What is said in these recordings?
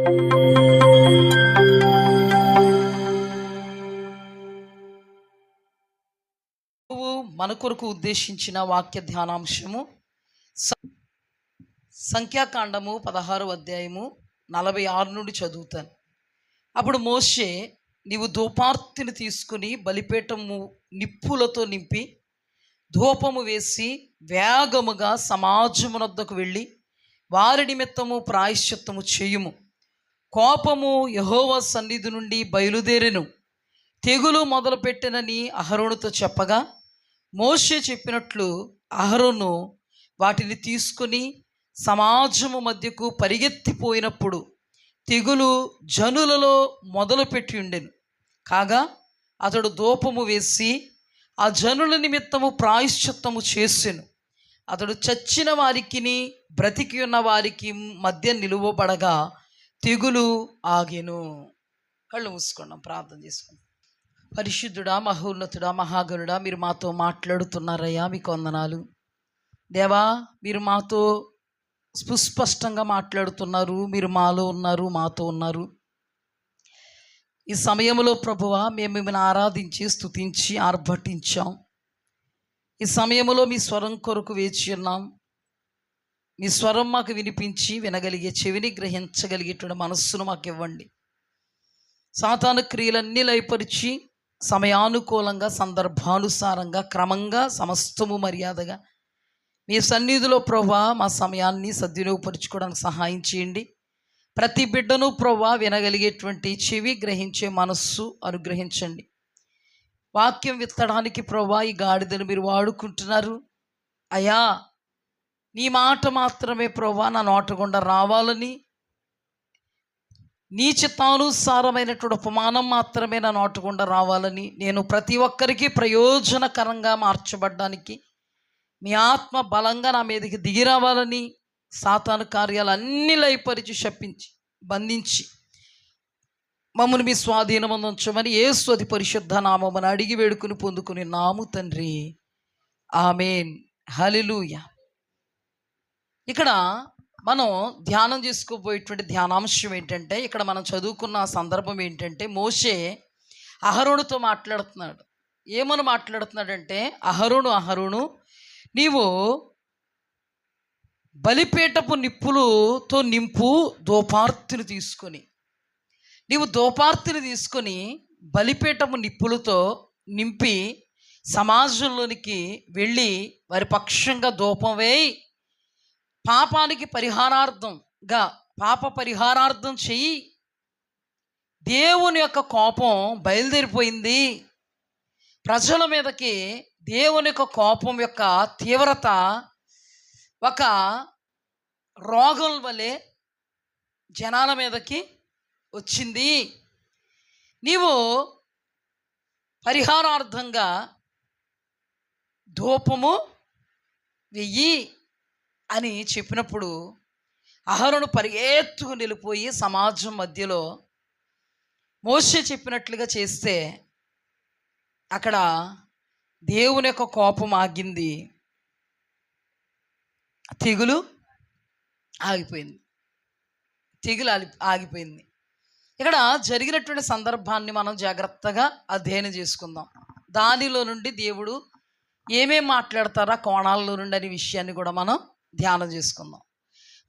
మన కొరకు ఉద్దేశించిన వాక్య ధ్యానాంశము సంఖ్యాకాండము 16వ అధ్యాయము 46 నుండి చదువుతాను. అప్పుడు మోషే, నీవు ధూపార్తిని తీసుకుని బలిపీఠము నిప్పులతో నింపి ధూపము వేసి వేగముగా సమాజమునొద్దకు వెళ్ళి వారి నిమిత్తము ప్రాయశ్చిత్తము చేయుము. కోపము యెహోవా సన్నిధి నుండి బయలుదేరెను, తెగులు మొదలుపెట్టెనని అహరోనుతో చెప్పగా, మోషే చెప్పినట్లు అహరోను వాటిని తీసుకుని సమాజము మధ్యకు పరిగెత్తిపోయినప్పుడు తెగులు జనులలో మొదలుపెట్టి ఉండెను. కాగా అతడు ధూపము వేసి ఆ జనుల నిమిత్తము ప్రాయశ్చిత్తము చేసెను. అతడు చచ్చిన వారికిని బ్రతికి ఉన్న వారికి మధ్య నిలువబడగా తెగులు ఆగెను. కళ్ళు మూసుకున్నాం, ప్రార్థన చేసుకున్నాం. పరిశుద్ధుడా, మహోన్నతుడా, మహాగణుడా, మీరు మాతో మాట్లాడుతున్నారయ్యా, మీకు వందనాలు. దేవా, మీరు మాతో సుస్పష్టంగా మాట్లాడుతున్నారు. మీరు మాలో ఉన్నారు, మాతో ఉన్నారు. ఈ సమయంలో ప్రభువా, మేము మిమ్మల్ని ఆరాధించి స్తుతించి ఆర్భటించాం. ఈ సమయంలో మీ స్వరం కొరకు వేచి ఉన్నాం. మీ స్వరం మాకు వినిపించి వినగలిగే చెవిని గ్రహించగలిగేటువంటి మనస్సును మాకు ఇవ్వండి. సాతాను క్రియలన్నీ లయపరిచి సమయానుకూలంగా, సందర్భానుసారంగా, క్రమంగా, సమస్తము మర్యాదగా మీ సన్నిధిలో ప్రభువా మా సమయాన్ని సద్వినియోగపరుచుకోవడానికి సహాయం చేయండి. ప్రతి బిడ్డను ప్రభువా వినగలిగేటువంటి చెవి, గ్రహించే మనస్సు అనుగ్రహించండి. వాక్యం విత్తడానికి ప్రభువా ఈ గాడిదను మీరు వాడుకుంటున్నారు అయ్యా. నీ మాట మాత్రమే ప్రభువా నా నోట గుండా రావాలని, నీ చిత్తానుసారమైనటువంటి ఉపమానం మాత్రమే నా నోట గుండా రావాలని, నేను ప్రతి ఒక్కరికి ప్రయోజనకరంగా మార్చబడ్డానికి మీ ఆత్మ బలంగా నా మీదకి దిగి రావాలని, సాతాను కార్యాలు అన్నీ లయపరిచి శపించి బంధించి మమ్మల్ని మీ స్వాధీనమందు ఉంచమని యేసు అతి పరిశుద్ధ నామమున అడిగి వేడుకుని పొందుకుని నాము తండ్రి, ఆమేన్. హల్లెలూయా. ఇక్కడ మనం ధ్యానం చేసుకోబోయేటువంటి ధ్యానాంశం ఏంటంటే, ఇక్కడ మనం చదువుకున్న సందర్భం ఏంటంటే, మోషే అహరోనుతో మాట్లాడుతున్నాడు. ఏమని మాట్లాడుతున్నాడంటే, అహరోను నీవు బలిపీఠపు నిప్పులతో నింపు ధూపార్తిని తీసుకొని, నీవు ధూపార్తిని తీసుకొని బలిపీఠపు నిప్పులతో నింపి సమాజంలోనికి వెళ్ళి వారి పక్షంగా ధూపం వేయి, పాపానికి పరిహారార్థంగా పాప పరిహారార్థం చెయ్యి. దేవుని యొక్క కోపం బయలుదేరిపోయింది. ప్రజల మీదకి దేవుని యొక్క కోపం యొక్క తీవ్రత ఒక రోగం వలె జనాల మీదకి వచ్చింది. నీవు పరిహారార్థంగా ధూపము వెయ్యి అని చెప్పినప్పుడు అహరోను పరిగెత్తుకు నిలిపోయి సమాజం మధ్యలో మోషే చెప్పినట్లుగా చేస్తే అక్కడ దేవుని యొక్క కోపం ఆగింది, తెగులు ఆగిపోయింది. ఆగిపోయింది. ఇక్కడ జరిగినటువంటి సందర్భాన్ని మనం జాగ్రత్తగా అధ్యయనం చేసుకుందాం. దానిలో నుండి దేవుడు ఏమేం మాట్లాడతారా కోణాల్లో నుండి అనే విషయాన్ని కూడా మనం ధ్యానం చేసుకుందాం.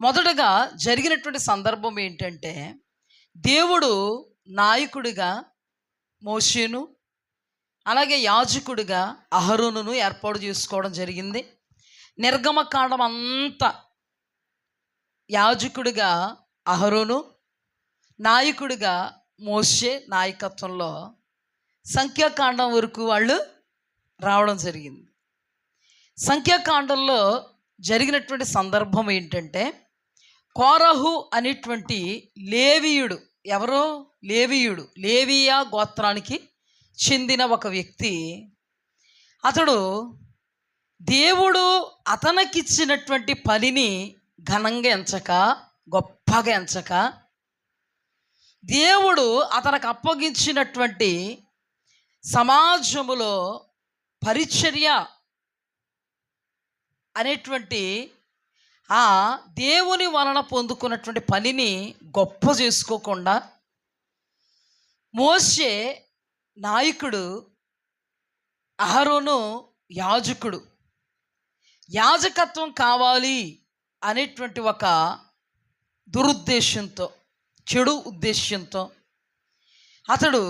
మొదటగా జరిగినటువంటి సందర్భం ఏంటంటే, దేవుడు నాయకుడిగా మోషేను, అలాగే యాజకుడిగా అహరోనును ఏర్పాటు చేసుకోవడం జరిగింది. నిర్గమకాండం అంతా యాజకుడిగా అహరోను, నాయకుడిగా మోషే నాయకత్వంలో సంఖ్యాకాండం వరకు వాళ్ళు రావడం జరిగింది. సంఖ్యాకాండంలో జరిగినటువంటి సందర్భం ఏంటంటే, కోరహు అనేటువంటి లేవీయుడు, ఎవరో లేవీయుడు, లేవియా గోత్రానికి చెందిన ఒక వ్యక్తి, అతడు దేవుడు అతనికిచ్చినటువంటి పనిని ఘనంగా ఎంచక, గొప్పగా ఎంచక, దేవుడు అతనికి అప్పగించినటువంటి సమాజములో పరిచర్య అనేటువంటి ఆ దేవుని వలన పొందుకున్నటువంటి పనిని గొప్ప చేసుకోకుండా మోషే నాయకుడు, అహరోను యాజకుడు, యాజకత్వం కావాలి అనేటువంటి ఒక దురుద్దేశంతో, చెడు ఉద్దేశంతో అతడు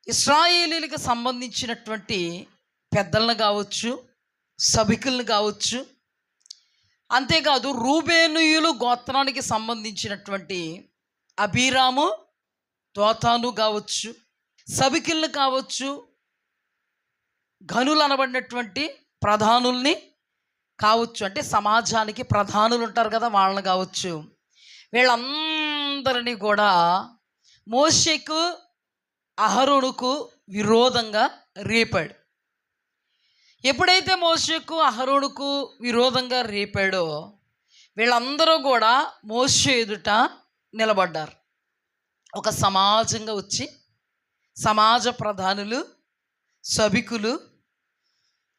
ఇశ్రాయేలీలకు సంబంధించినటువంటి పెద్దలను కావచ్చు, సభికులను కావచ్చు, అంతేకాదు రూబేనీయులు గోత్రానికి సంబంధించినటువంటి అబీరాము, దోతాను కావచ్చు, సభికులను కావచ్చు, ఘనులు అనబడినటువంటి ప్రధానుల్ని కావచ్చు, అంటే సమాజానికి ప్రధానులు ఉంటారు కదా, వాళ్ళని కావచ్చు, వీళ్ళందరినీ కూడా మోషేకు, అహరోనుకు విరోధంగా రేపాడు. ఎప్పుడైతే మోషేకు, అహరోనుకు విరోధంగా రేపాడో వీళ్ళందరూ కూడా మోషే ఎదుట నిలబడ్డారు. ఒక సమాజంగా వచ్చి సమాజ ప్రధానులు, సభికులు,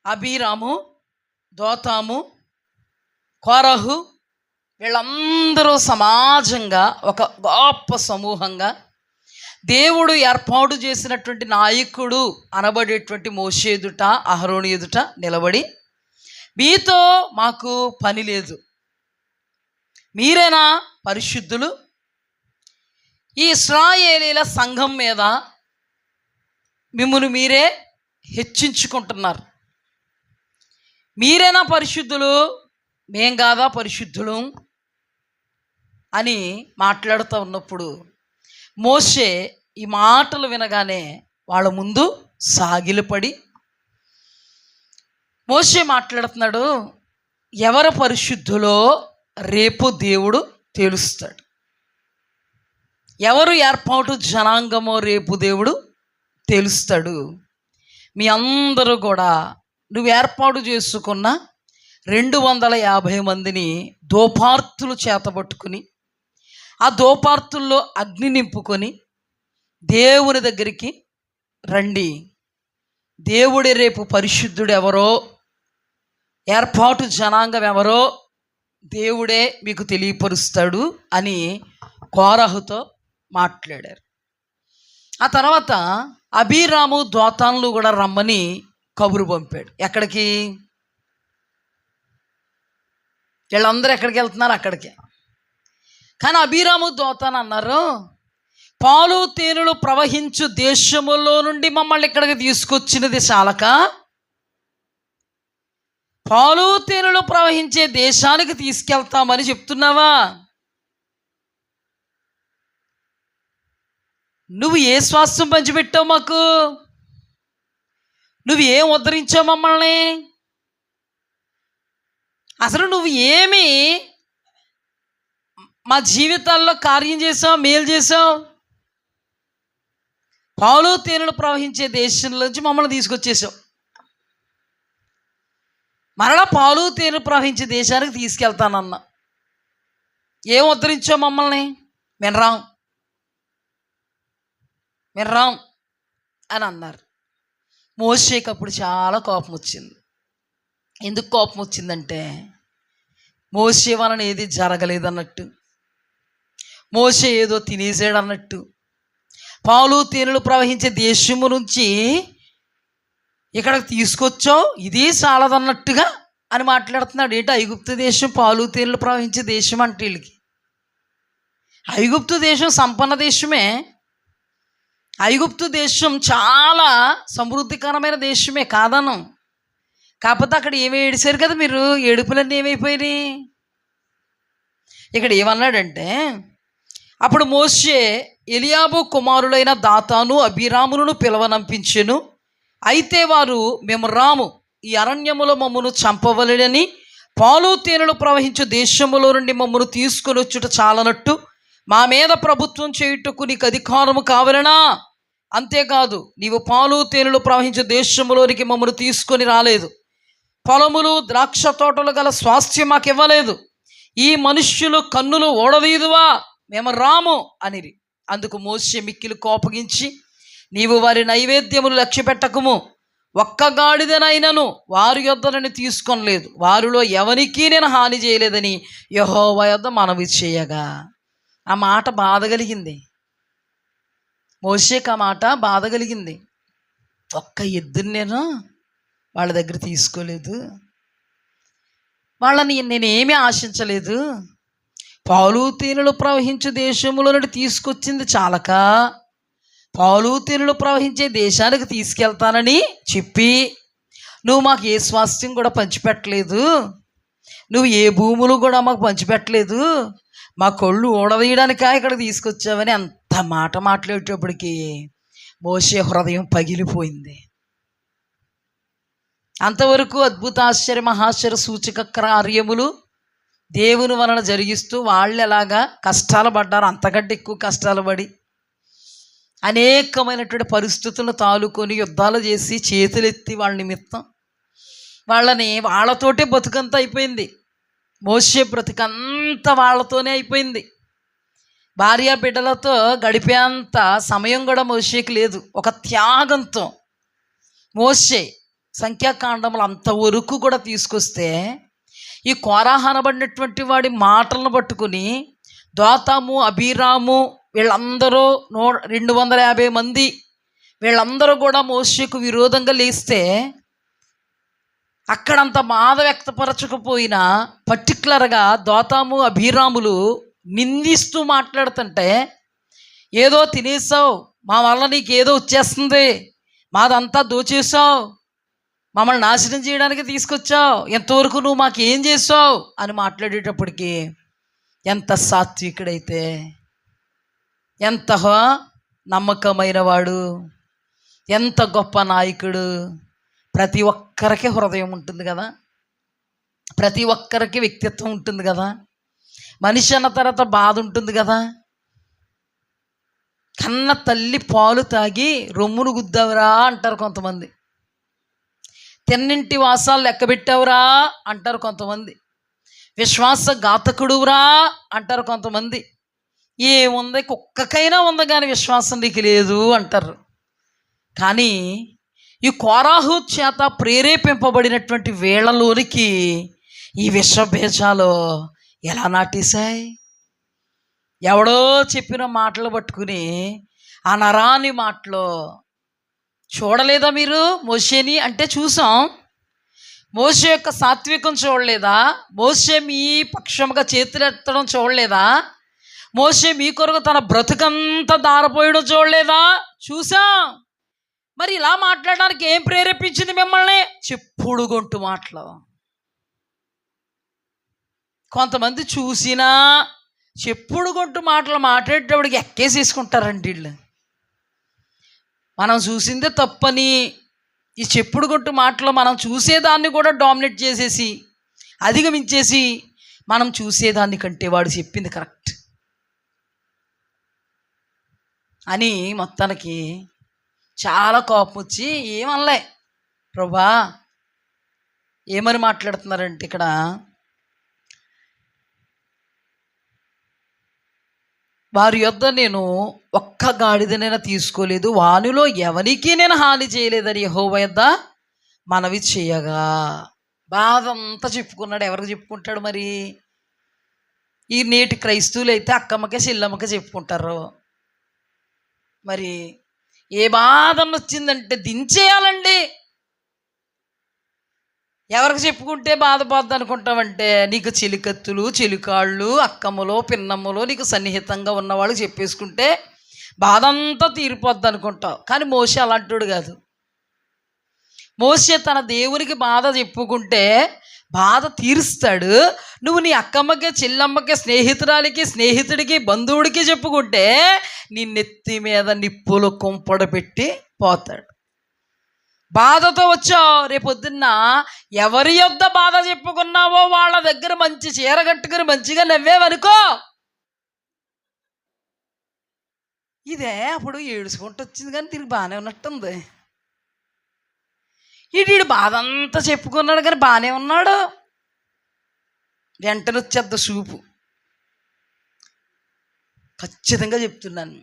అబీరాము, దోతాము, కోరహు, వీళ్ళందరూ సమాజంగా ఒక గొప్ప సమూహంగా దేవుడు ఏర్పాటు చేసినటువంటి నాయకుడు అనబడేటువంటి మోషే ఎదుట, అహరోను ఎదుట నిలబడి, మీతో మాకు పని లేదు, మీరేనా పరిశుద్ధులు, ఈ ఇశ్రాయేలీల సంఘం మీద మిమ్మల్ని మీరే హెచ్చించుకుంటున్నారు, మీరేనా పరిశుద్ధులు, మేం కాదా పరిశుద్ధులు అని మాట్లాడుతూ ఉన్నప్పుడు మోషే ఈ మాటలు వినగానే వాళ్ళ ముందు సాగిలపడి మోషే మాట్లాడుతున్నాడు, ఎవరు పరిశుద్ధులో రేపు దేవుడు తెలుస్తాడు, ఎవరు ఏర్పాటు జనాంగమో రేపు దేవుడు తెలుస్తాడు. మీ అందరూ కూడా నువ్వు ఏర్పాటు చేసుకున్న 250 మందిని దోపార్తులు చేతబట్టుకుని ఆ దోపార్తుల్లో అగ్ని నింపుకొని దేవుని దగ్గరికి రండి, దేవుడే రేపు పరిశుద్ధుడు ఎవరో, ఏర్పాటు జనాంగం ఎవరో దేవుడే మీకు తెలియపరుస్తాడు అని కోరహుతో మాట్లాడారు. ఆ తర్వాత అబీరాము, దోతాన్లు కూడా రమ్మని కబురు పంపాడు. ఎక్కడికి? వీళ్ళందరూ ఎక్కడికి వెళ్తున్నారు? అక్కడికి. కానీ అబీరాము, దోతాన్ అన్నారు, పాలు తేనెలు ప్రవహించు దేశములో నుండి మమ్మల్ని ఇక్కడికి తీసుకొచ్చినది చాలక పాలు తేనెలు ప్రవహించే దేశానికి తీసుకెళ్తామని చెప్తున్నావా? నువ్వు ఏ స్వాస్థ్యం పంచిపెట్టావు మాకు? నువ్వు ఏం ఉద్ధరించావు మమ్మల్ని? అసలు నువ్వు ఏమి మా జీవితాల్లో కార్యం చేసావు, మేలు చేసావు? పాలు తేనెలు ప్రవహించే దేశంలోంచి మమ్మల్ని తీసుకొచ్చేసావు, మరలా పాలు తేనెలు ప్రవహించే దేశానికి తీసుకెళ్తానన్నా. ఏం ఉద్ధరించావు మమ్మల్ని? మేము రాం అని అన్నారు. మోషేకి అప్పుడు చాలా కోపం వచ్చింది. ఎందుకు కోపం వచ్చిందంటే, మోషే వలన ఏది జరగలేదన్నట్టు, మోషే ఏదో తినేసాడు అన్నట్టు, పాలు తేనెలు ప్రవహించే దేశము నుంచి ఇక్కడికి తీసుకొచ్చావు, ఇది చాలదన్నట్టుగా అని మాట్లాడుతున్నాడు. ఏంటి ఐగుప్తు దేశం పాలు తేనెలు ప్రవహించే దేశం అంటే వీళ్ళకి? ఐగుప్తు దేశం సంపన్న దేశమే, ఐగుప్తు దేశం చాలా సమృద్ధికరమైన దేశమే, కాదను. కాకపోతే అక్కడ ఏమి ఏడిశారు కదా మీరు, ఏడుపులన్నీ ఏమైపోయినాయి. ఇక్కడ ఏమన్నాడంటే, అప్పుడు మోషే ఎలియాబు కుమారులైన దాతాను, అబీరాములను పిలవనంపించెను. అయితే వారు, మేము రాము, ఈ అరణ్యములో మమ్మను చంపవలెనని, పాలు తేనెలు ప్రవహించే దేశములో నుండి మమ్మను తీసుకొని వచ్చుట చాలనట్టు మా మీద ప్రభుత్వం చేయుటకు నీకు అధికారము కావాలనా? అంతేకాదు, నీవు పాలు తేనెలు ప్రవహించే దేశంలోనికి మమ్మను తీసుకొని రాలేదు, పొలములు ద్రాక్ష తోటలు గల స్వాస్థ్యం మాకు ఇవ్వలేదు, ఈ మనుష్యులు కన్నులు ఓడదీదువా, మేము రాము అనిరి. అందుకు మోషే మిక్కిలి కోపగించి, నీవు వారి నైవేద్యములు లక్ష్య పెట్టకము, ఒక్క గాడిదనైనను వారి యొద్ద నేను తీసుకొనలేదు, వారిలో ఎవరికీ నేను హాని చేయలేదని యెహోవా యొద్ద మనవి చేయగా. ఆ మాట బాధ కలిగింది మోషేకి, ఆ మాట బాధ కలిగింది. ఒక్క ఎద్దుని నేను వాళ్ళ దగ్గర తీసుకోలేదు, వాళ్ళని నేనేమీ ఆశించలేదు, పాలు తేనెలు ప్రవహించే దేశములో నుండి తీసుకొచ్చింది చాలక పాలు తేనెలు ప్రవహించే దేశానికి తీసుకెళ్తానని చెప్పి నువ్వు మాకు ఏ స్వాస్థ్యం కూడా పంచిపెట్టలేదు, నువ్వు ఏ భూములు కూడా మాకు పంచిపెట్టలేదు, మా కొళ్ళు ఊడదీయడానికా ఇక్కడ తీసుకొచ్చావని అంత మాట మాట్లాడేటప్పటికి మోషే హృదయం పగిలిపోయింది. అంతవరకు అద్భుత ఆశ్చర్య మహాశ్చర్య సూచక కార్యములు దేవుని వలన జరిగిస్తూ వాళ్ళు ఎలాగా కష్టాలు పడ్డారు, అంతకంటే ఎక్కువ కష్టాలు పడి అనేకమైనటువంటి పరిస్థితులను తాలుకొని యుద్ధాలు చేసి చేతులెత్తి వాళ్ళ నిమిత్తం వాళ్ళతోటే బతుకంతా అయిపోయింది. మోషే బ్రతుకంతా వాళ్ళతోనే అయిపోయింది. భార్య బిడ్డలతో గడిపేంత సమయం కూడా మోషేకి లేదు. ఒక త్యాగంతో మోషే సంఖ్యాకాండములు అంతవరకు కూడా తీసుకొస్తే ఈ కోరాహ అనబడినటువంటి వాడి మాటలను పట్టుకుని దోతాము, అబీరాము వీళ్ళందరూ 250 మంది వీళ్ళందరూ కూడా మోషేకు విరోధంగా లేస్తే అక్కడంత బాధ వ్యక్తపరచకపోయినా పర్టికులర్గా దోతాము, అబీరాములు నిందిస్తూ మాట్లాడుతుంటే, ఏదో తినేసావు, మా వల్ల నీకేదో వచ్చేస్తుంది, మాదంతా దోచేసావు, మమ్మల్ని నాశనం చేయడానికి తీసుకొచ్చావు, ఎంతవరకు నువ్వు మాకు ఏం చేసావు అని మాట్లాడేటప్పటికి ఎంత సాత్వికుడైతే, ఎంత నమ్మకమైన వాడు, ఎంత గొప్ప నాయకుడు. ప్రతి ఒక్కరికి హృదయం ఉంటుంది కదా, ప్రతి ఒక్కరికి వ్యక్తిత్వం ఉంటుంది కదా, మనిషి అన్న తర్వాత బాధ ఉంటుంది కదా. కన్న తల్లి పాలు తాగి రొమ్మును గుద్దావురా అంటారు కొంతమంది, తిన్నింటి వాసాలు లెక్కబెట్టావురా అంటారు కొంతమంది, విశ్వాసఘాతకుడురా అంటారు కొంతమంది. ఏముంది, కుక్కకైనా ఉంది కానీ విశ్వాసం నీకు లేదు అంటారు. కానీ ఈ కోరాహు చేత ప్రేరేపింపబడినటువంటి వేళలోనికి ఈ విషబీజాలు ఎలా నాటేశాయి? ఎవడో చెప్పిన మాటలు పట్టుకుని ఆ నరాని మాటలు చూడలేదా మీరు? మోషేని అంటే చూసాం, మోషే యొక్క సాత్వికం చూడలేదా? మోషే మీ పక్షముగా చేతులెత్తడం చూడలేదా? మోషే మీ కొరకు తన బ్రతుకంతా దారపోయడం చూడలేదా? చూసాం. మరి ఇలా మాట్లాడడానికి ఏం ప్రేరేపించింది మిమ్మల్ని? చెప్పుడు గొంటు మాటలు. కొంతమంది చూసినా చెప్పుడు గొంటు మాటలు మాట్లాడేటప్పటికి ఎక్కేసేసుకుంటారండి వీళ్ళు. మనం చూసిందే తప్పని ఈ చెప్పుడు గొంటు మాటలు మనం చూసేదాన్ని కూడా డామినేట్ చేసేసి అధిగమించేసి మనం చూసేదాన్ని కంటే వాడు చెప్పింది కరెక్ట్ అని మొత్తానికి చాలా కోపం వచ్చి ఏమనలే. ప్రభా ఏమని మాట్లాడుతున్నారంటే ఇక్కడ వారి యొద్ద నేను ఒక్క గాడిదనైనా తీసుకోలేదు, వానిలో ఎవరికి నేను హాని చేయలేదని యెహోవా యొద్ద మనవి చేయగా. బాధ అంతా చెప్పుకున్నాడు. ఎవరికి చెప్పుకుంటాడు మరి? ఈ నేటి క్రైస్తవులు అయితే అక్కమ్మకే చెల్లమ్మకే చెప్పుకుంటారు. మరి ఏ బాధ వచ్చిందంటే దించేయాలండి. ఎవరికి చెప్పుకుంటే బాధపడద్దు అనుకుంటామంటే, నీకు చెలికత్తులు, చెలికాళ్ళు, అక్కమ్మలో, పిన్నమ్మలో నీకు సన్నిహితంగా ఉన్నవాళ్ళు చెప్పేసుకుంటే బాధ అంతా తీరిపోద్ది అనుకుంటావు. కానీ మోషే అలాంటోడు కాదు. మోషే తన దేవునికి బాధ చెప్పుకుంటే బాధ తీరుస్తాడు. నువ్వు నీ అక్కమ్మకి, చెల్లమ్మకి, స్నేహితురాలికి, స్నేహితుడికి, బంధువుడికి చెప్పుకుంటే నీ నెత్తి మీద నిప్పులు కుంపడ పెట్టి పోతాడు. బాధతో వచ్చావు, రేపొద్దున్న ఎవరి యొద్ద బాధ చెప్పుకున్నావో వాళ్ళ దగ్గర మంచి చీర కట్టుకుని మంచిగా నవ్వేవనుకో, ఇదే అప్పుడు ఏడుచుకుంటూ వచ్చింది కానీ తిరిగి బాగానే ఉన్నట్టుంది. వీడు బాధ అంతా చెప్పుకున్నాడు కానీ బాగానే ఉన్నాడు. వెంటనే వచ్చేద్ద చూపు. ఖచ్చితంగా చెప్తున్నాను,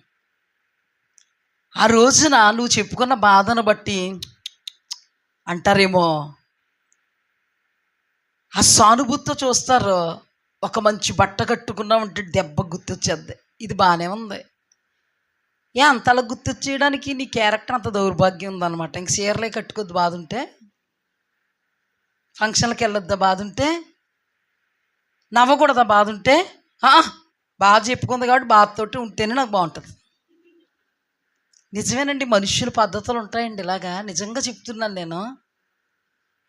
ఆ రోజున నువ్వు చెప్పుకున్న బాధను బట్టి అంటారేమో. ఆ సానుభూతితో చూస్తారు. ఒక మంచి బట్ట కట్టుకున్నా ఉంటే దెబ్బ గుర్తొచ్చేద్ది. ఇది బాగానే ఉంది. అంతలా గుర్తొచ్చేయడానికి నీ క్యారెక్టర్ అంత దౌర్భాగ్యం ఉందన్నమాట. ఇంక చీరలే కట్టుకోద్దు బాధ ఉంటే, ఫంక్షన్లకు వెళ్ళొద్దా బాధ ఉంటే, నవ్వకూడదా బాధ ఉంటే. బాధ చెప్పుకుంది కాబట్టి బాధతోటి ఉంటేనే నాకు బాగుంటుంది. నిజమేనండి, మనుష్యుల పద్ధతులు ఉంటాయండి ఇలాగా. నిజంగా చెప్తున్నాను నేను.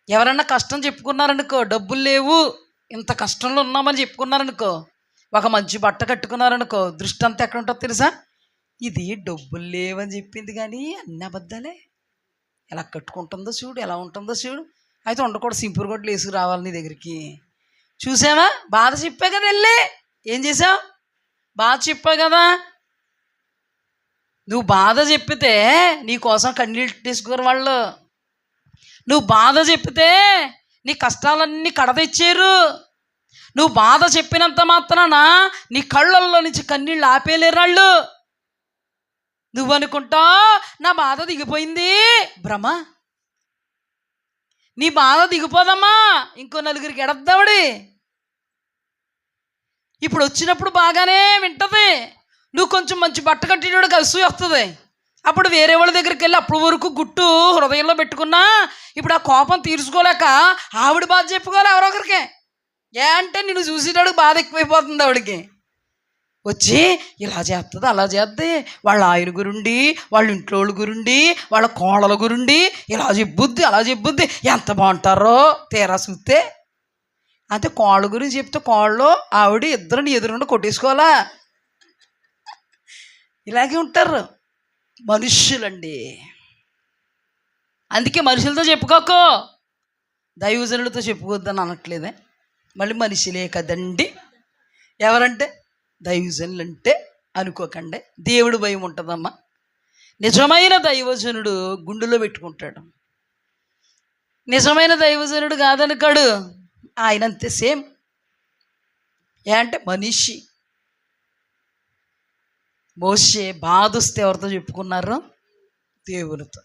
ఎవరన్నా కష్టం చెప్పుకున్నారనుకో, డబ్బులు లేవు ఇంత కష్టంలో ఉన్నామని చెప్పుకున్నారనుకో, ఒక మంచి బట్ట కట్టుకున్నారనుకో, దృష్టి అంతా ఎక్కడ ఉంటుందో తెలుసా? ఇది డబ్బులు లేవని చెప్పింది కానీ అన్ని అబద్ధాలే. ఎలా కట్టుకుంటుందో చూడు, ఎలా ఉంటుందో చూడు. అయితే ఉండకూడదు, సింపుల్ కొట్లు వేసుకు రావాలి నీ దగ్గరికి. చూసావా, బాధ చెప్పా కదా, వెళ్ళి ఏం చేసావు? బాధ చెప్పా కదా. నువ్వు బాధ చెప్పితే నీ కోసం కన్నీళ్ళు తీసుకోరు వాళ్ళు. నువ్వు బాధ చెప్పితే నీ కష్టాలన్నీ కడతెచ్చారు. నువ్వు బాధ చెప్పినంత మాత్రాన నీ కళ్ళల్లో నుంచి కన్నీళ్ళు ఆపేలేరు వాళ్ళు. నువ్వు అనుకుంటా నా బాధ దిగిపోయింది, భ్రమ. నీ బాధ దిగిపోదమ్మా, ఇంకో నలుగురికి ఎడద్దావిడి. ఇప్పుడు వచ్చినప్పుడు బాగానే వింటది. నువ్వు కొంచెం మంచి బట్ట కట్టినోడు కలిసి వస్తుంది. అప్పుడు వేరే వాళ్ళ దగ్గరికి వెళ్ళి అప్పుడు వరకు గుట్టు హృదయంలో పెట్టుకున్నా ఇప్పుడు ఆ కోపం తీర్చుకోలేక ఆవిడ బాధ చెప్పుకోవాలి ఎవరొకరికి. అంటే నిన్ను చూసేటాడు బాధ ఎక్కువైపోతుంది ఆవిడకి. వచ్చి ఇలా చేస్తుంది, అలా చేద్ది, వాళ్ళ ఆయన గురుండి, వాళ్ళ ఇంట్లో వాళ్ళ గురుండి, వాళ్ళ కోడల గురుండి ఇలా చెప్పుద్ది, అలా చెప్పుద్ది. ఎంత బాగుంటారో తీరా చూస్తే. అంటే కోళ్ళ గురించి చెప్తే కోళ్ళు ఆవిడ ఇద్దరిని ఎదురుండి కొట్టేసుకోవాలా. ఇలాగే ఉంటారు మనుష్యులండి. అందుకే మనుషులతో చెప్పుకోకో, దైవజనులతో చెప్పుకోవద్దని అనట్లేదే. మళ్ళీ మనుషులే కదండి. ఎవరంటే దైవజనులు అంటే అనుకోకండి. దేవుడు భయం ఉంటుందమ్మా. నిజమైన దైవజనుడు గుండెలో పెట్టుకుంటాడు. నిజమైన దైవజనుడు కాదనుకాడు ఆయన, అంతే సేమ్. అంటే మనిషి. మోషే బాధ వస్తే ఎవరితో చెప్పుకున్నారు? దేవునితో.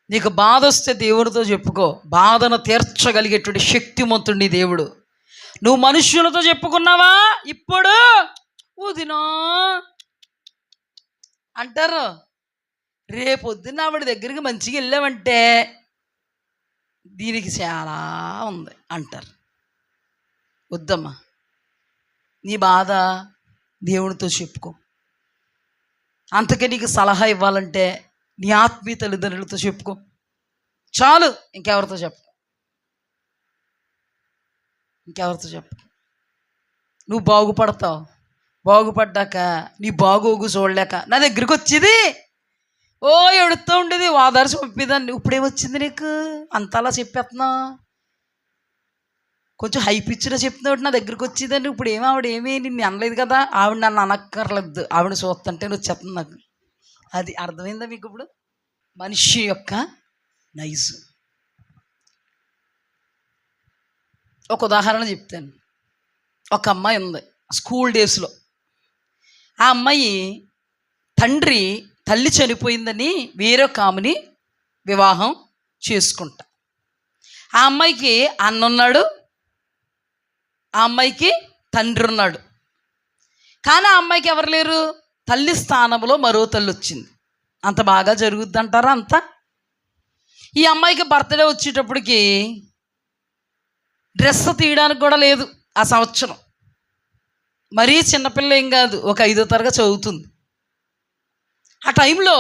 నీకు బాధ వస్తే దేవునితో చెప్పుకో. బాధను తీర్చగలిగేటువంటి శక్తిమంతుడి దేవుడు. నువ్వు మనుష్యులతో చెప్పుకున్నావా? ఇప్పుడు ఊదినా అంటారు. రేపొద్దున్న ఆవిడ దగ్గరికి మంచిగా వెళ్ళామంటే దీనికి చాలా ఉంది అంటారు. వద్దమ్మా, నీ బాధ దేవునితో చెప్పుకో. అంతకే నీకు సలహా ఇవ్వాలంటే నీ ఆత్మీయ తల్లిదండ్రులతో చెప్పుకో చాలు. ఇంకెవరితో చెప్పు, ఇంకెవరితో చెప్పు. నువ్వు బాగుపడతావు. బాగుపడ్డాక నీ బాగోగు చూడలేక నా దగ్గరికి వచ్చేది, ఎడుతూ ఉండేది, ఓదార్చి పంపిదాన్ని. ఇప్పుడేమొచ్చింది నీకు అంతలా చెప్పేస్తున్నావు? కొంచెం హై పిచ్చిలో చెప్తున్నావు. నా దగ్గరికి వచ్చేదాన్ని. ఇప్పుడు ఆవిడ నిన్ను అనలేదు కదా, ఆవిడ నన్ను అనక్కర్లేదు, ఆవిడ చూస్తుంటే నువ్వు వచ్చేస్తుంది నాకు. అది అర్థమైందా మీకు? ఇప్పుడు మనిషి యొక్క నైజు. ఒక ఉదాహరణ చెప్తాను. ఒక అమ్మాయి ఉంది స్కూల్ డేస్లో. ఆ అమ్మాయి తల్లి చనిపోయిందని వేరొక ఆమెని వివాహం చేసుకుంటా. ఆ అమ్మాయికి అన్న ఉన్నాడు, ఆ అమ్మాయికి తండ్రి ఉన్నాడు. కానీ ఆ అమ్మాయికి ఎవరు లేరు. తల్లి స్థానంలో మరో తల్లి వచ్చింది. అంత బాగా జరుగుద్ది అంటారా? అంతా. ఈ అమ్మాయికి బర్త్డే వచ్చేటప్పటికి డ్రెస్ తీయడానికి కూడా లేదు ఆ సంవత్సరం. మరీ చిన్నపిల్ల ఏం కాదు, ఒక 5వ తరగతి చదువుతుంది. ఆ టైంలో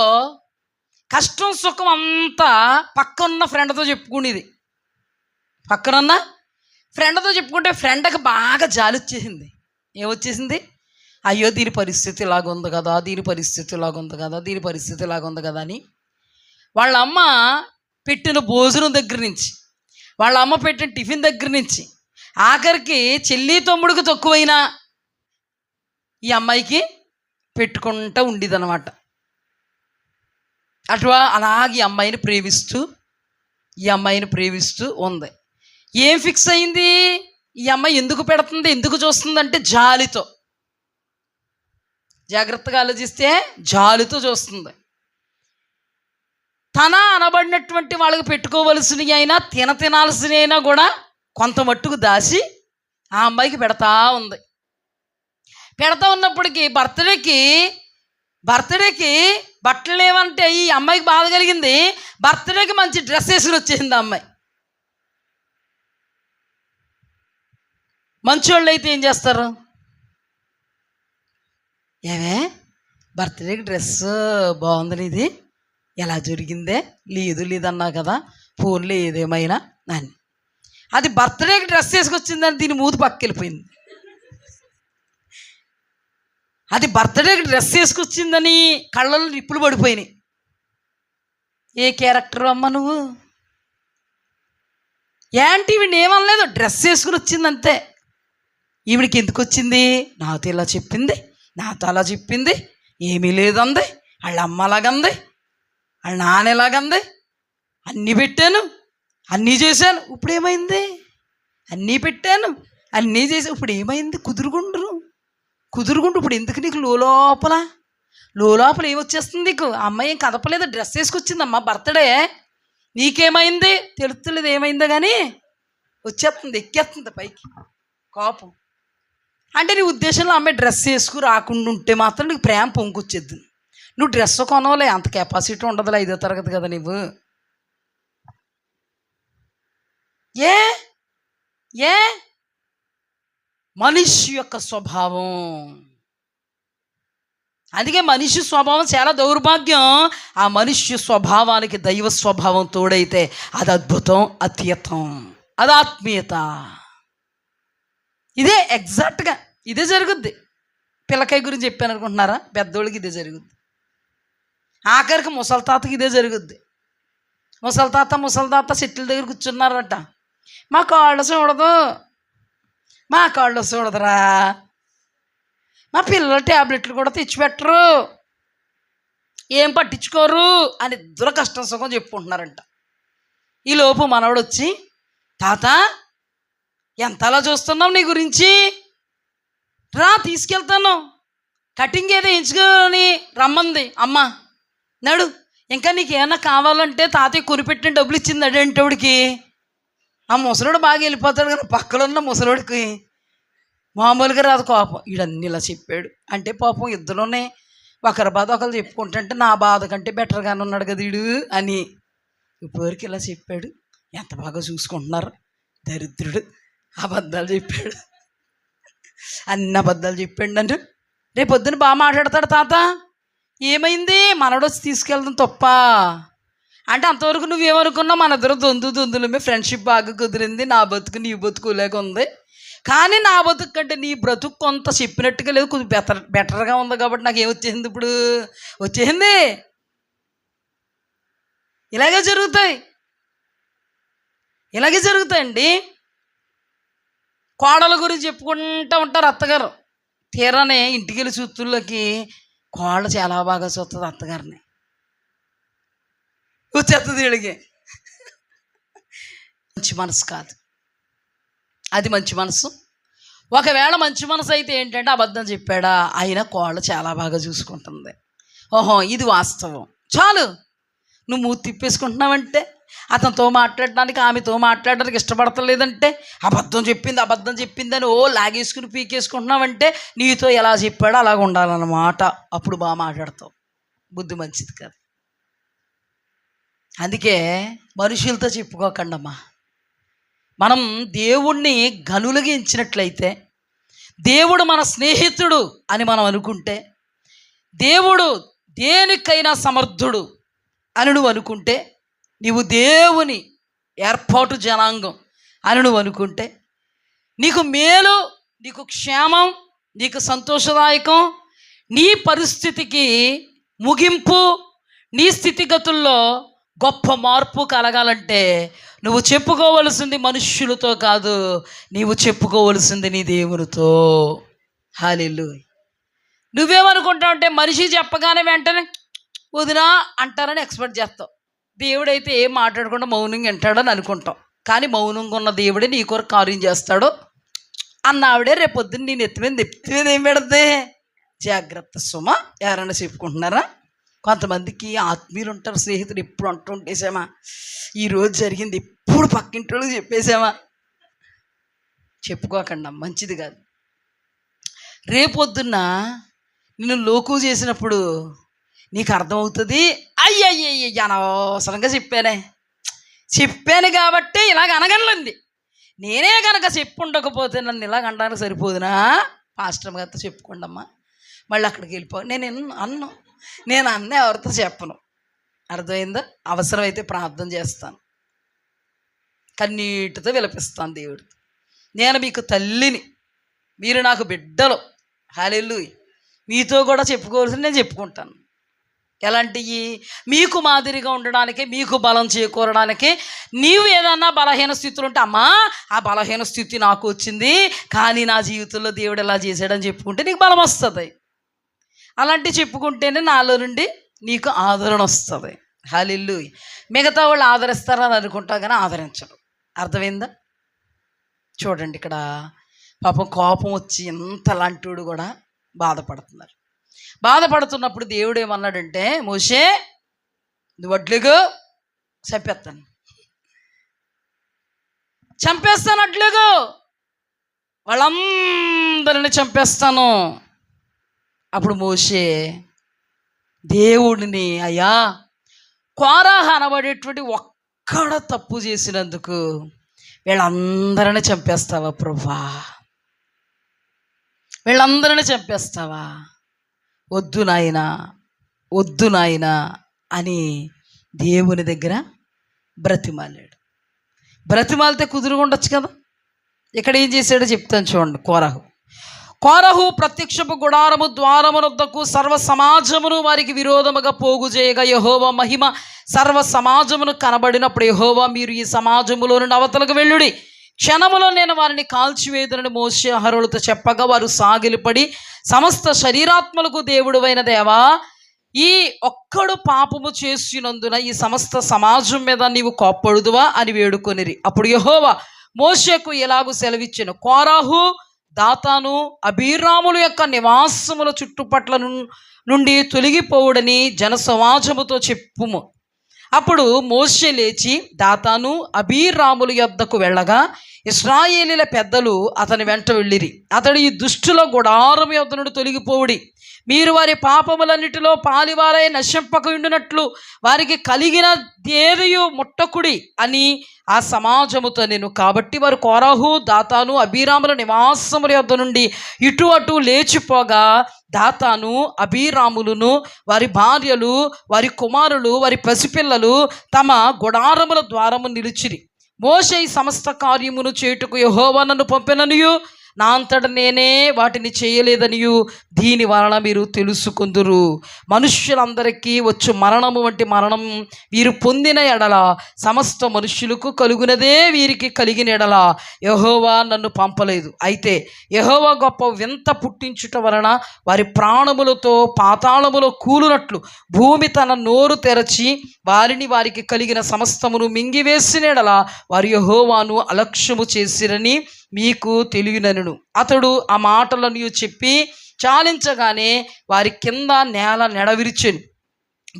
కష్టం సుఖం అంతా పక్కనున్న ఫ్రెండ్తో చెప్పుకునేది. పక్కనున్న ఫ్రెండ్తో చెప్పుకుంటే ఫ్రెండ్కి బాగా జాలి వచ్చేసింది. ఏమొచ్చేసింది? అయ్యో దీని పరిస్థితి ఇలాగుంది కదా, దీని పరిస్థితి ఇలాగుంది కదా, దీని పరిస్థితి ఇలాగుంది కదా అని వాళ్ళ అమ్మ పెట్టిన భోజనం దగ్గర నుంచి, వాళ్ళ అమ్మ పెట్టిన టిఫిన్ దగ్గర నుంచి, ఆఖరికి చెల్లి తమ్ముడికి తక్కువైనా ఈ అమ్మాయికి పెట్టుకుంటూ ఉండేదన్నమాట. అట్లా అలాగే ఈ అమ్మాయిని ప్రేమిస్తూ ఉంది. ఏం ఫిక్స్ అయింది? ఈ అమ్మాయి ఎందుకు పెడుతుంది, ఎందుకు చూస్తుంది అంటే జాలితో. జాగ్రత్తగా ఆలోచిస్తే జాలితో చూస్తుంది. తన అనబడినటువంటి వాళ్ళకి పెట్టుకోవలసినవి అయినా తినాల్సినవి అయినా కూడా కొంత మట్టుకు దాచి ఆ అమ్మాయికి పెడతా ఉంది. పెడతా ఉన్నప్పటికీ బర్త్డేకి బట్టలు లేవంటే ఈ అమ్మాయికి బాధ కలిగింది. బర్త్డేకి మంచి డ్రెస్ వేసుకుని వచ్చేసింది ఆ అమ్మాయి. మంచోళ్ళు అయితే ఏం చేస్తారు? ఏమే బర్త్డేకి డ్రెస్ బాగుంది, ఇది ఎలా జరిగిందే? లేదన్నా కదా, ఫోన్లో ఏదేమైనా అని. అది బర్త్డేకి డ్రెస్ వేసుకొచ్చిందని దీని మూతి పక్కెళ్ళిపోయింది. అది బర్త్డేకి డ్రెస్ వేసుకొచ్చిందని కళ్ళలో నిప్పులు పడిపోయినాయి. ఏ క్యారెక్టర్ అమ్మ నువ్వు? ఏంటి ఈవిడ ఏమనలేదు, డ్రెస్ వేసుకుని వచ్చింది అంతే. ఈవిడికి ఎందుకు వచ్చింది? నాతో ఇలా చెప్పింది, నాతో అలా చెప్పింది, ఏమీ లేదంది, వాళ్ళ అమ్మ అలాగంది, వాళ్ళ నాన్న ఎలాగంది, అన్నీ పెట్టాను, అన్నీ చేశాను, ఇప్పుడు ఏమైంది? అన్నీ పెట్టాను, అన్నీ చేసి ఇప్పుడు ఏమైంది? కుదురుగుండు ఇప్పుడు ఎందుకు నీకు? లోపల ఏమొచ్చేస్తుంది నీకు? అమ్మాయి ఏం కదపలేదు, డ్రెస్ వేసుకొచ్చిందమ్మా, బర్త్డే, నీకేమైంది? తెలుస్తలేదు ఏమైందో కానీ వచ్చేస్తుంది, ఎక్కేస్తుంది పైకి కోపం. అంటే నీ ఉద్దేశంలో అమ్మాయి డ్రెస్ వేసుకు రాకుండా ఉంటే మాత్రం నీకు ప్రేమ పొంగుకొచ్చేద్ది. నువ్వు డ్రెస్ కొనవలే, అంత కెపాసిటీ ఉండదులే, 5వ తరగతి కదా నువ్వు. ఏ మనిషి యొక్క స్వభావం. అందుకే మనిషి స్వభావం చాలా దౌర్భాగ్యం. ఆ మనిషి స్వభావానికి దైవ స్వభావం తోడైతే అది అద్భుతం, అతీతం, అది ఆత్మీయత. ఇదే ఎగ్జాక్ట్గా ఇదే జరుగుద్ది. పిల్లకాయ గురించి చెప్పాను అనుకుంటున్నారా? పెద్దోళ్ళకి ఇదే జరుగుద్ది. ఆఖరికి ముసలి తాతకి ఇదే జరుగుద్ది. ముసలి తాత చెట్ల దగ్గర కూర్చున్నారట. మా కాళ్ళు చూడదురా, మా పిల్లలు ట్యాబ్లెట్లు కూడా తెచ్చిపెట్టరు, ఏం పట్టించుకోరు అని ఇద్దరు కష్టం సుఖం చెప్పుకుంటున్నారంట. ఈలోపు మనవడు వచ్చి, తాత ఎంత అలా చూస్తున్నావు, నీ గురించి రా తీసుకెళ్తాను, కటింగ్ ఏదో ఎంచుకొని రమ్మంది అమ్మ, నడు, ఇంకా నీకు ఏమన్నా కావాలంటే తాతయ్య కొనిపెట్టిన డబ్బులు ఇచ్చింది అడేంటోడికి. ఆ ముసలోడు బాగా వెళ్ళిపోతాడు కానీ పక్కన ఉన్న ముసలోడికి మామూలుగా రాదు కోపం. వీడన్నీ ఇలా చెప్పాడు అంటే పాపం ఇద్దరునే ఒకరి బాధ ఒకరు చెప్పుకుంటుంటే నా బాధ కంటే బెటర్గానే ఉన్నాడు కదా వీడు అని ఇప్పటివరకు ఇలా చెప్పాడు. ఎంత బాగా చూసుకుంటున్నారు, దరిద్రుడు అబద్ధాలు చెప్పాడు, అన్ని అబద్ధాలు చెప్పాడు నన్ను. రేపు పొద్దున్న బాగా మాట్లాడతాడు తాత. ఏమైంది? మనోడు వచ్చి తీసుకెళ్తాం తప్ప అంటే అంతవరకు నువ్వేమనుకున్నావు? మన ఇద్దరు దొందులమే ఫ్రెండ్షిప్ బాగా కుదిరింది, నా బతుకు నీ బతుకు లేక ఉంది. కానీ నా బతుకు కంటే నీ బ్రతుకు కొంత చెప్పినట్టుగా లేదు, కొంచెం బెటర్గా ఉంది కాబట్టి నాకు ఏమొచ్చేసింది, ఇప్పుడు వచ్చేసింది. ఇలాగే జరుగుతాయండి. కోడల గురించి చెప్పుకుంటూ ఉంటారు అత్తగారు. తీరానే ఇంటికి వెళ్ళి చూతుల్లోకి కోడలు చాలా బాగా చూస్తుంది అత్తగారిని, వచ్చేస్తుంది వీళ్ళకి. మంచి మనసు కాదు అది, మంచి మనసు. ఒకవేళ మంచి మనసు అయితే ఏంటంటే అబద్ధం చెప్పాడా, అయినా కోళ్ళు చాలా బాగా చూసుకుంటుంది. ఓహో ఇది వాస్తవం, చాలు. నువ్వు మూతి తిప్పేసుకుంటున్నావంటే, అతనితో మాట్లాడడానికి ఆమెతో మాట్లాడడానికి ఇష్టపడతలేదంటే, అబద్ధం చెప్పింది అని లాగేసుకుని పీకేసుకుంటున్నావంటే నీతో ఎలా చెప్పాడో అలాగ ఉండాలన్నమాట. అప్పుడు బాగా మాట్లాడతావు. బుద్ధి మంచిది కాదు. అందుకే మనుషులతో చెప్పుకోకండి అమ్మా. మనం దేవుణ్ణి గనులుగా ఎంచినట్లయితే, దేవుడు మన స్నేహితుడు అని మనం అనుకుంటే, దేవుడు దేనికైనా సమర్థుడు అని నువ్వు అనుకుంటే, నీవు దేవుని ఏర్పాటు జనాంగం అని నువ్వు అనుకుంటే, నీకు మేలు, నీకు క్షేమం, నీకు సంతోషదాయకం, నీ పరిస్థితికి ముగింపు, నీ స్థితిగతుల్లో గొప్ప మార్పు కలగాలంటే నువ్వు చెప్పుకోవలసింది మనుష్యులతో కాదు, నీవు చెప్పుకోవలసింది నీ దేవునితో. హల్లెలూయా. నువ్వేమనుకుంటావు అంటే మనిషి చెప్పగానే వెంటనే వదినా అంటారని ఎక్స్పెక్ట్ చేస్తావు. దేవుడైతే ఏం మాట్లాడకుండా మౌనంగా వింటాడని అనుకుంటాం. కానీ మౌనంగా ఉన్న దేవుడే నీ కొరకు కార్యం చేస్తాడు అన్న ఆవిడే రేపు పొద్దున్న నేను ఎత్తిమీద ఏం పెడద్ది? జాగ్రత్త సుమ. ఎవరైనా చెప్పుకుంటున్నారా? కొంతమందికి ఆత్మీయులు ఉంటారు, స్నేహితులు, ఎప్పుడు అంటూ ఉంటేసామా ఈరోజు జరిగింది ఎప్పుడు పక్కింటి వాళ్ళకి చెప్పేసామా. చెప్పుకోకండి, మంచిది కాదు. రేపొద్దున్న నిన్ను లోకు చేసినప్పుడు నీకు అర్థమవుతుంది, అయ్యయ్య అనవసరంగా చెప్పాను కాబట్టి ఇలాగ అనగలండి. నేనే కనుక చెప్పుండకపోతే నన్ను ఇలాగ అనడానికి సరిపోదునా, పాస్టర్ గారితో చెప్పుకోండి అమ్మా, మళ్ళీ అక్కడికి వెళ్ళిపో. నేను అన్న ఎవరితో చెప్పను, అర్థమైందా? అవసరమైతే ప్రార్థన చేస్తాను, కన్నీటితో విలపిస్తాను దేవుడితో. నేను మీకు తల్లిని, మీరు నాకు బిడ్డలు. హల్లెలూయా. మీతో కూడా చెప్పుకోవాల్సింది నేను చెప్పుకుంటాను. ఎలాంటివి? మీకు మాదిరిగా ఉండడానికి, మీకు బలం చేకూరడానికి. నీవు ఏదన్నా బలహీన స్థితిలో ఉంటే, అమ్మా ఆ బలహీన స్థితి నాకు వచ్చింది కానీ నా జీవితంలో దేవుడు ఎలా చేశాడని చెప్పుకుంటే నీకు బలం వస్తుంది. అలాంటివి చెప్పుకుంటేనే నాలో నుండి నీకు ఆదరణ వస్తుంది. హల్లెలూయా. మిగతా వాళ్ళు ఆదరిస్తారని అనుకుంటా కానీ ఆదరించరు. అర్థమైందా? చూడండి, ఇక్కడ పాపం కోపం వచ్చి ఎంతలాంటివాడు కూడా బాధపడుతున్నారు. బాధపడుతున్నప్పుడు దేవుడు ఏమన్నాడంటే, మోషే నువ్వు అడ్లుగు చంపేస్తాను, అడ్లుగు వాళ్ళందరిని చంపేస్తాను. అప్పుడు మోషే దేవుడిని, అయ్యా కోరాహ అనబడేటువంటి ఒక్కడ తప్పు చేసినందుకు వీళ్ళందరినీ చంపేస్తావా ప్రభువా? వీళ్ళందరినీ చంపేస్తావా? వద్దు నాయనా అని దేవుని దగ్గర బ్రతిమాలాడు. బ్రతిమాలితే కుదురుకుండొచ్చు కదా. ఇక్కడ ఏం చేశాడో చెప్తాను చూడండి. కోరహు ప్రత్యక్షపు గుడారము ద్వారమునొద్దకు సర్వ సమాజమును వారికి విరోధముగా పోగు చేయగా యెహోవా మహిమ సర్వ సమాజమును కనబడినప్పుడు యెహోవా మీరు ఈ సమాజములో నుండి అవతలకు వెళ్ళుడి, క్షణములో నేను వారిని కాల్చివేదునని మోషే అహరోనులతో చెప్పగా వారు సాగిలిపడి సమస్త శరీరాత్మలకు దేవుడువైన దేవా ఈ ఒక్కడు పాపము చేసినందున ఈ సమస్త సమాజం మీద నీవు కోప్పడుదువా అని వేడుకొనిరి. అప్పుడు యెహోవా మోషేకు ఎలాగూ సెలవిచ్చెను, కోరాహు దాతాను అబీరాముల యొక్క నివాసముల చుట్టుపట్ల నుండి తొలగిపోవుడని జనసమాజముతో చెప్పుము. అప్పుడు మోషే లేచి దాతాను అబీరాముల యొద్దకు వెళ్ళగా ఇశ్రాయేలీల పెద్దలు అతని వెంట వెళ్ళిరి. అతడు ఈ దుష్టుల గుడారం యొద్ద నుండి తొలగిపోవుడి, మీరు వారి పాపములన్నిటిలో పాలివారై నశింపకుండునట్లు వారికి కలిగిన దేనియు ముట్టకుడి అని ఆ సమాజముతో నేను. కాబట్టి వారు కోరాహు దాతాను అబీరాముల నివాసముల యొద్ద నుండి ఇటు అటు లేచిపోగా దాతాను అబీరాములను వారి భార్యలు వారి కుమారులు వారి పసిపిల్లలు తమ గుడారముల ద్వారము నిలిచిరి. మోషే ఈ సమస్త కార్యమును చేయుటకు యెహోవా నన్ను పంపెననియు నా అంతట నేనే వాటిని చేయలేదనియు దీని వలన మీరు తెలుసుకుందురు. మనుష్యులందరికీ వచ్చు మరణము వంటి మరణం వీరు పొందిన ఎడల సమస్త మనుష్యులకు కలుగునదే వీరికి కలిగిన ఎడల యెహోవా నన్ను పంపలేదు. అయితే యెహోవా గొప్ప వింత పుట్టించుట వలన వారి ప్రాణములతో పాతాళములో కూలునట్లు భూమి తన నోరు తెరచి వారికి కలిగిన సమస్తమును మింగివేసిన ఎడల వారు యెహోవాను అలక్ష్యము చేసిరని మీకు తెలియనను. అతడు ఆ మాటలను చెప్పి చాలించగానే వారి కింద నేల నెడవిరిచెను.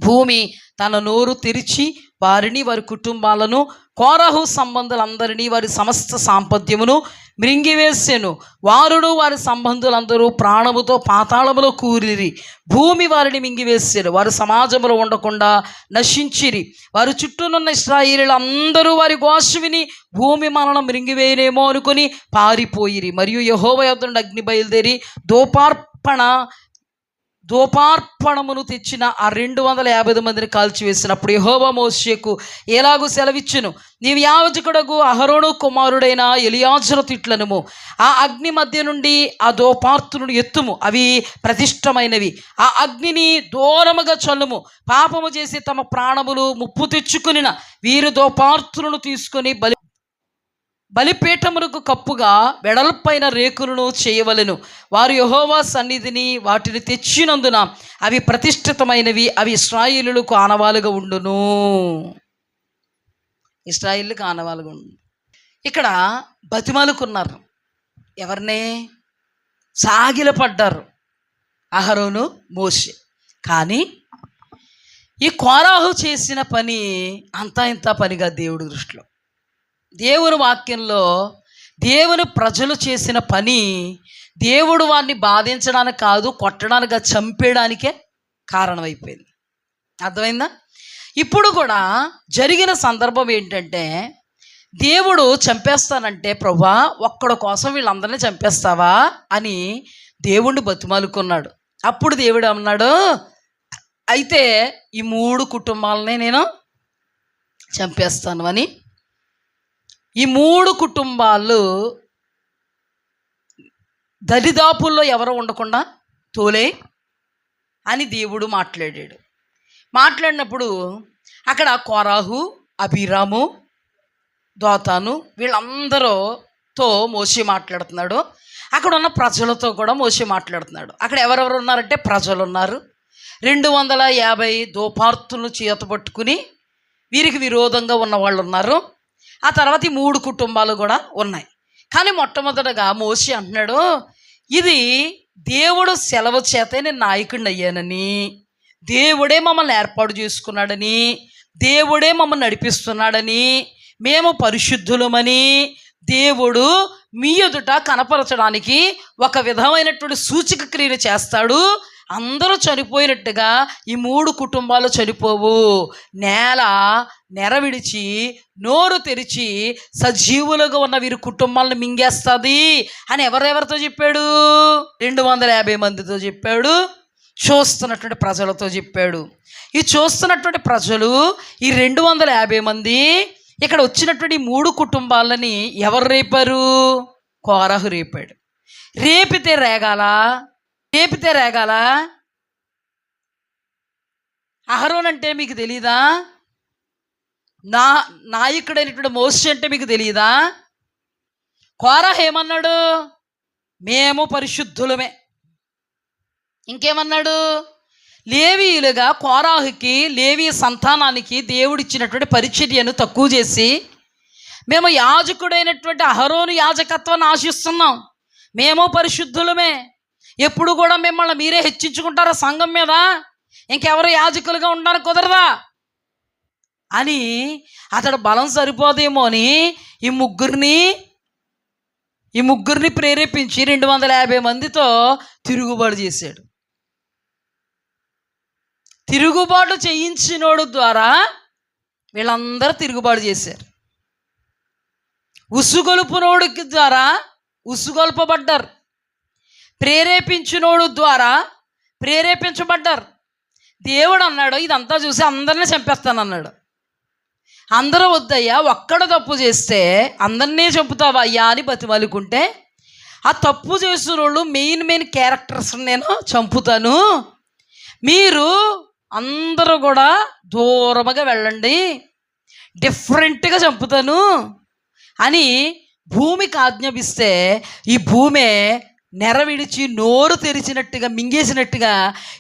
భూమి తన నోరు తెరిచి వారిని వారి కుటుంబాలను కోరహు సంబంధులందరినీ వారి సమస్త సాంపత్యమును మృంగివేసెను. వారును వారి సంబంధులందరూ ప్రాణముతో పాతాళములో కూరిరి. భూమి వారిని మింగివేసారు, వారు సమాజంలో ఉండకుండా నశించిరి. వారి చుట్టూనున్న ఇశ్రాయేలీయులు అందరూ వారి ఘోష విని భూమి మనల్ని మృంగివేయనేమో అనుకుని పారిపోయిరి. మరియు యెహోవా యొద్ద నుండి అగ్ని బయలుదేరి ధూపార్పణమును తెచ్చిన ఆ 250 మందిని కాల్చివేసినప్పుడు యెహోవా మోషేకు ఎలాగూ సెలవిచ్చును, నీవు యాజకుడగు అహరోను కుమారుడైన ఎలియాజరు తిట్లనుము. ఆ అగ్ని మధ్య నుండి ఆ ధూపార్తులను ఎత్తుము, అవి ప్రతిష్టమైనవి. ఆ అగ్నిని దూరముగా చల్లుము. పాపము చేసి తమ ప్రాణములు ముప్పు తెచ్చుకునిన వీరు ధూపార్తులను తీసుకొని బలిపీఠములకు కప్పుగా వెడల్పైన రేకులను చేయవలెను. వారు యెహోవా సన్నిధిని వాటిని తెచ్చినందున అవి ప్రతిష్ఠితమైనవి, అవి ఇశ్రాయేలులకు ఆనవాలుగా ఉండును. ఇశ్రాయేలులకు ఆనవాలుగా ఉండు. ఇక్కడ బతిమాలుకున్నారు, ఎవరినే సాగిలపడ్డారు అహరోను మోషే. కానీ ఈ కోరాహు చేసిన పని అంతా ఇంత పనిగా దేవుడి దృష్టిలో. దేవుని వాక్యంలో దేవుని ప్రజలు చేసిన పని దేవుడు వారిని బాధించడానికి కాదు, కొట్టడానికి, చంపేయడానికే కారణమైపోయింది. అర్థమైందా? ఇప్పుడు కూడా జరిగిన సందర్భం ఏంటంటే, దేవుడు చంపేస్తానంటే, ప్రభువా ఒక్కడి కోసం వీళ్ళందరినీ చంపేస్తావా అని దేవుణ్ణి బతిమాలుకున్నాడు. అప్పుడు దేవుడు అన్నాడు, అయితే ఈ 3 కుటుంబాలని నేను చంపేస్తాను అని. ఈ 3 కుటుంబాలు దరిదాపుల్లో ఎవరు ఉండకుండా తోలే అని దేవుడు మాట్లాడాడు. మాట్లాడినప్పుడు అక్కడ కోరాహు, అబీరాము, దోతాను వీళ్ళందరితో మోషే మాట్లాడుతున్నాడు. అక్కడ ఉన్న ప్రజలతో కూడా మోషే మాట్లాడుతున్నాడు. అక్కడ ఎవరెవరు ఉన్నారంటే ప్రజలు ఉన్నారు. 250 దోపార్తులను చేత పట్టుకుని వీరికి విరోధంగా ఉన్న వాళ్ళు ఉన్నారు. ఆ తర్వాత ఈ 3 కుటుంబాలు కూడా ఉన్నాయి. కానీ మొట్టమొదటగా మోషే అంటున్నాడు, ఇది దేవుడు సెలవు చేతే నేను నాయకుడిని అయ్యానని, దేవుడే మమ్మల్ని ఏర్పాటు చేసుకున్నాడని, దేవుడే మమ్మల్ని నడిపిస్తున్నాడని, మేము పరిశుద్ధులమని దేవుడు మీ ఎదుట కనపరచడానికి ఒక విధమైనటువంటి సూచక క్రియలు చేస్తాడు. అందరూ చనిపోయినట్టుగా ఈ 3 కుటుంబాలు చనిపోవు, నేల నెరవిడిచి నోరు తెరిచి సజీవులుగా ఉన్న వీరి కుటుంబాలను మింగేస్తుంది అని ఎవరెవరితో చెప్పాడు? 250 మందితో చెప్పాడు. చూస్తున్నటువంటి ప్రజలతో చెప్పాడు. ఈ చూస్తున్నటువంటి ప్రజలు ఈ 250 మంది ఇక్కడ వచ్చినటువంటి 3 కుటుంబాలని ఎవరు రేపారు? కోరాహు రేపాడు. రేపితే రేగాల. అహరోన్ అంటే మీకు తెలీదా? నాయకుడైనటువంటి మోషే అంటే మీకు తెలియదా? కోరాహు ఏమన్నాడు? మేము పరిశుద్ధులమే. ఇంకేమన్నాడు? లేవీయులుగా కోరాహుకి, లేవీ సంతానానికి దేవుడిచ్చినటువంటి పరిచర్యను తక్కువ చేసి, మేము యాజకుడైనటువంటి అహరోను యాజకత్వాన్ని ఆశిస్తున్నాం, మేము పరిశుద్ధులమే, ఎప్పుడు కూడా మిమ్మల్ని మీరే హెచ్చించుకుంటారా సంఘం మీద, ఇంకెవరు యాజకులుగా ఉండడానికి కుదరదా అని అతడు బలం సరిపోదేమో అని ఈ ముగ్గురిని ప్రేరేపించి 250 మందితో తిరుగుబాటు చేశాడు. తిరుగుబాటు చేయించినోడు ద్వారా వీళ్ళందరూ తిరుగుబాటు చేశారు. ఉసుగొలుపునోడికి ద్వారా ఉసుగొల్పబడ్డారు. ప్రేరేపించినోడు ద్వారా ప్రేరేపించబడ్డారు. దేవుడు అన్నాడు, ఇదంతా చూసి అందరినీ చంపేస్తానన్నాడు. అందరూ వద్దయ్యా, ఒక్కడు తప్పు చేస్తే అందరినీ చంపుతావా అయ్యా అని బతిమలుకుంటే, ఆ తప్పు చేసిన వాళ్ళు మెయిన్ క్యారెక్టర్స్ నేను చంపుతాను, మీరు అందరూ కూడా దూరముగా వెళ్ళండి, డిఫరెంట్గా చంపుతాను అని భూమికి ఆజ్ఞాపిస్తే, ఈ భూమే నెరవిడిచి నోరు తెరిచినట్టుగా మింగేసినట్టుగా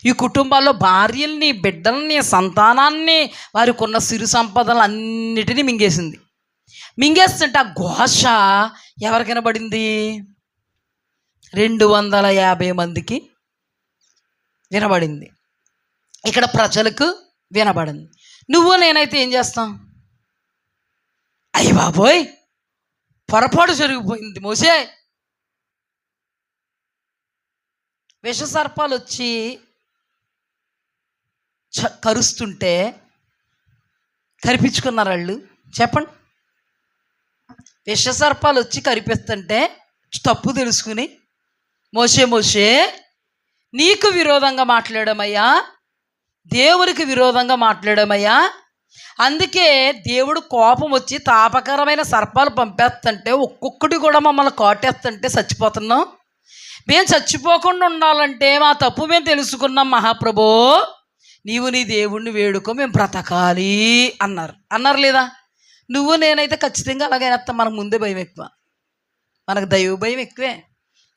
ఈ కుటుంబాల్లో భార్యల్ని, బిడ్డల్ని, సంతానాన్ని, వారికి ఉన్న సిరు సంపదలు అన్నిటినీ మింగేసింది. మింగేస్తుంటే ఆ ఘోష ఎవరికి వినబడింది? 250 మందికి వినబడింది. ఇక్కడ ప్రజలకు వినబడింది. నువ్వు నేనైతే ఏం చేస్తాం? అయ్య బాబోయ్, పొరపాటు జరిగిపోయింది మోసే, విషసర్పాలు వచ్చి కరుస్తుంటే కరిపించుకున్నారు వాళ్ళు. చెప్పండి, విషసర్పాలు వచ్చి కరిపిస్తుంటే తప్పు తెలుసుకుని మోసే నీకు విరోధంగా మాట్లాడమయ్యా, దేవునికి విరోధంగా మాట్లాడమయ్యా, అందుకే దేవుడు కోపం వచ్చి తాపకరమైన సర్పాలు పంపేస్తుంటే ఒక్కొక్కటి కూడా మమ్మల్ని కాటేస్తుంటే చచ్చిపోతున్నాం, మేము చచ్చిపోకుండా ఉండాలంటే మా తప్పు మేము తెలుసుకున్నాం మహాప్రభో, నీవు నీ దేవుణ్ణి వేడుకో, మేము బ్రతకాలి అన్నారు లేదా? నువ్వు నేనైతే ఖచ్చితంగా అలాగే వేస్తాం. మనకు ముందే భయం ఎక్కువ, మనకు దైవ భయం ఎక్కువే.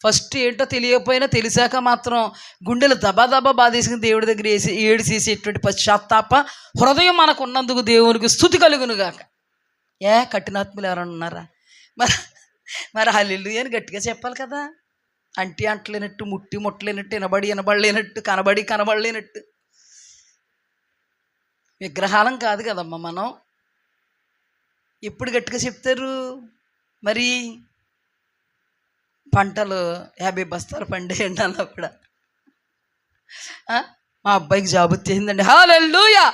ఫస్ట్ ఏంటో తెలియకపోయినా తెలిసాక మాత్రం గుండెలు దబా బాధేసుకుని దేవుడి దగ్గర ఏడిసేసేటువంటి పశ్చాత్తాప హృదయం మనకు ఉన్నందుకు దేవునికి స్తుతి కలుగునుగాక. కఠినాత్ములు ఎవరన్నా ఉన్నారా? మరి హల్లెలూయా అని గట్టిగా చెప్పాలి కదా. అంటలేనట్టు, ముట్టలేనట్టు, వినబడలేనట్టు, కనబడలేనట్టు. విగ్రహాలం కాదు కదమ్మా మనం. ఎప్పుడు గట్టిగా చెప్తారు మరి? పంటలు 50 బస్తాలు పండేయండి అన్నప్పుడు మా అబ్బాయికి జాబ్ వచ్చేసిందండి, హల్లెలూయా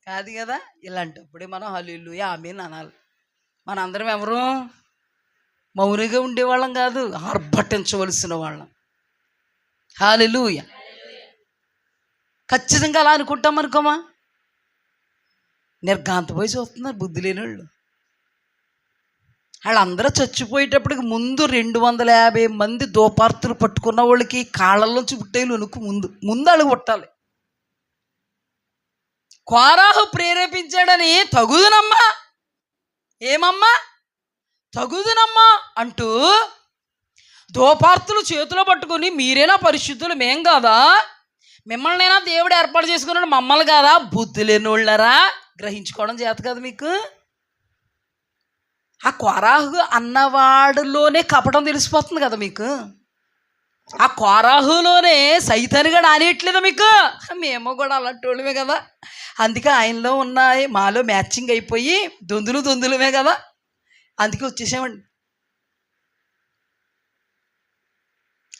కాదు కదా. ఇలాంటప్పుడే మనం హల్లెలూయా ఆమేన్ అనాలి. మనందరం ఎవరు మౌనిగా ఉండేవాళ్ళం కాదు, ఆర్భటించవలసిన వాళ్ళం. హల్లెలూయా. ఖచ్చితంగా అలా అనుకుంటాం అనుకోమా. నిర్ఘాంతపోయి చూస్తున్నారు బుద్ధి లేని వాళ్ళు. వాళ్ళందరూ చచ్చిపోయేటప్పటికి ముందు 250 మంది దోపార్తులు పట్టుకున్న వాళ్ళకి కాళ్ళల్లోంచి పుట్టేలు వణుకు ముందు అడుగు పుట్టాలి. కోరాహు ప్రేరేపించాడని తగుదునమ్మా, ఏమమ్మా తగుదునమ్మా అంటూ దోపార్తులు చేతిలో పట్టుకుని మీరేనా పరిశుద్ధులు, మేం కాదా, మిమ్మల్నైనా దేవుడు ఏర్పాటు చేసుకున్నాడు, మమ్మల్ని కాదా, బుద్ధి లేని వాళ్ళారా, గ్రహించుకోవడం చేత కదా మీకు. ఆ కోరాహు అన్నవాడులోనే కపటం తెలిసిపోతుంది కదా మీకు. ఆ కోరాహులోనే సైతానుగా ఆనేయట్లేదా మీకు. మేము కూడా అలాంటి వాళ్ళమే కదా, అందుకే ఆయనలో ఉన్నాయి మాలో మ్యాచింగ్ అయిపోయి దొందులుమే కదా, అందుకే వచ్చేసామండి.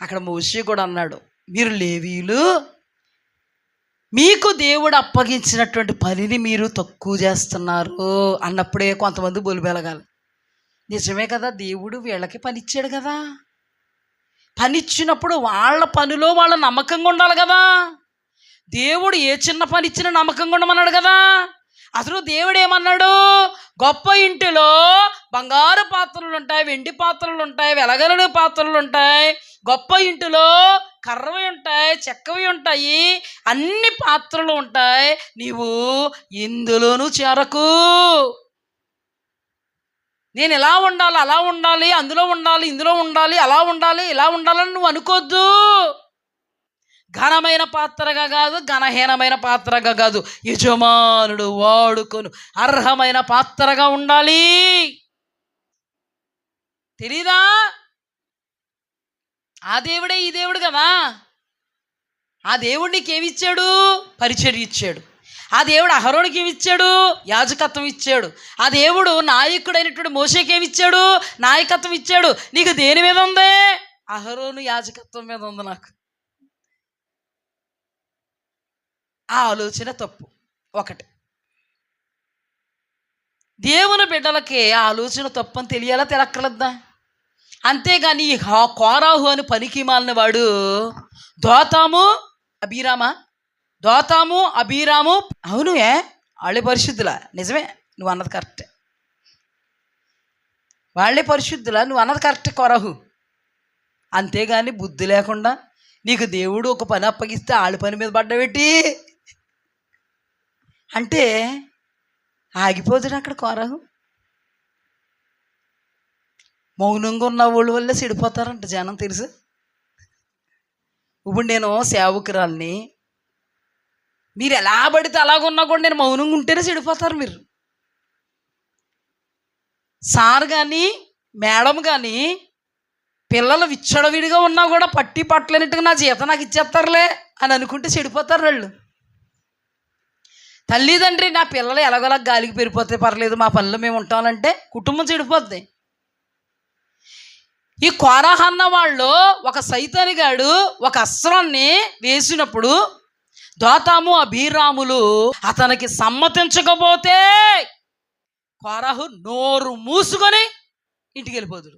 అక్కడ మోషే కూడా అన్నాడు, మీరు లేవీయులు, మీకు దేవుడు అప్పగించినటువంటి పనిని మీరు తక్కువ చేస్తున్నారు అన్నప్పుడే కొంతమంది బొలిబెలగాలి. నిజమే కదా, దేవుడు వీళ్ళకి పని ఇచ్చాడు కదా, పని ఇచ్చినప్పుడు వాళ్ళ పనిలో వాళ్ళ నమ్మకంగా ఉండాలి కదా. దేవుడు ఏ చిన్న పని ఇచ్చినా నమ్మకంగా ఉండమన్నాడు కదా. అసలు దేవుడు ఏమన్నాడు, గొప్ప ఇంటిలో బంగారు పాత్రలు ఉంటాయి, వెండి పాత్రలు ఉంటాయి, వెలగలని పాత్రలు ఉంటాయి, గొప్ప ఇంటిలో కర్రవి ఉంటాయి, చెక్కవి ఉంటాయి, అన్ని పాత్రలు ఉంటాయి, నీవు ఇందులోనూ చేరకు. నేను ఎలా ఉండాలి, అలా ఉండాలి, అందులో ఉండాలి, ఇందులో ఉండాలి, అలా ఉండాలి, ఇలా ఉండాలని నువ్వు అనుకోవద్దు. ఘనమైన పాత్రగా కాదు, ఘనహీనమైన పాత్రగా కాదు, యజమానుడు వాడుకొను అర్హమైన పాత్రగా ఉండాలి. తెలీదా? ఆ దేవుడే ఈ దేవుడు కదా. ఆ దేవుడు నీకేమిచ్చాడు, పరిచర్య ఇచ్చాడు. ఆ దేవుడు అహరోనుకి ఏమిచ్చాడు, యాజకత్వం ఇచ్చాడు. ఆ దేవుడు నాయకుడైనటువంటి మోషేకి ఏమిచ్చాడు, నాయకత్వం ఇచ్చాడు. నీకు దేని మీద ఉంది? అహరోను యాజకత్వం మీద ఉంది. నాకు ఆ ఆలోచన తప్పు. ఒకటి, దేవుని బిడ్డలకి ఆ ఆలోచన తప్పు అని తెలియాలా, తెలక్కలద్దా? అంతేగాని ఈ కోరాహు అని పనికి మాలిన వాడు దోతాము అబీరాము అవును వాళ్ళే పరిశుద్ధులా? నిజమే, నువ్వు అన్నది కరెక్టే, వాళ్ళే పరిశుద్ధులా, నువ్వు అన్నది కరెక్టే కోరాహు. అంతేగాని బుద్ధి లేకుండా నీకు దేవుడు ఒక పని అప్పగిస్తే వాళ్ళ పని మీద పడ్డబెట్టి అంటే ఆగిపోతాడు అక్కడ కోరాహు. మౌనంగా ఉన్న వాళ్ళ వల్లే చెడిపోతారంట జనం, తెలుసు. ఇప్పుడు నేను సేవకురాల్ని, మీరు ఎలా పడితే అలాగున్నా కూడా నేను మౌనంగా ఉంటేనే చెడిపోతారు మీరు. సార్ కానీ మేడం కానీ పిల్లలు విచ్చడవిడిగా ఉన్నా కూడా పట్టి పట్టలేనట్టుగా నా జీతం నాకు ఇచ్చేస్తారులే అని అనుకుంటే చెడిపోతారు వాళ్ళు. తల్లిదండ్రి నా పిల్లలు ఎలాగోలా గాలికి పెరిగిపోతే పర్లేదు, మా పనులు మేము ఉంటామంటే కుటుంబం చెడిపోద్ది. ఈ కోరాహు అన్న వాళ్ళు ఒక సైతానిగాడు ఒక అస్త్రాన్ని వేసినప్పుడు దోతాము అబీరాములు అతనికి సమ్మతించకపోతే కోరాహు నోరు మూసుకొని ఇంటికి వెళ్ళిపోదుడు.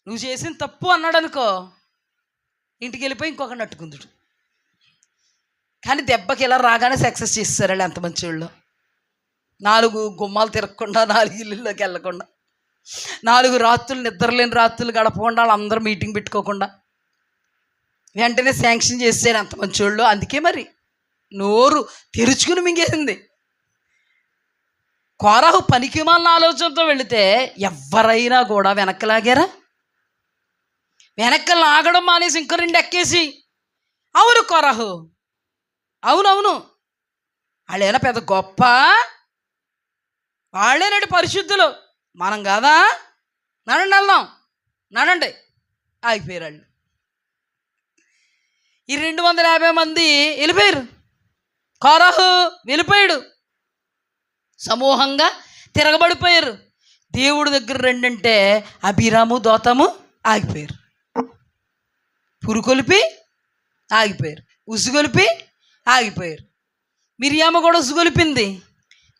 నువ్వు చేసిన తప్పు అన్నాడు అనుకో, ఇంటికి వెళ్ళిపోయి ఇంకొకరిని అట్టుకుందుడు. కానీ దెబ్బకి ఇలా రాగానే సక్సెస్ చేస్తారు వాళ్ళు. ఎంత మంచి వాళ్ళు. 4 గుమ్మాలు తిరగకుండా, 4 ఇళ్ళల్లోకి వెళ్ళకుండా, 4 రాత్రులు నిద్రలేని రాత్రులు గడపకుండా, వాళ్ళందరూ మీటింగ్ పెట్టుకోకుండా వెంటనే శాంక్షన్ చేసారు. ఎంత మంచి వాళ్ళు. అందుకే మరి నోరు తెరుచుకుని మింగేసింది. కోరాహు పనికిమాలిన ఆలోచనతో వెళితే ఎవరైనా కూడా వెనక్కి లాగారా? వెనక్కి లాగడం మానేసి ఇంకో 2 ఎక్కేసి, అవును కోరాహు, అవునవును వాళ్ళేనా పెద్ద గొప్ప, వాళ్ళేనండి పరిశుద్ధులు, మనం కాదా, నడండి వెళ్దాం, నడండి, ఆగిపోయారు వాళ్ళు. ఈ 250 మంది వెళ్ళిపోయారు. కోరహు వెళ్ళిపోయాడు, సమూహంగా తిరగబడిపోయారు. దేవుడి దగ్గర రెండంటే అభిరాము దోతాము ఆగిపోయారు, పురుకొలిపి ఆగిపోయారు, ఉసుగొలిపి ఆగిపోయారు. మిరియామ కూడా ఉసుగొలిపింది,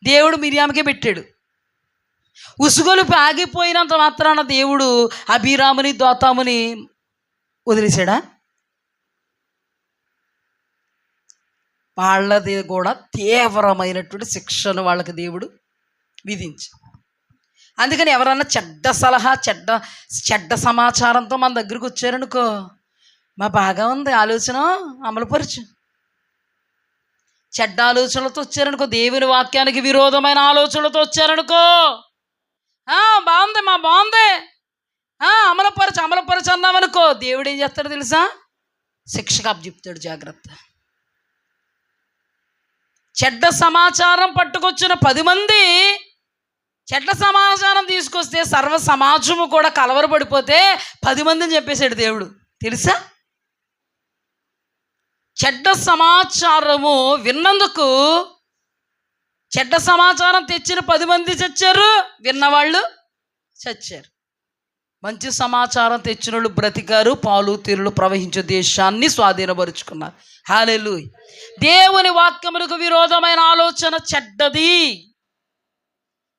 దేవుడు మిరియామకే పెట్టాడు. ఉసుగొలిపి ఆగిపోయినంత మాత్రాన దేవుడు అభిరాముని దోతాముని వదిలేశాడా? వాళ్ళది కూడా తీవ్రమైనటువంటి శిక్షను వాళ్ళకి దేవుడు విధించి. అందుకని ఎవరన్నా చెడ్డ సలహా చెడ్డ సమాచారంతో మన దగ్గరికి వచ్చారనుకో, మా బాగా ఉంది ఆలోచన అమలుపరచు. చెడ్డ ఆలోచనలతో వచ్చారనుకో, దేవుని వాక్యానికి విరోధమైన ఆలోచనలతో వచ్చారనుకో, బాగుంది బాగుంది అమలుపరచు అన్నామనుకో, దేవుడు ఏం చేస్తాడో తెలుసా? శిక్షకు అప్పచెప్తాడు. జాగ్రత్త. చెడ్డ సమాచారం పట్టుకొచ్చిన 10 మంది చెడ్డ సమాచారం తీసుకొస్తే సర్వ సమాజము కూడా కలవరపడిపోతే 10 మందిని చెప్పేశాడు దేవుడు, తెలుసా? చెడ్డ సమాచారము విన్నందుకు చెడ్డ సమాచారం తెచ్చిన 10 మంది చచ్చారు, విన్నవాళ్ళు చచ్చారు. మంచి సమాచారం తెచ్చిన వాళ్ళు బ్రతికారు, పాలు తీరులు ప్రవహించే దేశాన్ని స్వాధీనపరుచుకున్నారు. హల్లెలూయా. దేవుని వాక్యములకు విరోధమైన ఆలోచన చెడ్డది.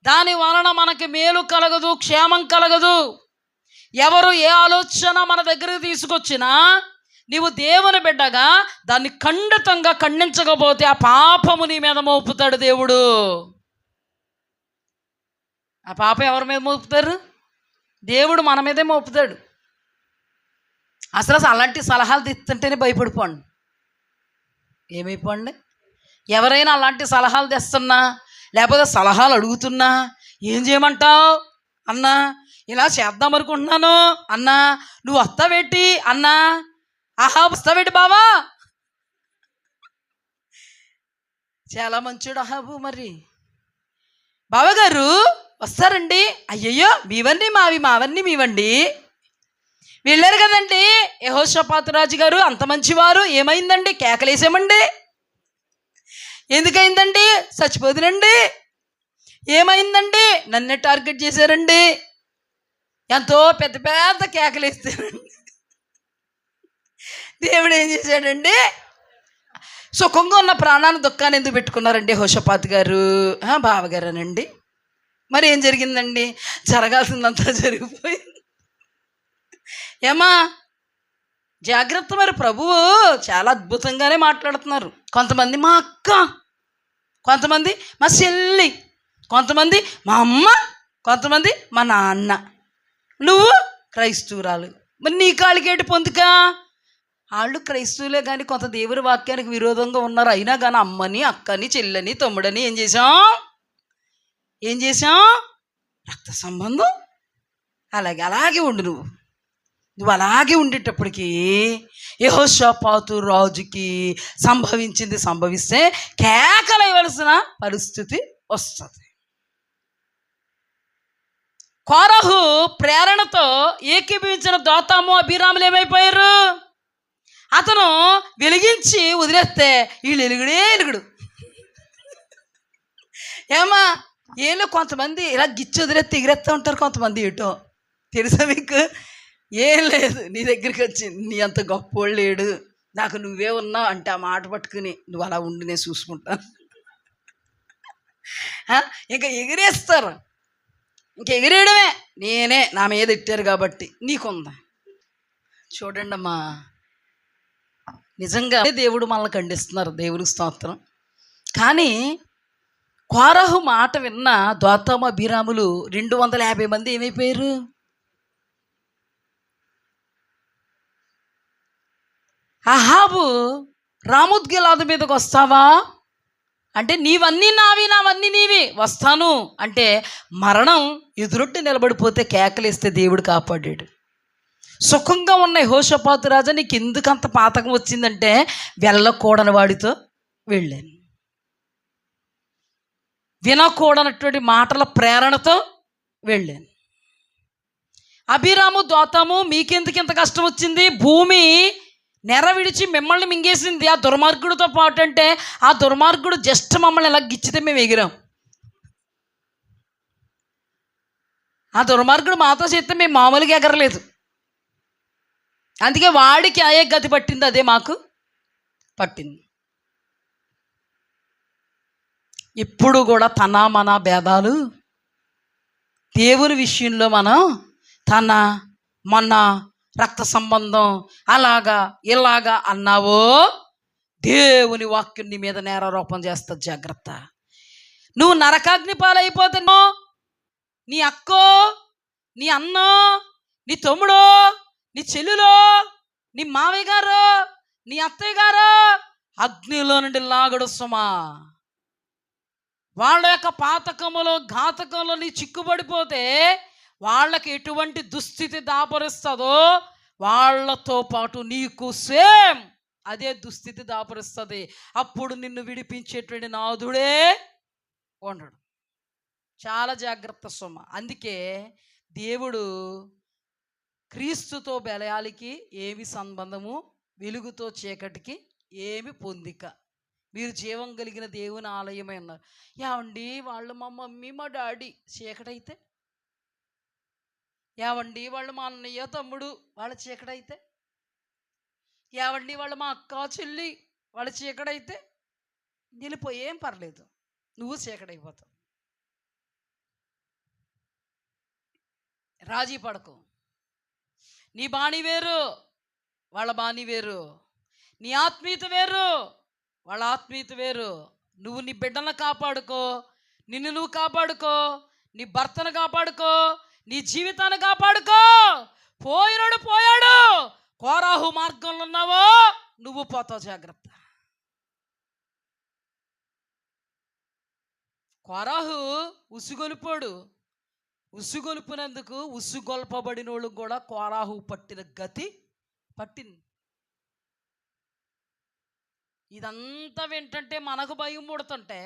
దాని వలన మనకి మేలు కలగదు, క్షేమం కలగదు. ఎవరు ఏ ఆలోచన మన దగ్గరకు తీసుకొచ్చినా నీవు దేవుని బిడ్డగా దాన్ని ఖండితంగా ఖండించకపోతే ఆ పాపము నీ మీద మోపుతాడు దేవుడు. ఆ పాపం ఎవరి మీద మోపుతారు? దేవుడు మన మీదే మోపుతాడు. అసలు అలాంటి సలహాలు తెస్తుంటేనే భయపడిపోండి. ఏమైపోండి? ఎవరైనా అలాంటి సలహాలు తెస్తున్నా, లేకపోతే సలహాలు అడుగుతున్నా, ఏం చేయమంటావు అన్నా, ఇలా చేద్దాం అనుకుంటున్నాను అన్నా, నువ్వు వస్తావేటి అన్నా, ఆహా వస్తావేటి బావా, చాలా మంచోడు అహాబు, మరి బావగారు వస్తారండి, అయ్యయ్యో మీవన్నీ మావన్నీ మీవండి, వెళ్ళారు కదండి యెహోషాపాతు రాజు గారు, అంత మంచివారు, ఏమైందండి? కేకలేసామండి. ఎందుకైందండి? చచ్చిపోదునండి. ఏమైందండి? నన్నే టార్గెట్ చేశారండి. ఎంతో పెద్ద పెద్ద కేకలేస్తారండి. దేవుడు ఏం చేశాడండి? సుఖంగా ఉన్న ప్రాణాన్ని దుఃఖాన్ని ఎందుకు పెట్టుకున్నారండి యెహోషాపాతు గారు? బావగారేనండి. మరి ఏం జరిగిందండి? జరగాల్సిందంతా జరిగిపోయింది. ఏమా జాగ్రత్త, మరి ప్రభువు చాలా అద్భుతంగానే మాట్లాడుతున్నారు. కొంతమంది మా అక్క, కొంతమంది మా చెల్లి, కొంతమంది మా అమ్మ, కొంతమంది మా నాన్న. నువ్వు క్రైస్తవురాలు, మరి నీ కాళ్ళకేటి పొందుక? వాళ్ళు క్రైస్తవులే కానీ కొంత దేవుని వాక్యానికి విరోధంగా ఉన్నారు. అయినా కానీ అమ్మని, అక్కని, చెల్లని, తమ్ముడని ఏం చేసాం? రక్త సంబంధం. అలాగే ఉండు. నువ్వు అలాగే ఉండేటప్పటికీ యెహోషాపాతు రాజుకి సంభవిస్తే కేకలేయవలసిన పరిస్థితి వస్తుంది. కోరహు ప్రేరణతో ఏకీభవించిన దోతాము అభిరాములు ఏమైపోయారు? అతను వెలిగించి వదిలేస్తే వీళ్ళు ఎలుగుడు. ఏమా ఏలో కొంతమంది ఇలా గిచ్చి వదిలేస్తే ఎగిరేస్తూ ఉంటారు, కొంతమంది ఏటో తెలుసా మీకు? ఏం లేదు, నీ దగ్గరికి వచ్చి నీ అంత గొప్పోళ్ళు లేడు, నాకు నువ్వే ఉన్నావు అంటే ఆ మాట పట్టుకుని నువ్వు అలా ఉండి నేను చూసుకుంటాను. ఇంకా ఎగిరేస్తారు, ఇంక ఎగిరేయడమే. నేనే, నా మీద ఇట్టారు కాబట్టి నీకుందా. చూడండి అమ్మా, నిజంగా దేవుడు మనల్ని ఖండిస్తున్నారు, దేవునికి స్తోత్రం. కానీ కోరహు మాట విన్న దోతాము అభిరాములు 250 మంది ఏమైపోయారు? అహాబు రామోత్గిలాదు మీదకి వస్తావా అంటే, నీవన్నీ నావన్నీ నీవి, వస్తాను అంటే మరణం ఎదురొట్టి నిలబడిపోతే కేకలేస్తే దేవుడు కాపాడాడు. సుఖంగా ఉన్న యెహోషాపాతు రాజా, నీకు ఎందుకంత పాతకం వచ్చిందంటే వెళ్ళకూడని వాడితో వెళ్ళాను, వినకూడనటువంటి మాటల ప్రేరణతో వెళ్ళాను. అభిరాము దోతాము మీకెందుకు ఇంత కష్టం వచ్చింది? భూమి నెర విడిచి మిమ్మల్ని మింగేసింది ఆ దుర్మార్గుడితో పాటు. అంటే ఆ దుర్మార్గుడు జస్ట్ మమ్మల్ని ఎలా గిచ్చితే మేము ఎగిరాం. ఆ దుర్మార్గుడు మాతో చేస్తే మేము మామూలుగా ఎగరలేదు. అందుకే వాడికి అయ్యే గతి పట్టింది, అదే మాకు పట్టింది. ఇప్పుడు కూడా తన మన భేదాలు, దేవుని విషయంలో మనం తన మన రక్త సంబంధం అలాగా ఇలాగా అన్నావో దేవుని వాక్యం నీ మీద నేరారోపణ చేస్తుంది. జాగ్రత్త. నువ్వు నరకాగ్ని పాలైపోతున్నావు. నీ అక్కో, నీ అన్నో, నీ తమ్ముడో, నీ చెల్లులో, నీ మావయ్య గారు, నీ అత్తయ్య గారు అగ్నిలో నుండి లాగడు సుమా. వాళ్ళ యొక్క పాతకములో ఘాతకంలో నీ చిక్కుబడిపోతే వాళ్ళకి ఎటువంటి దుస్థితి దాపరుస్తుందో వాళ్ళతో పాటు నీకు సేమ్ అదే దుస్థితి దాపరుస్తుంది. అప్పుడు నిన్ను విడిపించేటువంటి నాథుడే ఉండడు. చాలా జాగ్రత్త సుమ. అందుకే దేవుడు క్రీస్తుతో బెలయాలికి ఏమి సంబంధము, వెలుగుతో చీకటికి ఏమి పొందిక. మీరు జీవం కలిగిన దేవుని ఆలయమే అన్నారు. ఏమండి వాళ్ళు మా మమ్మీ మా డాడీ చీకటైతే, ఏవండి వాళ్ళు మా అన్నయ్య తమ్ముడు వాళ్ళ చీకటైతే, ఏవండి వాళ్ళు మా అక్క చెల్లి వాళ్ళ చీకటైతే వెళ్ళిపోయి ఏం పర్లేదు, నువ్వు చీకటైపోతావు. రాజీ పడకు. నీ బాణి వేరు, వాళ్ళ బాణి వేరు. నీ ఆత్మీయత వేరు, వాళ్ళ ఆత్మీయత వేరు. నువ్వు నీ బిడ్డలను కాపాడుకో, నిన్ను నువ్వు కాపాడుకో, నీ భర్తను కాపాడుకో, నీ జీవితాన్ని కాపాడుకో. పోయినాడు పోయాడు. కోరాహు మార్గంలో ఉన్నావో నువ్వు పోతావు. జాగ్రత్త. కోరాహు ఉసిగొలిపోడు. ఉసుగొలుపునందుకు ఉసుగొల్పబడిన వాళ్ళు కూడా కోరాహు పట్టిన గతి పట్టింది. ఇదంతా వింటుంటే మనకు భయం పుడుతుంటే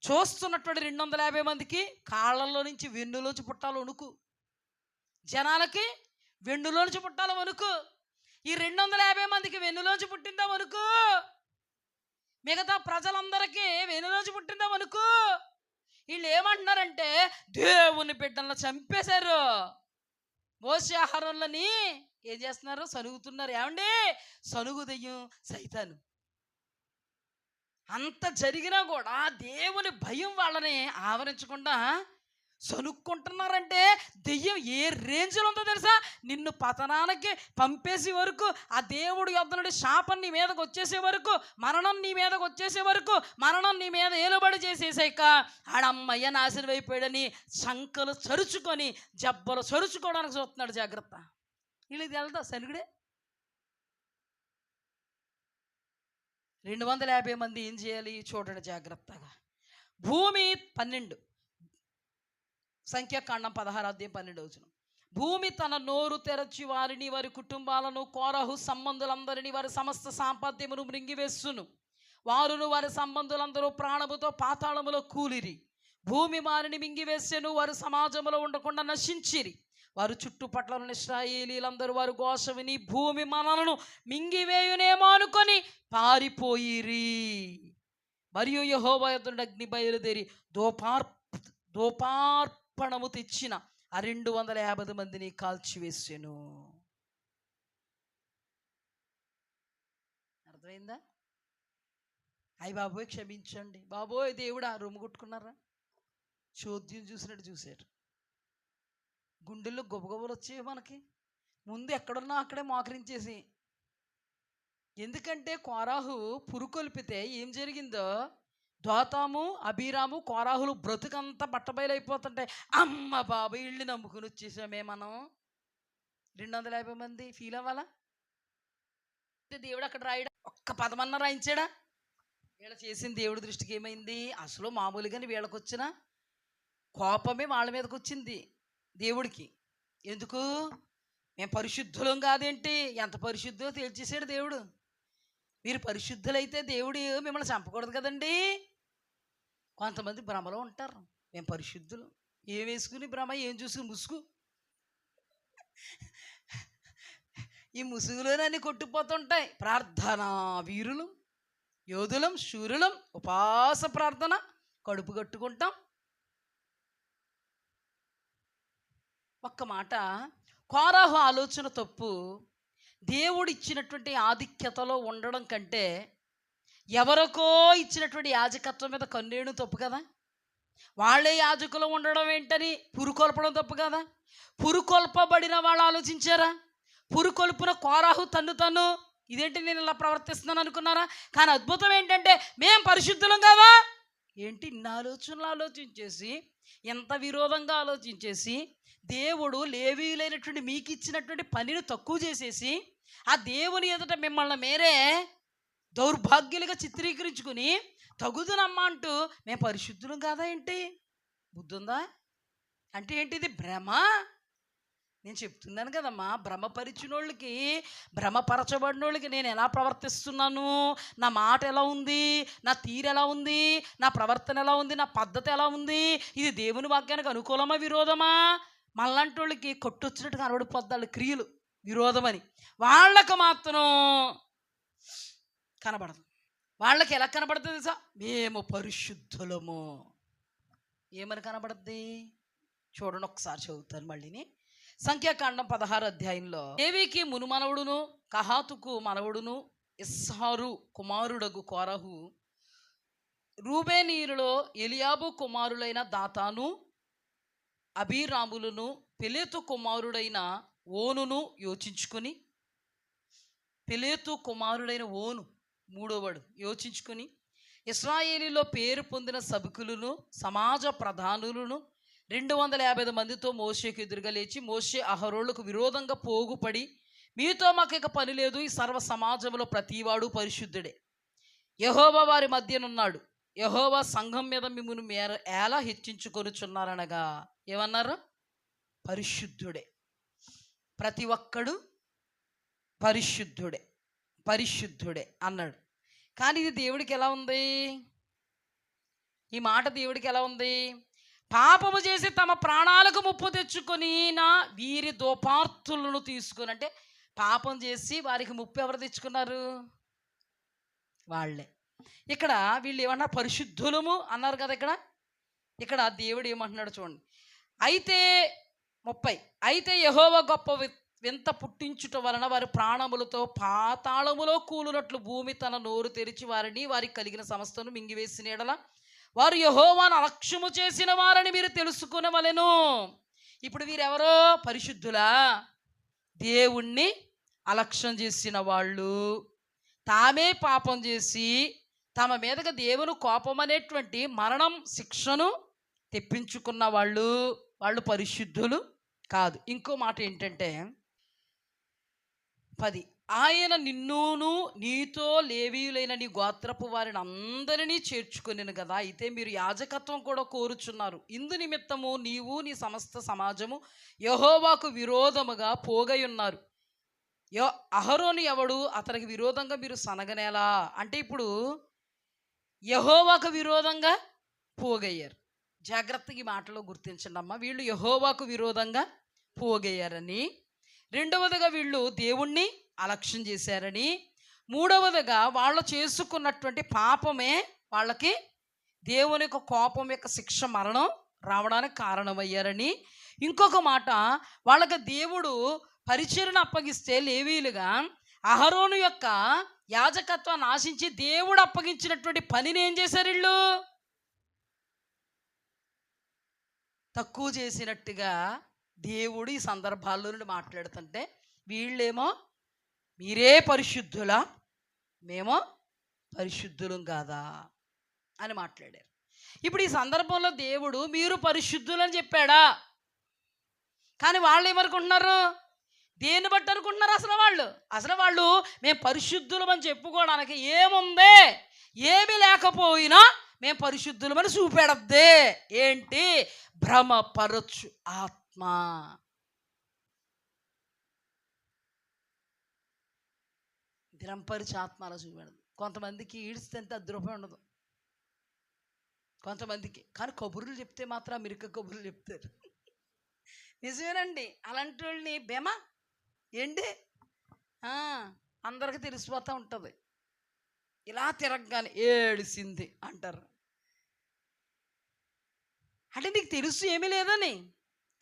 చూస్తున్నటువంటి 250 మందికి కాళ్ళల్లో నుంచి వెన్నులోంచి పుట్టాలి వణుకు. జనాలకి వెన్నులోంచి పుట్టాలి వణుకు. ఈ 250 మందికి వెన్నులోంచి పుట్టిందా వణుకు. మిగతా ప్రజలందరికీ వెన్నులోంచి పుట్టిందా వణుకు. వీళ్ళు ఏమంటున్నారంటే దేవుని బిడ్డలను చంపేశారు. మోసే ఆహారంలోని ఏం చేస్తున్నారు, సనుగుతున్నారు. ఏమండి, సనుగు దెయ్యం సైతాను. అంత జరిగినా కూడా దేవుని భయం వాళ్ళని ఆవరించకుండా సనుక్కుంటున్నారంటే దెయ్యం ఏ రేంజ్లో ఉందో తెలుసా. నిన్ను పతనానికి పంపేసే వరకు, ఆ దేవుడు యొద్ద నుండి శాపం నీ మీదకి వచ్చేసే వరకు, మరణం నీ మీదకి వచ్చేసే వరకు, మరణం నీ మీద ఏలుబడి చేసేసాక ఆడమ్మయ్య నాశనం అయిపోయాడని శంకలు చరుచుకొని జబ్బలు చరుచుకోవడానికి చూస్తున్నాడు. జాగ్రత్త. వీళ్ళకి వెళ్తా సనుగుడే. 250 మంది ఏం చేయాలి చూడండి జాగ్రత్తగా. భూమి 12 సంఖ్యాకాండం 16:12. భూమి తన నోరు తెరచి వారిని, వారి కుటుంబాలను, కోరహు సంబంధులందరినీ, వారి సమస్త సాంపత్యమును మృంగివేస్తును. వారును వారి సంబంధులందరూ ప్రాణముతో పాతాళములో కూలిరి. భూమి వారిని మింగివేసెను, వారు సమాజంలో ఉండకుండా నశించిరి. వారు చుట్టుపట్ల ఇశ్రాయేలీలందరూ వారు ఘోష విని భూమి మనలను మింగివేయునేమో అనుకొని పారిపోయిరి. మరియు యెహోవా యొద్ద నుండి అగ్ని బయలుదేరి దోపార్పణము తెచ్చిన ఆ 250 మందిని కాల్చివేసెను. అర్థమైందా? అయ్య బాబోయ్ క్షమించండి బాబోయ్ దేవుడా రొమ్ము కొట్టుకున్నారా, చోద్యం చూసినట్టు చూశారు. గుండెల్లో గొబగొబలు వచ్చేవి మనకి. ముందు ఎక్కడున్నా అక్కడే మోకరించేసి. ఎందుకంటే కోరాహు పురుకొల్పితే ఏం జరిగిందో, దోతాము అబీరాము కోరాహులు బ్రతుకంతా బట్టబయలైపోతుంటే అమ్మ బాబు ఇళ్ళు నమ్ముకుని వచ్చేసామే మనం. 250 మంది ఫీల్ అవ్వాలా? దేవుడు అక్కడ రాయడా? ఒక్క పదమన్నా రాయించాడా? వీళ్ళ చేసిన దేవుడి దృష్టికి ఏమైంది? అసలు మామూలుగానే వీళ్ళకి వచ్చిన కోపమే వాళ్ళ మీదకి వచ్చింది దేవుడికి. ఎందుకు? మేము పరిశుద్ధులం కాదేంటి? ఎంత పరిశుద్ధో తేల్చేసాడు దేవుడు. మీరు పరిశుద్ధులైతే దేవుడు మిమ్మల్ని చంపకూడదు కదండి. కొంతమంది భ్రమలో ఉంటారు, మేము పరిశుద్ధులు. ఏం వేసుకుని భ్రమ, ఏం చూసుకుని ముసుగు. ఈ ముసుగులోనన్నీ కొట్టుకుపోతుంటాయి. ప్రార్థనా వీరులు, యోధులం, శూరులం, ఉపవాస ప్రార్థన, కడుపు కట్టుకుంటాం. ఒక్క మాట, కోరాహు ఆలోచన తప్పు. దేవుడు ఇచ్చినటువంటి ఆధిక్యతలో ఉండడం కంటే ఎవరికో ఇచ్చినటువంటి యాజకత్వం మీద కన్నేయడం తప్పు కదా. వాళ్ళే యాజకులు ఉండడం ఏంటని పురుకొల్పడం తప్పు కదా. పురుకొల్పబడిన వాళ్ళు ఆలోచించారా? పురుకొల్పున కోరాహు తను ఇదేంటి నేను ఇలా ప్రవర్తిస్తున్నాను అనుకున్నారా? కానీ అద్భుతం ఏంటంటే మేం పరిశుద్ధులం కదా. ఏంటి ఇన్ని ఆలోచనలు ఆలోచించేసి, ఎంత విరోధంగా ఆలోచించేసి, దేవుడు లేవీయులైనటువంటి మీకు ఇచ్చినటువంటి పనిని తక్కువ చేసేసి, ఆ దేవుని ఎదుట మిమ్మల్ని మేరే దౌర్భాగ్యులుగా చిత్రీకరించుకుని తగుదునమ్మా అంటూ మేము పరిశుద్ధులం కాదా ఏంటి? బుద్ధుందా? అంటే ఏంటిది? భ్రమ. నేను చెప్తున్నాను కదమ్మా, భ్రమపరిచినోళ్ళకి, భ్రమపరచబడినోళ్ళకి నేను ఎలా ప్రవర్తిస్తున్నాను, నా మాట ఎలా ఉంది, నా తీరు ఎలా ఉంది, నా ప్రవర్తన ఎలా ఉంది, నా పద్ధతి ఎలా ఉంది, ఇది దేవుని వాక్యానికి అనుకూలమా విరోధమా? మళ్ళంటి వాళ్ళకి కొట్టొచ్చినట్టు కనబడిపోద్దాళ్ళు క్రియలు విరోధమని. వాళ్ళకి మాత్రం కనబడదు. వాళ్ళకి ఎలా కనబడుతుంది సార్? మేము పరిశుద్ధులము. ఏమని కనబడుద్ది చూడండి, ఒకసారి చదువుతాను మళ్ళీని. సంఖ్యాకాండం 16 అధ్యాయంలో, లేవీకి మునుమనవుడును కహాతుకు మనవడును ఇస్హారు కుమారుడగు కోరహు రూబేనీయులలో ఎలియాబు కుమారులైన దాతాను అబీరాములను పెలేతు కుమారుడైన ఓనును యోచించుకుని, పెలేతు కుమారుడైన ఓను మూడోవాడు యోచించుకుని, ఇశ్రాయేలీలో పేరు పొందిన సభికులను సమాజ ప్రధానులను 250 మందితో మోషేకు ఎదురుగా లేచి, మోషే అహరోళ్లకు విరోధంగా పోగుపడి, మీతో మాకు ఇక పని లేదు, ఈ సర్వ సమాజంలో ప్రతివాడు పరిశుద్ధుడే, యెహోవా వారి మధ్యనున్నాడు, యెహోవా సంఘం మీద మిమ్మల్ని ఎలా హెచ్చించుకొనుచున్నారనగా ఏమన్నారు? పరిశుద్ధుడే. ప్రతి ఒక్కడు పరిశుద్ధుడే, పరిశుద్ధుడే అన్నాడు. కానీ ఇది దేవుడికి ఎలా ఉంది? ఈ మాట దేవుడికి ఎలా ఉంది? పాపము చేసి తమ ప్రాణాలకు ముప్పు తెచ్చుకొని నా వీరి దోపార్థులను తీసుకుని, అంటే పాపం చేసి వారికి ముప్పు ఎవరు తెచ్చుకున్నారు? వాళ్ళే. ఇక్కడ వీళ్ళు ఏమన్నారు? పరిశుద్ధులము అన్నారు కదా. ఇక్కడ దేవుడు ఏమంటున్నాడు చూడండి. అయితే 30, అయితే యెహోవా గొప్ప వింత పుట్టించుట వలన వారి ప్రాణములతో పాతాళములో కూలునట్లు భూమి తన నోరు తెరిచి వారిని వారికి కలిగిన సమస్తను మింగివేసిన ఎడల వారు యెహోవాను అలక్ష్యము చేసిన వారని మీరు తెలుసుకునవలెను. ఇప్పుడు వీరెవరో? పరిశుద్ధులా? దేవుణ్ణి అలక్ష్యం చేసిన వాళ్ళు, తామే పాపం చేసి తమ మీదగా దేవుని కోపం అనేటువంటి మరణం శిక్షను తెప్పించుకున్న వాళ్ళు, వాళ్ళు పరిశుద్ధులు కాదు. ఇంకో మాట ఏంటంటే 10, ఆయన నిన్నును నీతో లేవీయులైన నీ గోత్రపు వారిని అందరినీ చేర్చుకొనిను కదా, అయితే మీరు యాజకత్వం కూడా కోరుచున్నారు. ఇందు నిమిత్తము నీవు నీ సమస్త సమాజము యెహోవాకు విరోధముగా పోగై ఉన్నారు. అహరోను ఎవడు? అతనికి విరోధంగా మీరు సనగనేలా? అంటే ఇప్పుడు యెహోవాకు విరోధంగా పోగయ్యారు. జాగ్రత్తగా ఈ మాటలో గుర్తించండి అమ్మ. వీళ్ళు యెహోవాకు విరోధంగా పోగయ్యారని, రెండవదిగా వీళ్ళు దేవుణ్ణి అలక్ష్యం చేశారని, మూడవదిగా వాళ్ళు చేసుకున్నటువంటి పాపమే వాళ్ళకి దేవుని యొక్క కోపం యొక్క శిక్ష మరణం రావడానికి కారణమయ్యారని, ఇంకొక మాట, వాళ్ళకి దేవుడు పరిచర్యను అప్పగిస్తే లేవీయులుగా అహరోను యొక్క యాజకత్వాన్ని ఆశించి దేవుడు అప్పగించినటువంటి పనిని ఏం చేశారు? వీళ్ళు తక్కువ చేసినట్టుగా దేవుడు ఈ సందర్భాల్లో నుండి మాట్లాడుతుంటే, వీళ్ళేమో మీరే పరిశుద్ధులా, మేమో పరిశుద్ధులం కాదా అని మాట్లాడారు. ఇప్పుడు ఈ సందర్భంలో దేవుడు మీరు పరిశుద్ధులని చెప్పాడా? కానీ వాళ్ళు ఏమనుకుంటున్నారు? దేన్ని బట్టి అనుకుంటున్నారు? అసలు వాళ్ళు మేము పరిశుద్ధులమని చెప్పుకోవడానికి ఏముంది? ఏమీ లేకపోయినా మేము పరిశుద్ధులమని చూపెడద్దే. ఏంటి? భ్రమపరచు ఆత్మ. భ్రమపరిచు ఆత్మ అలా చూపెడదు. కొంతమందికి ఈడ్స్తే అంత అద్రూపం ఉండదు కొంతమందికి, కానీ కబుర్లు చెప్తే మాత్రం మిరక కబుర్లు చెప్తారు. నిజమేనండి. అలాంటి వాళ్ళని బెమ ఏంటి అందరికీ తెలిసిపోతూ ఉంటుంది. ఇలా తిరగగానే ఏడిసింది అంటారు. అంటే నీకు తెలుసు ఏమీ లేదని,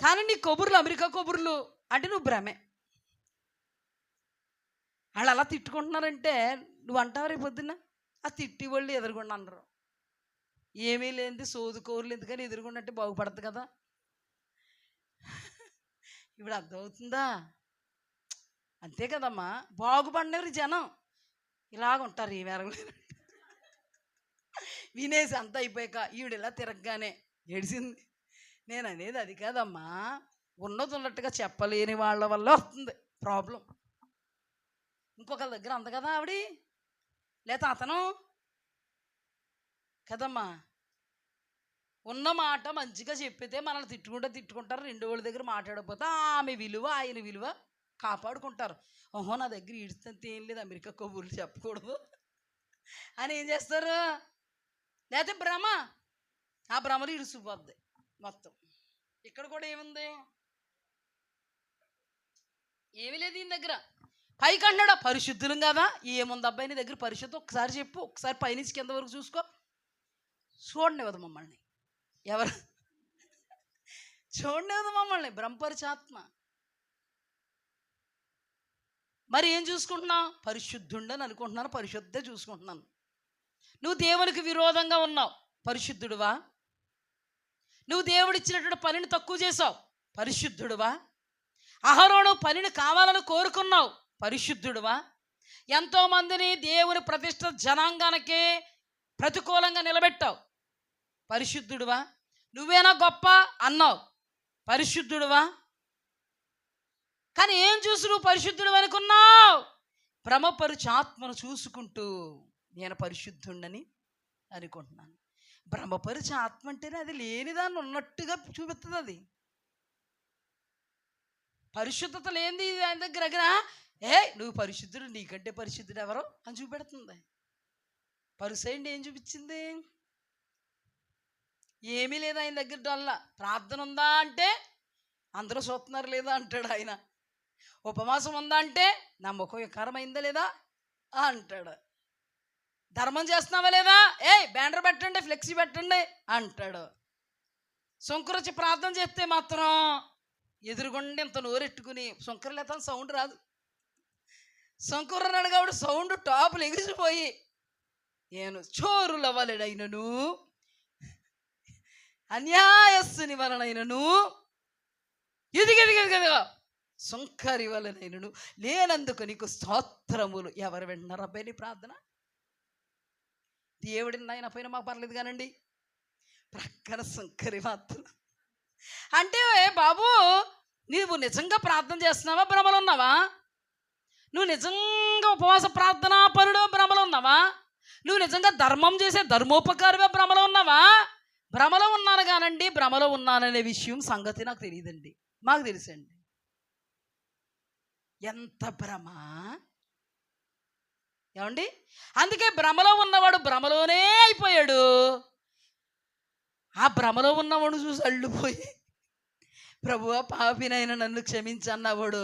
కానీ నీ కబుర్లు అమెరికా కబుర్లు అంటే నువ్వు భ్రమే. వాళ్ళు అలా తిట్టుకుంటున్నారంటే నువ్వు అంటావు రేపు పొద్దున్న ఆ తిట్టి వాళ్ళు ఎదురుగుండా అన్నారు. ఏమీ లేనిది సోదుకోరులు ఎందుకని ఎదురుగుండా అంటే బాగుపడదు కదా. ఇప్పుడు అర్థమవుతుందా? అంతే కదమ్మా. బాగుపడినవారు జనం ఇలాగుంటారు. ఈ వేరగలేదు వినేసి అంతా అయిపోయాక ఈవిడ ఇలా తిరగగానే ఏడిసింది. నేను అనేది అది కాదమ్మా, ఉన్నది ఉన్నట్టుగా చెప్పలేని వాళ్ళ వల్ల వస్తుంది ప్రాబ్లం. ఇంకొకరి దగ్గర అంద కదా ఆవిడ, లేదా అతను కదమ్మా. ఉన్న మాట మంచిగా చెప్పితే మనల్ని తిట్టుకుంటారు. రెండు వాళ్ళ దగ్గర మాట్లాడకపోతే ఆమె విలువ ఆయన విలువ కాపాడుకుంటారు. ఓహో నా దగ్గర ఈడుస్తుంటే ఏం లేదు, అమెరికా కబుర్లు చెప్పకూడదు అని ఏం చేస్తారు. లేకపోతే భ్రమ, ఆ భ్రమలు ఇడుసుకుపోద్ది మొత్తం. ఇక్కడ కూడా ఏముంది, ఏమీ లేదు ఈయన దగ్గర. పైకి అంటాడా పరిశుద్ధులం కదా, ఏముంది అబ్బాయి నీ దగ్గర పరిశుద్ధం ఒకసారి చెప్పు, ఒకసారి పైనుంచి కింద వరకు చూసుకో. చూడనివ్వదు మమ్మల్ని, ఎవరు చూడనివ్వదు మమ్మల్ని, బ్రహ్మపరిచాత్మ. మరి ఏం చూసుకుంటున్నావు? పరిశుద్ధుండని అనుకుంటున్నాను, పరిశుద్ధే చూసుకుంటున్నాను. నువ్వు దేవునికి విరోధంగా ఉన్నావు, పరిశుద్ధుడువా? నువ్వు దేవుడిచ్చినటువంటి పనిని తక్కువ చేసావు, పరిశుద్ధుడువా? అహరోను పనిని కావాలని కోరుకున్నావు, పరిశుద్ధుడువా? ఎంతోమందిని దేవుని ప్రతిష్ఠ జనాంగానికి ప్రతికూలంగా నిలబెట్టావు, పరిశుద్ధుడువా? నువ్వేనా గొప్ప అన్నావు, పరిశుద్ధుడువా? కానీ ఏం చూసి నువ్వు పరిశుద్ధుడు అనుకున్నావు? భ్రమపరుచు ఆత్మను చూసుకుంటూ నేను పరిశుద్ధుండని అనుకుంటున్నాను. భ్రమపరుచు ఆత్మ అంటేనే అది లేనిదాన్ని ఉన్నట్టుగా చూపిస్తుంది. అది పరిశుద్ధత లేనిది ఆయన దగ్గర నువ్వు పరిశుద్ధుడు, నీకంటే పరిశుద్ధుడు ఎవరో అని చూపెడుతుంది. పరిసైండి ఏం చూపించింది? ఏమీ లేదు ఆయన దగ్గర. డల్లా ప్రార్థన ఉందా అంటే అందరూ చూస్తున్నారు లేదా అంటాడు ఆయన. ఉపవాసం ఉందా అంటే నా ముఖం వికారమైందా లేదా అంటాడు. ధర్మం చేస్తున్నావా లేదా, బ్యానర్ పెట్టండి, ఫ్లెక్సీ పెట్టండి అంటాడు. శంకరొచ్చి ప్రార్థన చేస్తే మాత్రం ఎదురుగుండి ఇంత నోరెట్టుకుని, శంకరు లేత సౌండ్ రాదు. శంకరు అడగాడు సౌండ్ టాపులు ఎగిసిపోయి, నేను చోరుల వలనైనను అన్యాయస్తుని వలనైనను ఇదిగదిగదిగదిగా శంకరి వలనైనను లేనందుకు నీకు స్తోత్రములు. ఎవరు వింటున్నారు అబ్బాయి నీ ప్రార్థన? దేవుడిని ఆయన పైన మాకు పర్లేదు కానండి, ప్రక్కన శంకరి మాత్రం. అంటే బాబు నువ్వు నిజంగా ప్రార్థన చేస్తున్నావా, భ్రమలు ఉన్నావా? నువ్వు నిజంగా ఉపవాస ప్రార్థనా పరుడు, భ్రమలు ఉన్నావా? నువ్వు నిజంగా ధర్మం చేసే ధర్మోపకారమే, భ్రమలో ఉన్నావా? భ్రమలో ఉన్నాను కానండి, భ్రమలో ఉన్నాననే విషయం సంగతి నాకు తెలియదండి, మాకు తెలుసండి. ఎంత భ్రమ ఏమండి. అందుకే భ్రమలో ఉన్నవాడు భ్రమలోనే అయిపోయాడు. ఆ భ్రమలో ఉన్నవాడు చూసి అల్లుపోయి ప్రభువా పాపినైనా నన్ను క్షమించన్నవాడు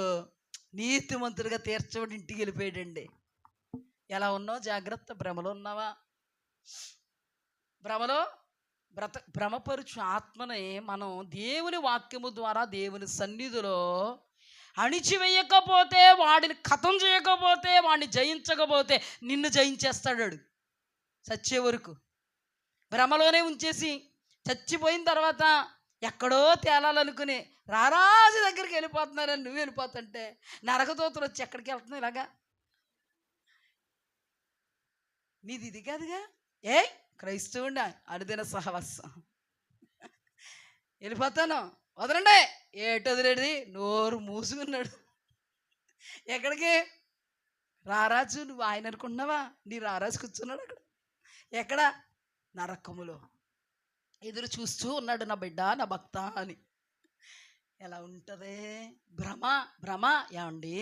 నీతిమంతుడిగా తీర్చబడి ఇంటికి వెళ్ళిపోయాడండి. ఎలా ఉన్నావు? జాగ్రత్త. భ్రమలో ఉన్నావా? భ్రమపరుచు ఆత్మని మనం దేవుని వాక్యము ద్వారా దేవుని సన్నిధిలో అణిచివేయకపోతే, వాడిని ఖతం చేయకపోతే, వాడిని జయించకపోతే నిన్ను జయించేస్తాడు చచ్చే వరకు. భ్రమలోనే ఉంచేసి చచ్చిపోయిన తర్వాత ఎక్కడో తేలాలనుకుని రారాజు దగ్గరికి వెళ్ళిపోతున్నారని నువ్వు వెళ్ళిపోతుంటే నరకదూతలు వచ్చి ఎక్కడికి వెళ్తున్నావు? ఇలాగా నీది ఇది కాదుగా. క్రైస్తవుండా అనుదిన సహవాసం వెళ్ళిపోతాను, వదలండి. ఏటి వదిలేది? నోరు మూసుకున్నాడు. ఎక్కడికి? రారాజు. నువ్వు ఆయన అనుకుంటున్నావా? నీ రారాజు కూర్చున్నాడు అక్కడ. ఎక్కడ? నరకములో ఎదురు చూస్తూ ఉన్నాడు, నా బిడ్డ, నా భక్త అని. ఎలా ఉంటుంది? భ్రమ ఏమండి.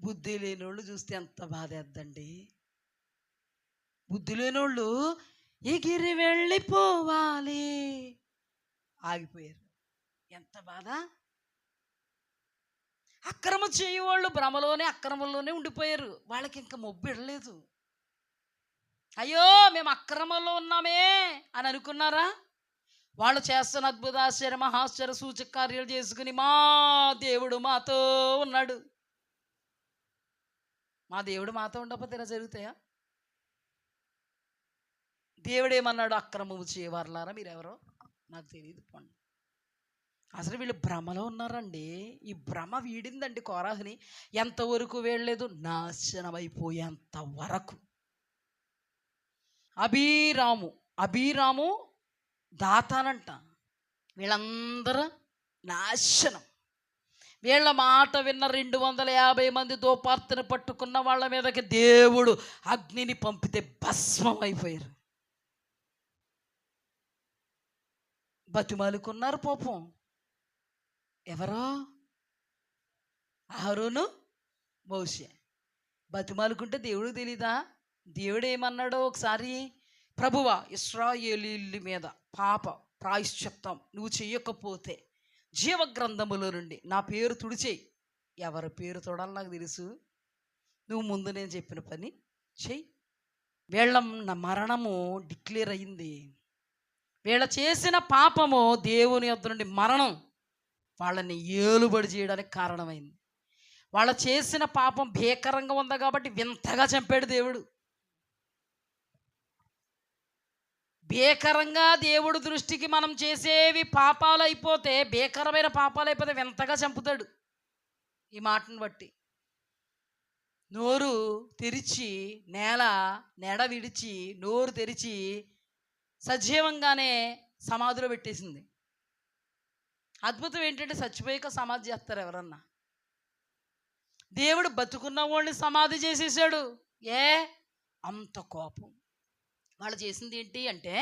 బుద్ధి లేనోళ్ళు చూస్తే ఎంత బాధేద్దండి. బుద్ధి లేనోళ్ళు ఎగిరి వెళ్ళిపోవాలి, ఆగిపోయారు. ఎంత బాధ. అక్రమం చేయవాళ్ళు భ్రమలోనే అక్రమంలోనే ఉండిపోయారు. వాళ్ళకి ఇంకా మొబ్బు ఇడలేదు. అయ్యో మేము అక్రమంలో ఉన్నామే అని అనుకున్నారా? వాళ్ళు చేస్తున్న అద్భుత ఆశ్చర్య మహాశ్చర్య సూచక కార్యాలు చేసుకుని మా దేవుడు మాతో ఉన్నాడు. మా దేవుడు మాతో ఉండకపోతే ఇలా జరుగుతాయా? దేవుడు ఏమన్నాడు? అక్రమము చేయవారులారా మీరెవరో నాకు తెలియదు పండు. అసలు వీళ్ళు భ్రమలో ఉన్నారండి. ఈ భ్రమ వీడిందండి కోరాహుని. ఎంతవరకు వీడలేదు? నాశనం అయిపోయేంత వరకు. అభిరాము దాతానంట. వీళ్ళందరూ నాశనం. వీళ్ళ మాట విన్న 250 మంది దోపార్తెను పట్టుకున్న వాళ్ళ మీదకి దేవుడు అగ్నిని పంపితే భస్మం అయిపోయారు. బతిమాలుకున్నారు పాపం. ఎవరో అహరోను మోషే బతిమాలుకుంటే దేవుడికి తెలీదా? దేవుడు ఏమన్నాడో ఒకసారి, ప్రభువా ఇశ్రాయేలీయుల మీద పాప ప్రాయశ్చిత్తం నువ్వు చెయ్యకపోతే జీవగ్రంథములో నుండి నా పేరు తుడిచేయి. ఎవరి పేరు తోడాలి నాకు తెలుసు, నువ్వు ముందు నేను చెప్పిన పని చెయ్యి. వీళ్ళ మరణము డిక్లేర్ అయింది. వీళ్ళ చేసిన పాపము దేవుని యొద్ద నుండి మరణం వాళ్ళని ఏలుబడి చేయడానికి కారణమైంది. వాళ్ళు చేసిన పాపం భీకరంగా ఉంది కాబట్టి వింతగా చంపాడు దేవుడు. భీకరంగా దేవుడు దృష్టికి మనం చేసేవి పాపాలు అయిపోతే, భీకరమైన పాపాలు అయిపోతే వింతగా చంపుతాడు. ఈ మాటను బట్టి నోరు తెరిచి నెడ విడిచి నోరు తెరిచి సజీవంగానే సమాధిలో పెట్టేసింది. అద్భుతం ఏంటంటే చచ్చిపోయాక సమాధి చేస్తారు ఎవరన్నా? దేవుడు బతుకున్న వాళ్ళని సమాధి చేసేసాడు. అంత కోపం. వాళ్ళు చేసింది ఏంటి అంటే,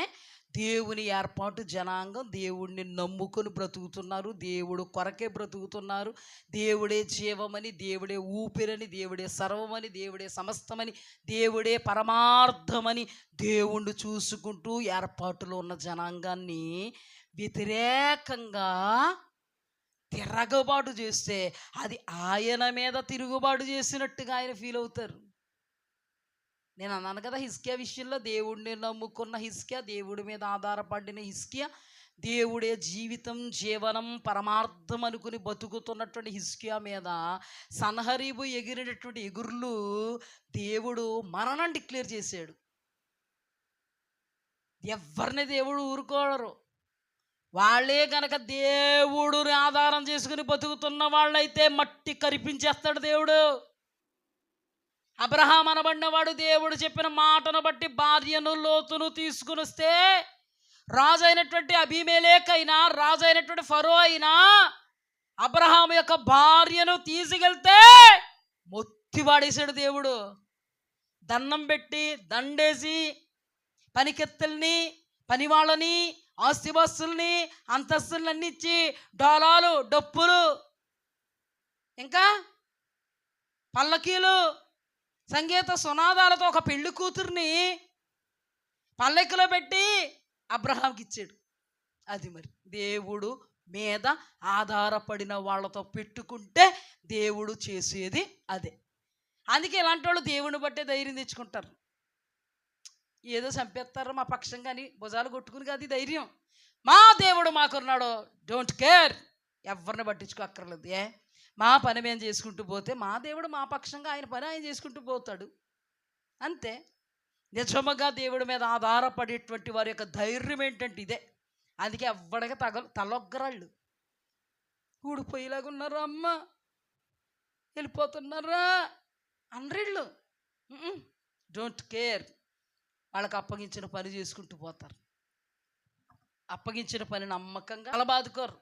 దేవుని ఏర్పాటు జనాంగం దేవుడిని నమ్ముకొని బ్రతుకుతున్నారు, దేవుడు కొరకే బ్రతుకుతున్నారు, దేవుడే జీవమని, దేవుడే ఊపిరని, దేవుడే సర్వమని, దేవుడే సమస్తమని, దేవుడే పరమార్థమని దేవుణ్ణి చూసుకుంటూ ఏర్పాటులో ఉన్న జనాంగాన్ని వ్యతిరేకంగా తిరగబాటు చేస్తే అది ఆయన మీద తిరుగుబాటు చేసినట్టుగా ఆయన ఫీల్ అవుతారు. నేను అన్నాను కదా, హిజ్కియా విషయంలో దేవుడిని నమ్ముకున్న హిజ్కియా, దేవుడి మీద ఆధారపడిన హిజ్కియా, దేవుడే జీవితం జీవనం పరమార్థం అనుకుని బతుకుతున్నటువంటి హిజ్కియా మీద సన్హరీబు ఎగిరినటువంటి ఎగుర్లు దేవుడు మరణం డిక్లేర్ చేశాడు. ఎవరిని దేవుడు ఊరుకోడరు. వాళ్ళే గనక దేవుడిని ఆధారం చేసుకుని బతుకుతున్న వాళ్ళైతే మట్టి కరిపించేస్తాడు దేవుడు. అబ్రహాం అనబడినవాడు దేవుడు చెప్పిన మాటను బట్టి భార్యను లోతును తీసుకుని వస్తే, రాజు అయినటువంటి అబీమెలెకు అయినా, రాజు అయినటువంటి ఫరో అయినా అబ్రహాం యొక్క భార్యను తీసుకెళ్తే మొత్తి వాడేశాడు దేవుడు. దండం పెట్టి దండేసి పనికెత్తల్ని, పనివాళ్ళని, ఆస్తిపాస్తుల్ని, అంతస్తులన్నీ ఇచ్చి డోలాలు, డప్పులు, ఇంకా పల్లకీలు, సంగీత సునాదాలతో ఒక పెళ్లి కూతుర్ని పల్లెకిలో పెట్టి అబ్రహాంకి ఇచ్చాడు. అది మరి దేవుడు మీద ఆధారపడిన వాళ్ళతో పెట్టుకుంటే దేవుడు చేసేది అదే. అందుకే ఇలాంటి వాళ్ళు దేవుని బట్టే ధైర్యం తెచ్చుకుంటారు. ఏదో చంపేస్తారు మా పక్షం కానీ భుజాలు కొట్టుకుని కాదు ధైర్యం. మా దేవుడు మాకున్నాడు, డోంట్ కేర్, ఎవరిని పట్టించుకో అక్కర్లేదు. మా పని మేము చేసుకుంటూ పోతే మా దేవుడు మా పక్షంగా ఆయన పని ఆయన చేసుకుంటూ పోతాడు, అంతే. నిజముగా దేవుడి మీద ఆధారపడేటువంటి వారి యొక్క ధైర్యం ఏంటంటే ఇదే. అందుకే ఎవ్వడికి తలొగ్గరాళ్ళు ఊడిపోయేలాగా ఉన్నారా, అమ్మ వెళ్ళిపోతున్నారా అనరిళ్ళు. Don't care. వాళ్ళకి అప్పగించిన పని చేసుకుంటూ పోతారు. అప్పగించిన పని నమ్మకంగా అలబాదుకోరు.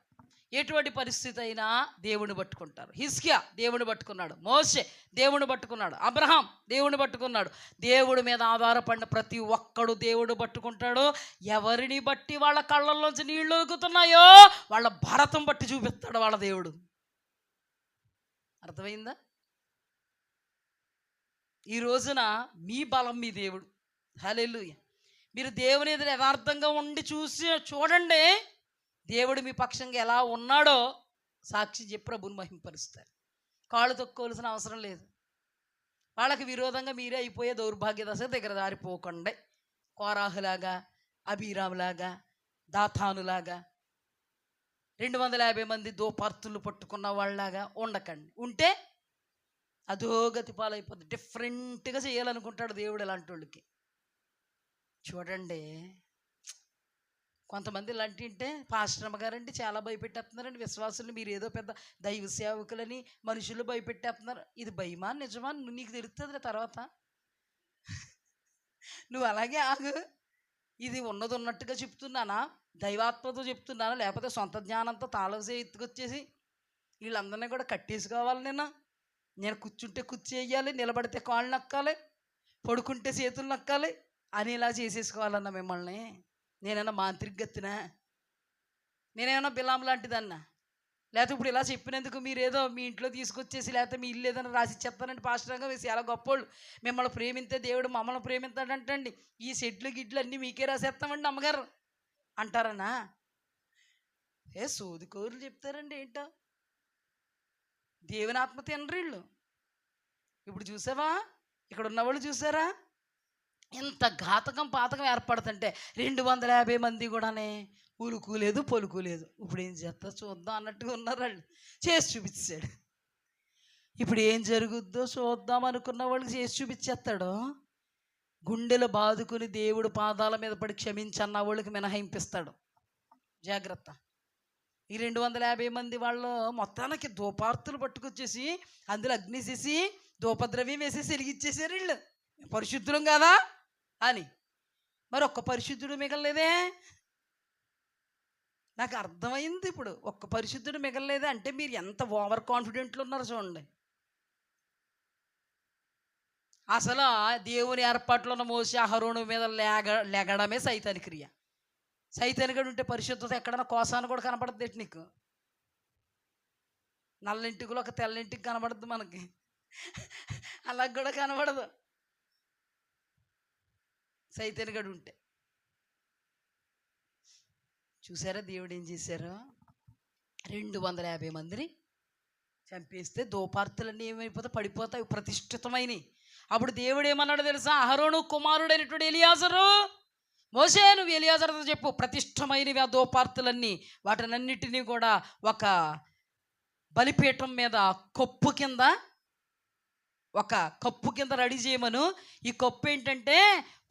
ఎటువంటి పరిస్థితి అయినా దేవుని పట్టుకుంటారు. హిజ్కియా దేవుని పట్టుకున్నాడు, మోషే దేవుని పట్టుకున్నాడు, అబ్రహాం దేవుని పట్టుకున్నాడు. దేవుడి మీద ఆధారపడిన ప్రతి ఒక్కడు దేవుడు పట్టుకుంటాడు. ఎవరిని బట్టి వాళ్ళ కళ్ళల్లోంచి నీళ్లు ఒలుకుతున్నాయో వాళ్ళ భరతం బట్టి చూపిస్తాడు వాళ్ళ దేవుడు. అర్థమైందా? ఈ రోజున మీ బలం మీ దేవుడు. హల్లెలూయా. మీరు దేవుని ఎదురు యథార్థంగా ఉండి చూడండి, దేవుడు మీ పక్షంగా ఎలా ఉన్నాడో సాక్షి చెప్పి ప్రభుని మహింపరుస్తారు. కాళ్ళు తొక్కోవలసిన అవసరం లేదు. వాళ్ళకి విరోధంగా మీరే అయిపోయే దౌర్భాగ్య దశ దగ్గర దారిపోకండి. కోరాహులాగా, అబీరాములాగా, దాతానులాగా 250 మంది దోపార్తులు పట్టుకున్న వాళ్ళలాగా ఉండకండి. ఉంటే అధోగతి పాలైపోద్ది. డిఫరెంట్గా చేయాలనుకుంటాడు దేవుడు ఇలాంటి వాళ్ళకి. చూడండి, కొంతమంది ఇలాంటి అంటే పాస్టర్మ గారండి చాలా భయపెట్టేస్తున్నారండి విశ్వాసులు. మీరు ఏదో పెద్ద దైవ సేవకులని మనుషులు భయపెట్టేస్తున్నారు. ఇది భయమా నిజమా నీకు తెలుస్తుంది తర్వాత. నువ్వు అలాగే ఆగు. ఇది ఉన్నది ఉన్నట్టుగా చెప్తున్నానా, దైవాత్మతో చెప్తున్నానా, లేకపోతే సొంత జ్ఞానంతో తాళసే ఎత్తుకొచ్చేసి వీళ్ళందరినీ కూడా కట్టేసుకోవాలి? నేను కూర్చుంటే కుర్చీ వేయాలి, నిలబడితే కాళ్ళు నక్కాలి, పడుకుంటే చేతులు నక్కాలి అని ఇలా చేసేసుకోవాలన్నా మిమ్మల్ని? నేనైనా మాంత్రికగత్తినా? నేనేమన్నా బిలాం లాంటిదన్నా? లేకపోతే ఇప్పుడు ఇలా చెప్పినందుకు మీరేదో మీ ఇంట్లో తీసుకొచ్చేసి లేకపోతే మీ ఇల్లు ఏదైనా రాసి చెప్తానండి పాస్టర్గా వేసి చాలా గొప్పోళ్ళు, మిమ్మల్ని ప్రేమింతే దేవుడు మమ్మల్ని ప్రేమిస్తాడంటండి, ఈ సెట్లు గిట్లు అన్నీ మీకే రాసేస్తామండి అమ్మగారు అంటారనా? సోదికోరులు చెప్తారండి ఏంటో. దేవుని ఆత్మ తినరు వీళ్ళు. ఇప్పుడు చూసావా, ఇక్కడ ఉన్నవాళ్ళు చూసారా ఎంత ఘాతకం పాతకం ఏర్పడుతుంటే 250 మంది కూడానే ఉలుకు లేదు పలుకు లేదు. ఇప్పుడు ఏం చేస్తా చూద్దాం అన్నట్టుగా ఉన్నారు వాళ్ళు. చేసి చూపించాడు. ఇప్పుడు ఏం జరుగుద్దో చూద్దాం అనుకున్న వాళ్ళకి చేసి చూపించేస్తాడు. గుండెలు బాదుకుని దేవుడు పాదాల మీద పడి క్షమించన్న వాళ్ళకి మినహాయింపిస్తాడు. జాగ్రత్త. ఈ 250 మంది వాళ్ళు మొత్తానికి ధూపార్తులు పట్టుకొచ్చేసి అందులో అగ్ని చేసి ధూపద్రవ్యం వేసేసి వెలిగిచ్చేసారు వీళ్ళు. పరిశుద్ధులం కదా అని. మరి ఒక్క పరిశుద్ధుడు మిగలలేదే. నాకు అర్థమైంది ఇప్పుడు. ఒక్క పరిశుద్ధుడు మిగలలేదే అంటే మీరు ఎంత ఓవర్ కాన్ఫిడెంట్లు ఉన్నారో చూడండి. అసలు దేవుని ఏర్పాట్లో ఉన్న మోసే అహరోను మీద లెగడమే సైతాని క్రియ. సైతానిగడు ఉంటే పరిశుద్ధత ఎక్కడన్నా కోసాన్ని కూడా కనపడుతుంది నీకు. నల్లింటికి ఒక తెల్లింటికి కనబడుద్ది మనకి, అలా కూడా కనబడదు సైతానిగడు ఉంటే. చూసారా దేవుడు ఏం చేశారో? 250 మందిని చంపేస్తే దోపార్తులన్నీ ఏమైపోతే పడిపోతాయి, ప్రతిష్ఠితమైనవి. అప్పుడు దేవుడు ఏమన్నాడు తెలుసా? అహరోను కుమారుడైనటువంటి ఎలియాజరు, మోసే నువ్వు ఎలియాజరుతో చెప్పు, ప్రతిష్టమైనవి ఆ దోపార్తులన్నీ, వాటినన్నిటినీ కూడా ఒక బలిపీఠం మీద కప్పు కింద రెడీ చేయమను. ఈ కప్పు ఏంటంటే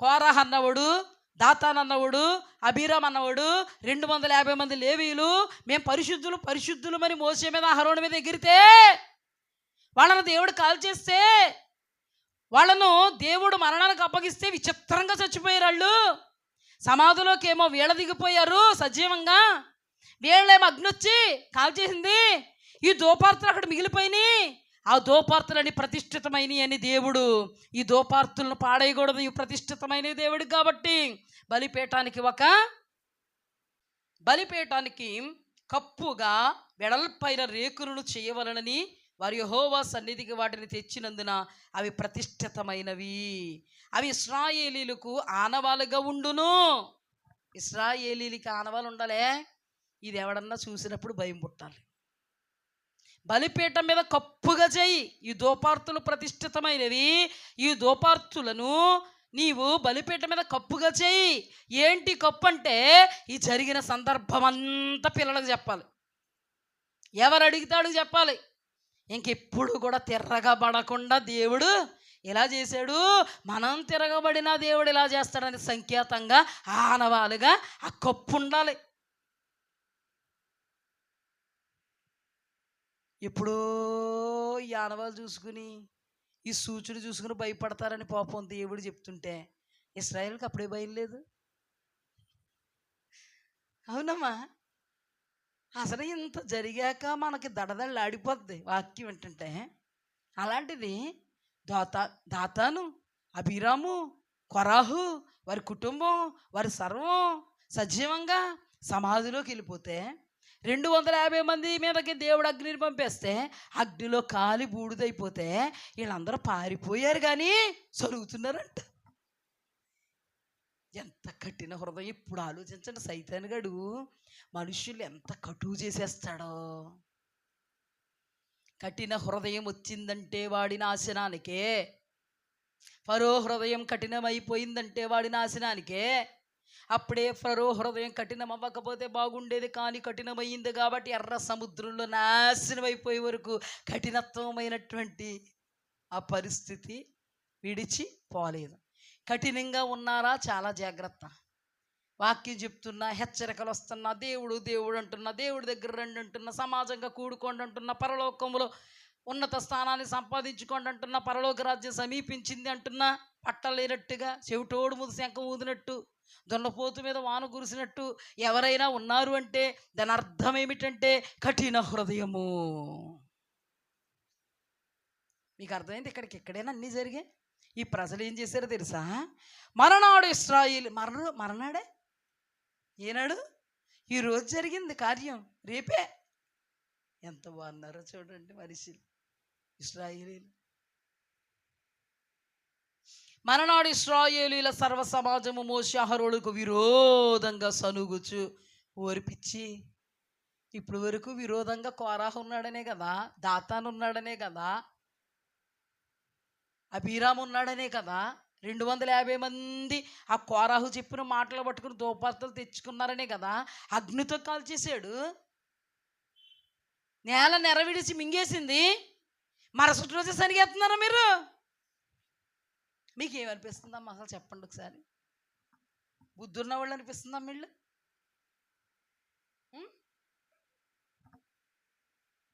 కోరాహ్ అన్నవాడు, దాతాన్ అన్నవాడు, అబీరామ్ అన్నవాడు, 250 మంది లేవీయులు మేము పరిశుద్ధులు అని మోసే మీద అహరోను మీద ఎగిరితే, వాళ్ళను దేవుడు కాల్ చేస్తే, వాళ్ళను దేవుడు మరణానికి అప్పగిస్తే విచిత్రంగా చచ్చిపోయారు వాళ్ళు. సమాధిలోకి ఏమో వీళ్ళ దిగిపోయారు సజీవంగా, వీళ్ళేమో అగ్నొచ్చి కాల్చేసింది. ఈ దోపార్తులు అక్కడ మిగిలిపోయినాయి. ఆ దోపార్తులని ప్రతిష్ఠితమైనవి అని దేవుడు ఈ దోపార్తులను పాడేయకూడదు, ఇవి ప్రతిష్ఠితమైన దేవుడికి. కాబట్టి బలిపీఠానికి కప్పుగా వెడల్పైన రేకులను చేయవలనని వారు యెహోవా సన్నిధికి వాటిని తెచ్చినందున అవి ప్రతిష్ఠితమైనవి. అవి ఇశ్రాయేలీలకు ఆనవాలుగా ఉండును. ఇశ్రాయేలీలకి ఆనవాలు ఉండాలే. ఇది ఎవడన్నా చూసినప్పుడు భయం పుట్టాలి. బలిపీఠం మీద కప్పుగా చేయి. ఈ దోపార్తులు ప్రతిష్ఠితమైనవి, ఈ దోపార్తులను నీవు బలిపీఠం మీద కప్పుగా చేయి. ఏంటి కప్పు అంటే, ఈ జరిగిన సందర్భం అంతా పిల్లలకు చెప్పాలి. ఎవరు అడిగితే చెప్పాలి. ఇంకెప్పుడు కూడా తిరగబడకుండా దేవుడు ఇలా చేశాడు, మనం తిరగబడినా దేవుడు ఇలా చేస్తాడని సంకేతంగా ఆనవాలుగా ఆ కప్పు ఉండాలి. ఎప్పుడో ఈ ఆనవాలు చూసుకుని ఈ సూచన చూసుకుని భయపడతారని పాపం దేవుడు చెప్తుంటే ఇశ్రాయేల్కి అప్పుడే భయం లేదు. అవునమ్మా, అసలు ఇంత జరిగాక మనకి దడదళ్ళు ఆడిపోద్ది వాక్యం ఏంటంటే. అలాంటిది దాతాను, అబీరాము, కొరాహు, వారి కుటుంబం, వారి సర్వం సజీవంగా సమాధిలోకి వెళ్ళిపోతే 250 మంది మీదకి దేవుడు అగ్నిని పంపేస్తే అగ్నిలో కాలి బూడిదైపోతే వీళ్ళందరూ పారిపోయారు కానీ సరుగుతున్నారంట. ఎంత కఠిన హృదయం. ఇప్పుడు ఆలోచించండి, సైతానుగాడు మనుషులు ఎంత కటువు చేసేస్తాడో. కఠిన హృదయం వచ్చిందంటే వాడి నాశనానికే. ఫరో హృదయం కఠినమైపోయిందంటే వాడి నాశనానికే. అప్పుడే ఫరో హృదయం కఠినం అవ్వకపోతే బాగుండేది, కానీ కఠినమైంది కాబట్టి ఎర్ర సముద్రంలో నాశనం అయిపోయే వరకు కఠినత్వమైనటువంటి ఆ పరిస్థితి విడిచి పోలేదు. కఠినంగా ఉన్నారా? చాలా జాగ్రత్త. వాక్యం చెప్తున్నా, హెచ్చరికలు వస్తున్నా, దేవుడు దేవుడు అంటున్నా, దేవుడి దగ్గర రండి అంటున్నా, సమాజంగా కూడుకోండి అంటున్నా, పరలోకంలో ఉన్నత స్థానాన్ని సంపాదించుకోండి అంటున్నా, పరలోక రాజ్యం సమీపించింది అంటున్నా, పట్టలేనట్టుగా చెవిటోడు ముదు శంఖం ఊదినట్టు, దున్నపోతు మీద వాన కురిసినట్టు ఎవరైనా ఉన్నారు అంటే దాని అర్థం ఏమిటంటే కఠిన హృదయము. మీకు అర్థమైంది? ఇక్కడైనా అన్నీ జరిగాయి. ఈ ప్రజలు ఏం చేశారో తెలుసా? మరనాడు ఇశ్రాయేలు మరనాడే, ఏనాడు? ఈరోజు జరిగింది కార్యం, రేపే. ఎంత బాగున్నారో చూడండి మనుషులు, ఇశ్రాయేలీలు. మరనాడు ఇశ్రాయేలీల సర్వ సమాజము మోషే అహరోనుకు విరోధంగా సనుగుచు. ఓర్పిచ్చి ఇప్పుడు వరకు విరోధంగా కోరాహు ఉన్నాడనే కదా, దాతాను ఉన్నాడనే కదా, అబీరాము ఉన్నాడనే కదా, 250 మంది ఆ కోరాహు చెప్పిన మాటలు పట్టుకుని దోపార్తలు తెచ్చుకున్నారనే కదా అగ్నితో కాల్చేశాడు. నేల నెరవిడిచి మింగేసింది. మరుసటి రోజు సనిగేస్తున్నారా మీరు? మీకేమనిపిస్తుందమ్మా అసలు చెప్పండి ఒకసారి? బుద్ధున్న వాళ్ళు అనిపిస్తుందమ్మా వీళ్ళు?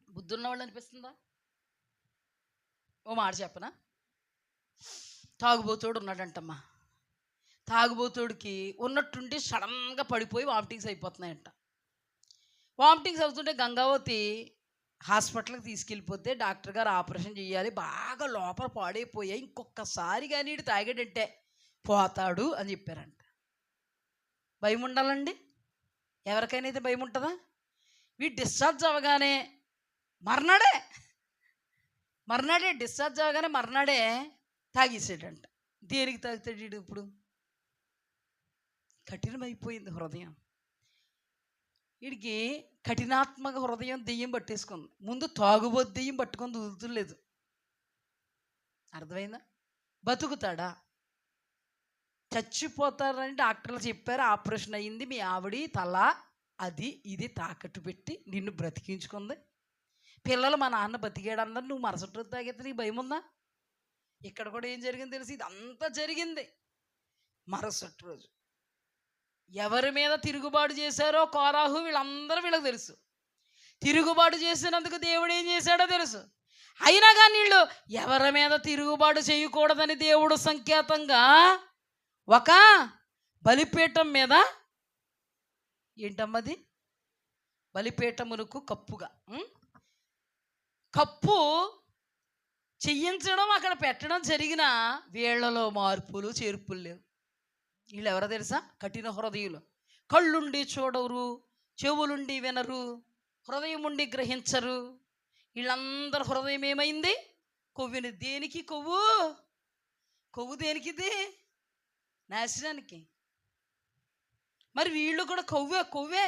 బుద్ధున్న వాళ్ళు అనిపిస్తుందా? ఓ మాట చెప్పనా? తాగుబోతోడు ఉన్నాడంటమ్మా. తాగుబోతోడికి ఉన్నట్టుండి సడన్గా పడిపోయి వామిటింగ్స్ అయిపోతున్నాయంట. వామిటింగ్స్ అవుతుంటే గంగావతి హాస్పిటల్కి తీసుకెళ్ళిపోతే డాక్టర్ గారు ఆపరేషన్ చేయాలి, బాగా లోపల పాడైపోయాయి, ఇంకొకసారి కానీ వీడు తాగాడంటే పోతాడు అని చెప్పారంట. భయం ఉండాలండి, ఎవరికైనా అయితే భయం ఉంటుందా? వీడు డిశ్చార్జ్ అవ్వగానే మర్నాడే డిశ్చార్జ్ అవ్వగానే మర్నాడే తాగేసాడంట. దేనికి తాగుతాడు వీడు? ఇప్పుడు కఠినమైపోయింది హృదయం. వీడికి కఠినాత్మక హృదయం దెయ్యం పట్టేసుకుంది. ముందు తాగుబోతు దెయ్యం పట్టుకొని వదులుతులేదు. అర్థమైందా? బతుకుతాడా? చచ్చిపోతారని డాక్టర్లు చెప్పారు, ఆపరేషన్ అయ్యింది, మీ ఆవిడ తల అది ఇది తాకట్టు పెట్టి నిన్ను బ్రతికించుకుంది. పిల్లలు మా నాన్న బతికాడు అన్నారు, నువ్వు మరుసటి రోజు తాగితే నీకు భయం ఉందా? ఇక్కడ కూడా ఏం జరిగింది తెలిసి, ఇదంతా జరిగింది. మరుసటి రోజు ఎవరి మీద తిరుగుబాటు చేశారో కోరాహు వీళ్ళందరూ వీళ్ళకి తెలుసు. తిరుగుబాటు చేసినందుకు దేవుడు ఏం చేశాడో తెలుసు. అయినా కానీ వీళ్ళు ఎవరి మీద తిరుగుబాటు చేయకూడదని దేవుడు సంకేతంగా ఒక బలిపీఠం మీద, ఏంటమ్మది? బలిపీఠమునకు కప్పుగా కప్పు చెయ్యించడం అక్కడ పెట్టడం జరిగిన వీళ్లలో మార్పులు చేర్పులు లేవు. వీళ్ళు ఎవరో తెలుసా? కఠిన హృదయులు. కళ్ళుండి చూడరు, చెవులుండి వినరు, హృదయం ఉండి గ్రహించరు. వీళ్ళందరూ హృదయం ఏమైంది? కొవ్విని. దేనికి కొవ్వు? కొవ్వు దేనికిది? నాశనానికి. మరి వీళ్ళు కూడా కొవ్వే.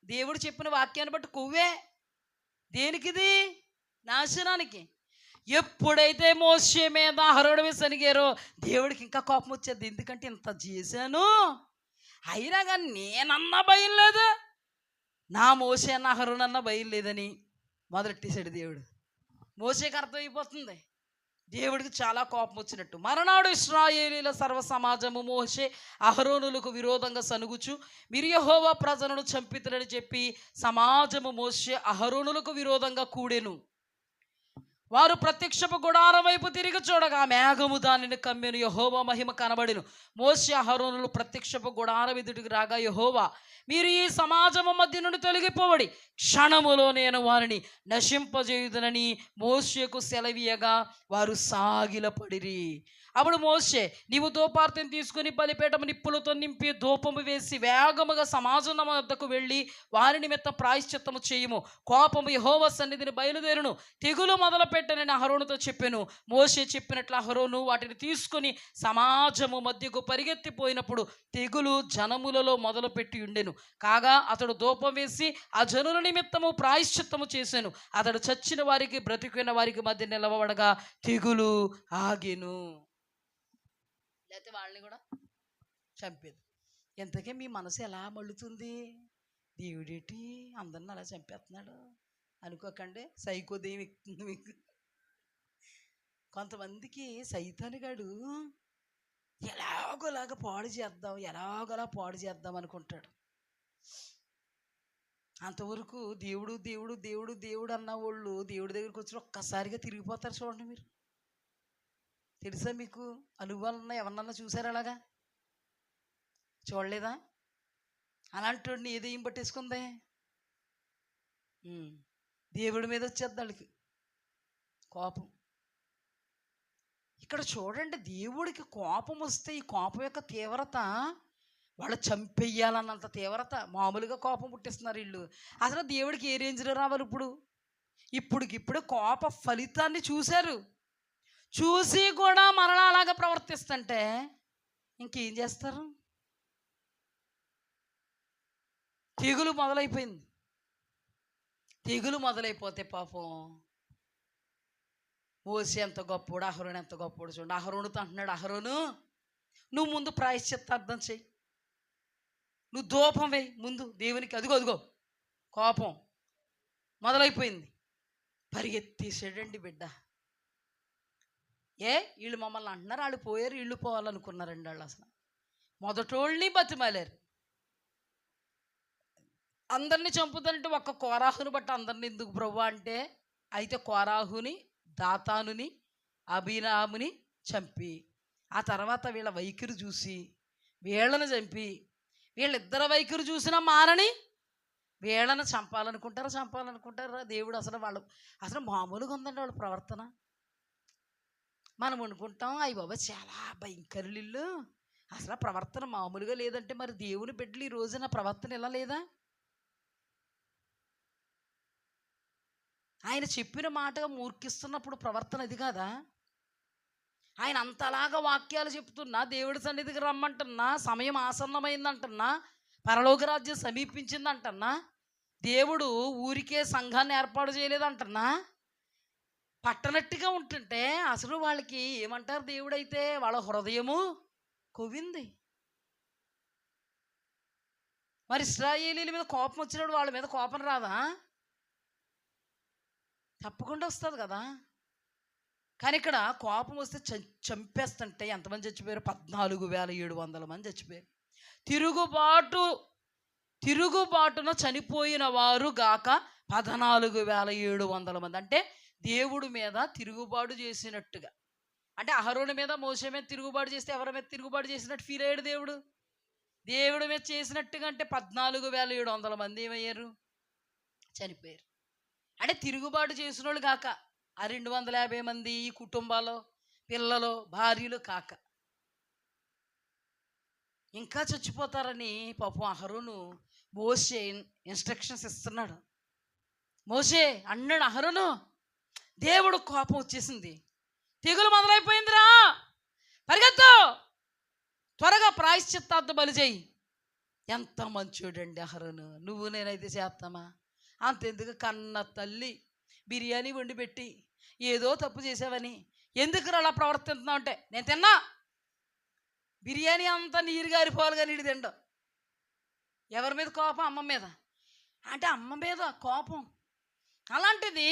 దేవుడు చెప్పిన వాక్యాన్ని బట్టి కొవ్వే. దేనికిది? నాశనానికి. ఎప్పుడైతే మోషే మీద అహరోను మీద సనిగారో దేవుడికి ఇంకా కోపం వచ్చేది. ఎందుకంటే ఇంత చేశాను, అయినా కానీ నేనన్నా భయం లేదు, నా మోషే అన్న అహరోను అన్న భయం లేదని మొదలెట్టేశాడు దేవుడు. మోషేకి అర్థమైపోతుంది దేవుడికి చాలా కోపం వచ్చినట్టు. మరనాడు ఇశ్రాయేలీల సర్వ సమాజము మోషే అహరోనులకు విరోధంగా సనుగుచు, మీరు యెహోవా ప్రజలను చంపితులని చెప్పి సమాజము మోషే అహరోనులకు విరోధంగా కూడెను. వారు ప్రత్యక్షపు గుడారం వైపు తిరిగి చూడగా మేఘము దానిని కమ్మెను, యెహోవా మహిమ కనబడెను. మోషే అహరోనులు ప్రత్యక్షపు గుడారం ఎదుటికి రాగా, యెహోవా, మీరు ఈ సమాజము మధ్య నుండి తొలగిపోవడి, క్షణములో నేను వారిని నశింపజేయుదునని మోషేకు సెలవీయగా వారు సాగిలపడిరి. అప్పుడు మోషే, నీవు ధూపార్తిని తీసుకుని బలిపీఠము నిప్పులతో నింపి ధూపము వేసి వేగముగా సమాజం వద్దకు వెళ్ళి వారి నిమిత్తం ప్రాయశ్చిత్తము చేయుము, కోపము యెహోవా సన్నిధిని బయలుదేరును, తెగులు మొదలుపెట్టనని అహరోనుతో చెప్పాను. మోషే చెప్పినట్లు అహరోను వాటిని తీసుకుని సమాజము మధ్యకు పరిగెత్తిపోయినప్పుడు తెగులు జనములలో మొదలుపెట్టి ఉండెను. కాగా అతడు ధూపం వేసి ఆ జనుల నిమిత్తము ప్రాయశ్చిత్తము చేశాను. అతడు చచ్చిన వారికి బ్రతికిన వారికి మధ్య నిలవబడగా తెగులు ఆగెను. లేకపోతే వాళ్ళని కూడా చంపేది. ఎంతకే మీ మనసు ఎలా మళ్ళుతుంది? దేవుడేటి అందరిని అలా చంపేస్తున్నాడు అనుకోకండి, సైకోదయం ఎక్కుతుంది మీకు. కొంతమందికి సైతానుగాడు ఎలాగోలాగా పాడు చేద్దాం, ఎలాగోలా పాడు చేద్దాం అనుకుంటాడు. అంతవరకు దేవుడు దేవుడు దేవుడు దేవుడు అన్న వాళ్ళు దేవుడి దగ్గరికి వచ్చి ఒక్కసారిగా తిరిగిపోతారు. చూడండి, మీరు తెలుసా మీకు? అనుభవాలన్నా ఎవరన్నా చూసారా? అలాగా చూడలేదా? అలాంటి వాడిని ఏ దెయ్యం పట్టేసుకుందే? దేవుడి మీద వచ్చేద్ది వాళ్ళకి కోపం. ఇక్కడ చూడండి, దేవుడికి కోపం వస్తే ఈ కోపం యొక్క తీవ్రత వాళ్ళు చంపేయాలన్నంత తీవ్రత. మామూలుగా కోపం పుట్టిస్తున్నారు వీళ్ళు. అసలు దేవుడికి ఏ రేంజ్లో రావాలి? ఇప్పుడికిప్పుడు కోప ఫలితాన్ని చూశారు, చూసి కూడా మరలా అలాగా ప్రవర్తిస్తుంటే ఇంకేం చేస్తారు? తెగులు మొదలైపోయింది. తెగులు మొదలైపోతే పాపం మోషే ఎంత గొప్పోడు, అహరోను ఎంత గొప్పోడు. చూడండి, అహరోనుతో అంటున్నాడు, అహరోను నువ్వు ముందు ప్రాయశ్చిత్తార్థం చెయ్యి, నువ్వు ధూపం వేయి ముందు దేవునికి. అదిగో కోపం మొదలైపోయింది. పరిగెత్తేసాడండి బిడ్డ. వీళ్ళు మమ్మల్ని అంటున్నారు, వాళ్ళు పోయారు, వీళ్ళు పోవాలనుకున్నారండి. వాళ్ళు అసలు మొదటోళ్ళని బతిమాలారు. అందరినీ చంపుతానంటే ఒక్క కోరాహుని బట్టి అందరిని ఎందుకు ప్రభు అంటే, అయితే కోరాహుని, దాతానుని, అబీనాముని చంపి ఆ తర్వాత వీళ్ళ వైఖరి చూసి వీళ్ళని చంపి, వీళ్ళిద్దరు వైఖరి చూసినా మారని వీళ్ళని చంపాలనుకుంటారా? దేవుడు అసలు మామూలుగా ఉందండి వాళ్ళ ప్రవర్తన. మనం అనుకుంటాం, అయ్యి బాబా చాలా భయంకరులు, అసలు ప్రవర్తన మామూలుగా లేదంటే మరి దేవుని బిడ్డలు ఈ రోజున ప్రవర్తన ఎలా లేదా? ఆయన చెప్పిన మాటగా మూర్ఖిస్తున్నప్పుడు ప్రవర్తన అది కాదా? ఆయన అంతలాగా వాక్యాలు చెప్తున్నా, దేవుడి సన్నిధికి రమ్మంటున్నా, సమయం ఆసన్నమైందంటున్నా, పరలోక రాజ్యం సమీపించిందంటున్నా, దేవుడు ఊరికే సంఘాన్ని ఏర్పాటు చేయలేదంటున్నా, పట్టనట్టుగా ఉంటుంటే అసలు వాళ్ళకి ఏమంటారు? దేవుడైతే వాళ్ళ హృదయము కొవ్వింది. మరి ఇశ్రాయేలీల మీద కోపం వచ్చినప్పుడు వాళ్ళ మీద కోపం రాదా? తప్పకుండా వస్తుంది కదా. కానీ ఇక్కడ కోపం వస్తే చంపేస్తుంటే ఎంతమంది చచ్చిపోయారు? 14,700 మంది చచ్చిపోయారు. తిరుగుబాటున చనిపోయిన వారు గాక 14,700 మంది. అంటే దేవుడి మీద తిరుగుబాటు చేసినట్టుగా. అంటే అహరోను మీద, మోషే మీద తిరుగుబాటు చేస్తే ఎవరి మీద తిరుగుబాటు చేసినట్టు ఫీల్ అయ్యాడు దేవుడు? దేవుడి మీద చేసినట్టుగా. అంటే 14,700 మంది ఏమయ్యారు? చనిపోయారు. అంటే తిరుగుబాటు చేసిన వాళ్ళు కాక ఆ 250 మంది ఈ కుటుంబాలు, పిల్లలు, భార్యలు కాక ఇంకా చచ్చిపోతారని పాపం అహరోను మోషే ఇన్స్ట్రక్షన్స్ ఇస్తున్నాడు. మోషే అన్నాడు, అహరోను దేవుడు కోపం వచ్చేసింది, తెగులు మొదలైపోయిందిరా, పరిగెత్తు, త్వరగా ప్రాయశ్చిత్తార్థ బలి చేయి. ఎంత మంచోడండి అహరోను. నువ్వు నేనైతే చేస్తామా? అంతెందుకు, కన్న తల్లి బిర్యానీ వండి పెట్టి ఏదో తప్పు చేసావని ఎందుకు అలా ప్రవర్తిస్తున్నావు అంటే, నేను తిన్నా బిర్యానీ అంతా నీరు గారిపోవాలి కానీ నీడు తిండం. ఎవరి మీద కోపం? అమ్మ మీద. అంటే అమ్మ మీద కోపం. అలాంటిది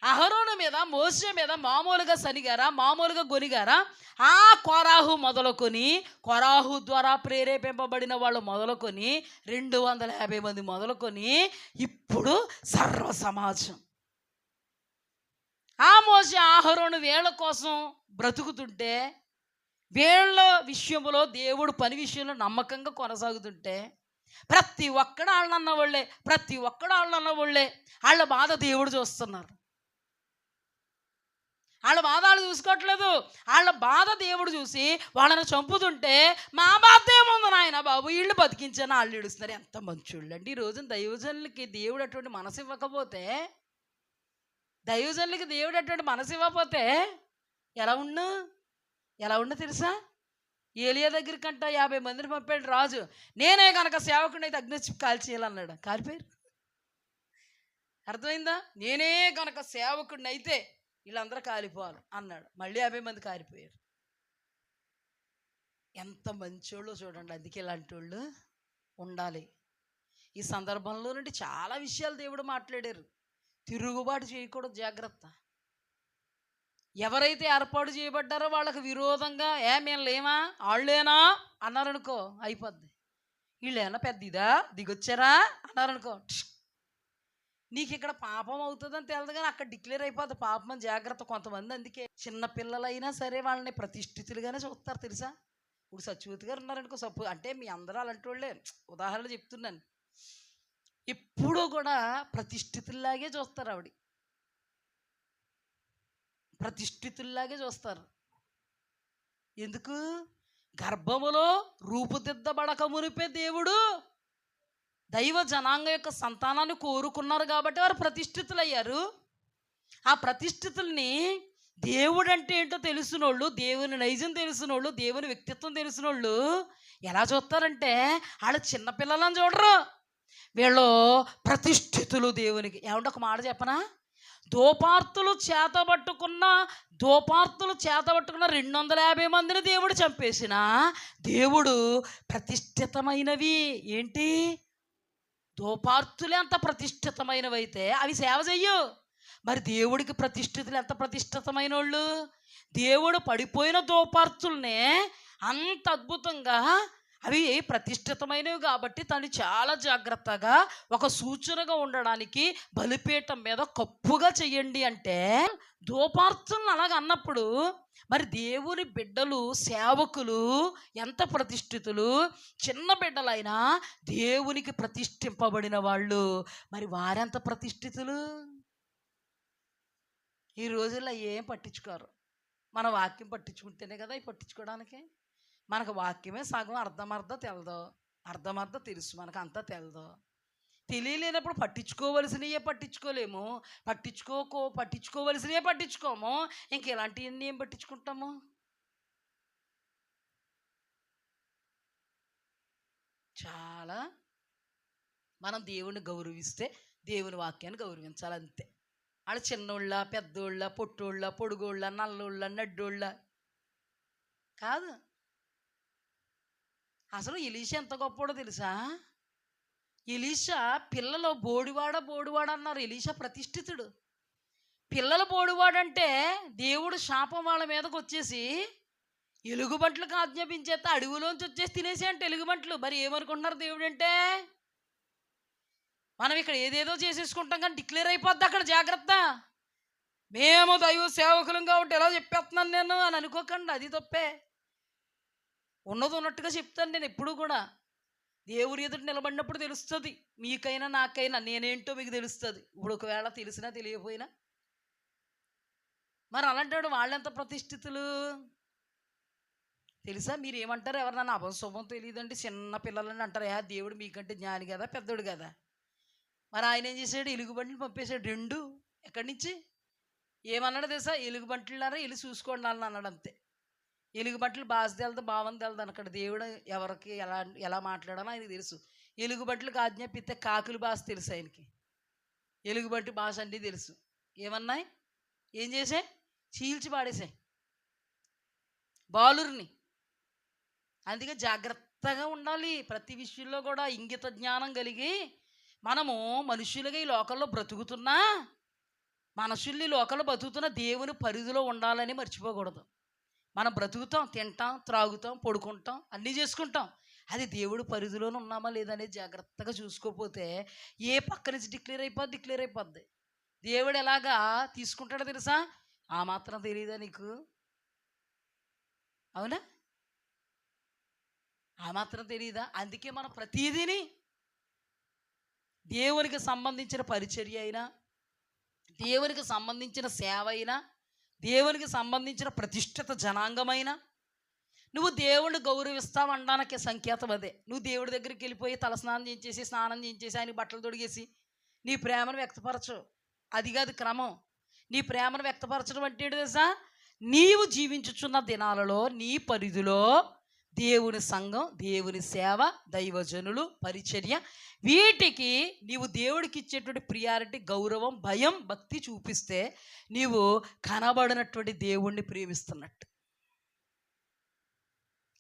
అహరోను మీద, మోషే మీద మామూలుగా సనిగారా, మామూలుగా గొనిగారా? ఆ కోరాహు మొదలుకొని, కోరాహు ద్వారా ప్రేరేపింపబడిన వాళ్ళు మొదలుకొని 250 మంది మొదలుకొని ఇప్పుడు సర్వ సమాజం. ఆ మోషే, అహరోను వీళ్ళ కోసం బ్రతుకుతుంటే, వీళ్ళ విషయంలో దేవుడు పని విషయంలో నమ్మకంగా కొనసాగుతుంటే ప్రతి ఒక్కడు వాళ్ళన్న వాళ్ళే వాళ్ళ బాధ దేవుడు చూస్తున్నారు. వాళ్ళ బాధ వాళ్ళు చూసుకోవట్లేదు. వాళ్ళ బాధ దేవుడు చూసి వాళ్ళని చంపుతుంటే మా బాధ ఏముంది నాయన బాబు, వీళ్ళు బతికించని వాళ్ళు ఏడుస్తున్నారు. ఎంత మంచోళ్ళు అండి. ఈ రోజున దైవజనులకి దేవుడు అటువంటి మనసు ఇవ్వకపోతే, దైవజనులకి దేవుడు అటువంటి మనసు ఇవ్వకపోతే ఎలా ఉండు తెలుసా? ఏలియా దగ్గరికంట 50 మందిని పంపాడు రాజు. నేనే కనుక సేవకుడిని అయితే అగ్ని కాల్చేయాలన్నాడు. కాలిపోయారు. అర్థమైందా? నేనే కనుక సేవకుడిని అయితే వీళ్ళందరూ కాలిపోవాలి అన్నాడు. మళ్ళీ 50 మంది కాలిపోయారు. ఎంత మంచోళ్ళు చూడండి. అందుకే ఇలాంటి వాళ్ళు ఉండాలి. ఈ సందర్భంలో నుండి చాలా విషయాలు దేవుడు మాట్లాడారు. తిరుగుబాటు చేయకూడదు, జాగ్రత్త. ఎవరైతే ఏర్పాటు చేయబడ్డారో వాళ్ళకి విరోధంగా మేము లేమా, వాళ్ళేనా అన్నారనుకో అయిపోద్ది. వీళ్ళేనా పెద్ద ఇదా దిగొచ్చారా అన్నారనుకో, నీకు ఇక్కడ పాపం అవుతుందని తెలియదు కానీ అక్కడ డిక్లేర్ అయిపోద్ది పాపం అని. జాగ్రత్త. కొంతమంది అందుకే చిన్న పిల్లలైనా సరే వాళ్ళని ప్రతిష్ఠితులుగానే చూస్తారు తెలుసా. ఇప్పుడు సత్యవతి గారు ఉన్నారనుకో, అంటే మీ అందరూ అలాంటి వాళ్ళే, ఉదాహరణ చెప్తున్నాను. ఎప్పుడూ కూడా ప్రతిష్ఠితుల్లాగే చూస్తారు. ఆవిడ ప్రతిష్ఠితుల్లాగే చూస్తారు. ఎందుకు? గర్భములో రూపుదిద్దబడక మునిపే దేవుడు దైవ జనాంగం యొక్క సంతానాన్ని కోరుకున్నారు కాబట్టి వారు ప్రతిష్ఠితులయ్యారు. ఆ ప్రతిష్ఠితుల్ని దేవుడు అంటే ఏంటో తెలిసినోళ్ళు, దేవుని నైజం తెలిసినోళ్ళు, దేవుని వ్యక్తిత్వం తెలిసినోళ్ళు ఎలా చూస్తారంటే వాళ్ళు చిన్నపిల్లలని చూడరు. వీళ్ళు ప్రతిష్ఠితులు దేవునికి. ఏమంటే ఒక మాట చెప్పనా, దోపార్తులు చేతబట్టుకున్న 250 మందిని దేవుడు చంపేసిన దేవుడు ప్రతిష్ఠితమైనవి ఏంటి? దోపార్తులే అంత ప్రతిష్ఠితమైనవి అయితే అవి సేవ చెయ్యు. మరి దేవుడికి ప్రతిష్ఠితులు ఎంత ప్రతిష్ఠితమైన వాళ్ళు? దేవుడు పడిపోయిన దోపార్తుల్నే అంత అద్భుతంగా, అవి ప్రతిష్ఠితమైనవి కాబట్టి తను చాలా జాగ్రత్తగా ఒక సూచనగా ఉండడానికి బలిపీఠం మీద కప్పుగా చెయ్యండి అంటే దోపార్తులను అలాగ అన్నప్పుడు మరి దేవుని బిడ్డలు, సేవకులు ఎంత ప్రతిష్ఠితులు. చిన్న బిడ్డలైనా దేవునికి ప్రతిష్ఠింపబడిన వాళ్ళు, మరి వారెంత ప్రతిష్ఠితులు. ఈ రోజుల్లో ఏం పట్టించుకోరు. మన వాక్యం పట్టించుకుంటేనే కదా ఇవి పట్టించుకోవడానికి. మనకు వాక్యమే సగం అర్ధమర్ధ తెలదో, అర్ధమర్ధ తెలుసు, మనకు అంతా తెలదో. తెలియలేనప్పుడు పట్టించుకోవలసినవే పట్టించుకోలేము, పట్టించుకోవలసినవే పట్టించుకోము. ఇంక ఇలాంటివన్నీ ఏం పట్టించుకుంటాము? చాలా మనం దేవుణ్ణి గౌరవిస్తే దేవుని వాక్యాన్ని గౌరవించాలి అంతే. వాళ్ళు చిన్నోళ్ళ, పెద్దోళ్ళ, పొట్టోళ్ళ, పొడుగోళ్ళ, నల్లోళ్ళ, నడ్డోళ్ళ కాదు. అసలు ఎలీషా ఎంత గొప్పడో తెలుసా? ఎలీషా పిల్లలు బోడివాడ అన్నారు. ఎలీషా ప్రతిష్ఠితుడు. పిల్లలు బోడివాడంటే దేవుడు శాపం వాళ్ళ మీదకి వచ్చేసి ఎలుగుబంట్లకు ఆజ్ఞాపించేస్తే అడవిలోంచి వచ్చేసి తినేసి అంటే ఎలుగుబంట్లు. మరి ఏమనుకుంటున్నారు దేవుడు అంటే? మనం ఇక్కడ ఏదేదో చేసేసుకుంటాం కానీ డిక్లేర్ అయిపోద్ది అక్కడ. జాగ్రత్త. మేము దైవ సేవకులం కాబట్టి ఎలా చెప్పేస్తున్నాను నేను అని అనుకోకండి, అది తప్పే. ఉన్నది ఉన్నట్టుగా చెప్తాను నేను ఎప్పుడు కూడా. దేవుడి ఎదుటి నిలబడినప్పుడు తెలుస్తుంది మీకైనా నాకైనా నేనేంటో మీకు తెలుస్తుంది. ఇప్పుడు ఒకవేళ తెలిసినా తెలియకపోయినా మరి అలాంటి వాళ్ళెంత ప్రతిష్ఠితులు తెలుసా? మీరు ఏమంటారు? ఎవరన్నా అభశుభం తెలియదండి చిన్న పిల్లలని అంటారు. దేవుడు మీకంటే జ్ఞాని కదా, పెద్దోడు కదా. మరి ఆయన ఏం చేశాడు? ఎలుగుబంట్లు పంపేశాడు 2. ఎక్కడి నుంచి? ఏమన్నాడు తెలుసా? ఎలుగుబంట్లున్నారా వెళ్ళి చూసుకోండి వాళ్ళని అన్నాడు అంతే. ఎలుగుబంట్లు భాష తెలదు, భావం తెలదు అక్కడ. దేవుడు ఎవరికి ఎలా మాట్లాడాలో ఆయనకి తెలుసు. ఎలుగుబంట్లకు ఆజ్ఞాపిస్తే కాకులు భాష తెలుసు ఆయనకి. ఎలుగుబంటి భాష అన్నీ తెలుసు. ఏమన్నాయి? ఏం చేసాయి? చీల్చి పాడేసాయి బాలుర్ని. అందుకే జాగ్రత్తగా ఉండాలి ప్రతి విషయంలో కూడా. ఇంగిత జ్ఞానం కలిగి మనము మనుషులుగా ఈ లోకంలో బ్రతుకుతున్నా, మనుషుల్ని లోకంలో బ్రతుకుతున్న దేవుని పరిధిలో ఉండాలని మర్చిపోకూడదు. మనం బ్రతుకుతాం, తింటాం, త్రాగుతాం, పడుకుంటాం, అన్నీ చేసుకుంటాం. అది దేవుడు పరిధిలోనే ఉన్నామా లేదనేది జాగ్రత్తగా చూసుకోకపోతే ఏ పక్క నుంచి డిక్లేర్ అయిపోద్ది. దేవుడు ఎలాగా తీసుకుంటాడో తెలుసా? ఆ మాత్రం తెలియదా నీకు? అవునా? ఆ మాత్రం తెలియదా? అందుకే మనం ప్రతిదీని దేవునికి సంబంధించిన పరిచర్య అయినా, దేవునికి సంబంధించిన సేవ అయినా, దేవునికి సంబంధించిన ప్రతిష్ఠిత జనాంగమైన నువ్వు దేవుణ్ణి గౌరవిస్తావనడానికి సంకేతం అదే. నువ్వు దేవుడి దగ్గరికి వెళ్ళిపోయి తలస్నానం చేయించేసి, స్నానం చేయించేసి, ఆయన బట్టలు తొడిగేసి నీ ప్రేమను వ్యక్తపరచు. అది కాదు క్రమం. నీ ప్రేమను వ్యక్తపరచడం అంటే ఏంటి తెలుసా? నీవు జీవించుచున్న దినాలలో నీ పరిధిలో దేవుని సంఘం, దేవుని సేవ, దైవజనులు, పరిచర్య, వీటికి నీవు దేవుడికి ఇచ్చేటువంటి ప్రియారిటీ, గౌరవం, భయం, భక్తి చూపిస్తే నీవు కనబడినటువంటి దేవుణ్ణి ప్రేమిస్తున్నట్టు.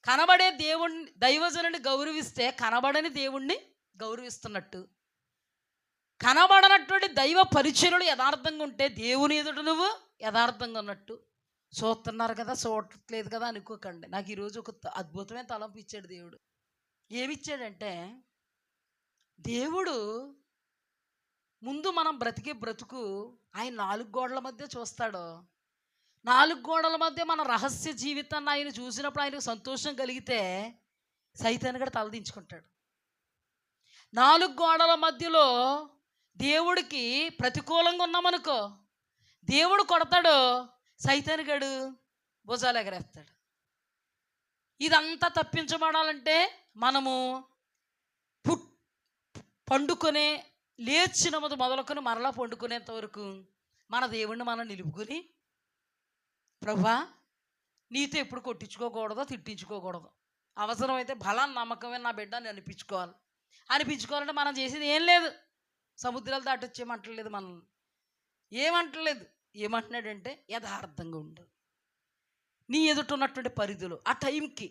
కనబడే దేవుణ్ణి, దైవజనుని గౌరవిస్తే కనబడని దేవుణ్ణి గౌరవిస్తున్నట్టు. కనబడనటువంటి దైవ పరిచర్యలు యథార్థంగా ఉంటే దేవుని ఎదుట నువ్వు యథార్థంగా ఉన్నట్టు. చూస్తున్నారు కదా, చూడట్లేదు కదా అనుకోకండి. నాకు ఈరోజు ఒక అద్భుతమైన తలంపు ఇచ్చాడు దేవుడు. ఏమిచ్చాడంటే, దేవుడు ముందు మనం బ్రతికే బ్రతుకు ఆయన 4 గోడల మధ్య చూస్తాడు. 4 గోడల మధ్య మన రహస్య జీవితాన్ని ఆయన చూసినప్పుడు ఆయనకు సంతోషం కలిగితే సైతాన్ని కూడా తలదించుకుంటాడు. 4 గోడల మధ్యలో దేవుడికి ప్రతికూలంగా ఉన్నామనుకో, దేవుడు కొడతాడు, సైతాన్ని గడు భుజాలు ఎగరేస్తాడు. ఇదంతా తప్పించబడాలంటే మనము పండుకొనే లేచిన మొదలుకొని మరలా పండుకునేంత వరకు మన దేవుణ్ణి మనం నిలుపుకొని, ప్రభువా నీతో ఎప్పుడు కొట్టించుకోకూడదు, తిట్టించుకోకూడదు, అవసరమైతే బలాన్ని నమ్మకమైన నా బిడ్డ అని అనిపించుకోవాలంటే మనం చేసేది ఏం లేదు. సముద్రాలు దాటొచ్చేమంటలేదు, మనల్ని ఏమంటలేదు. ఏమంటున్నాడంటే యథార్థంగా ఉండు. నీ ఎదుట ఉన్నటువంటి పరిధిలో ఆ టైంకి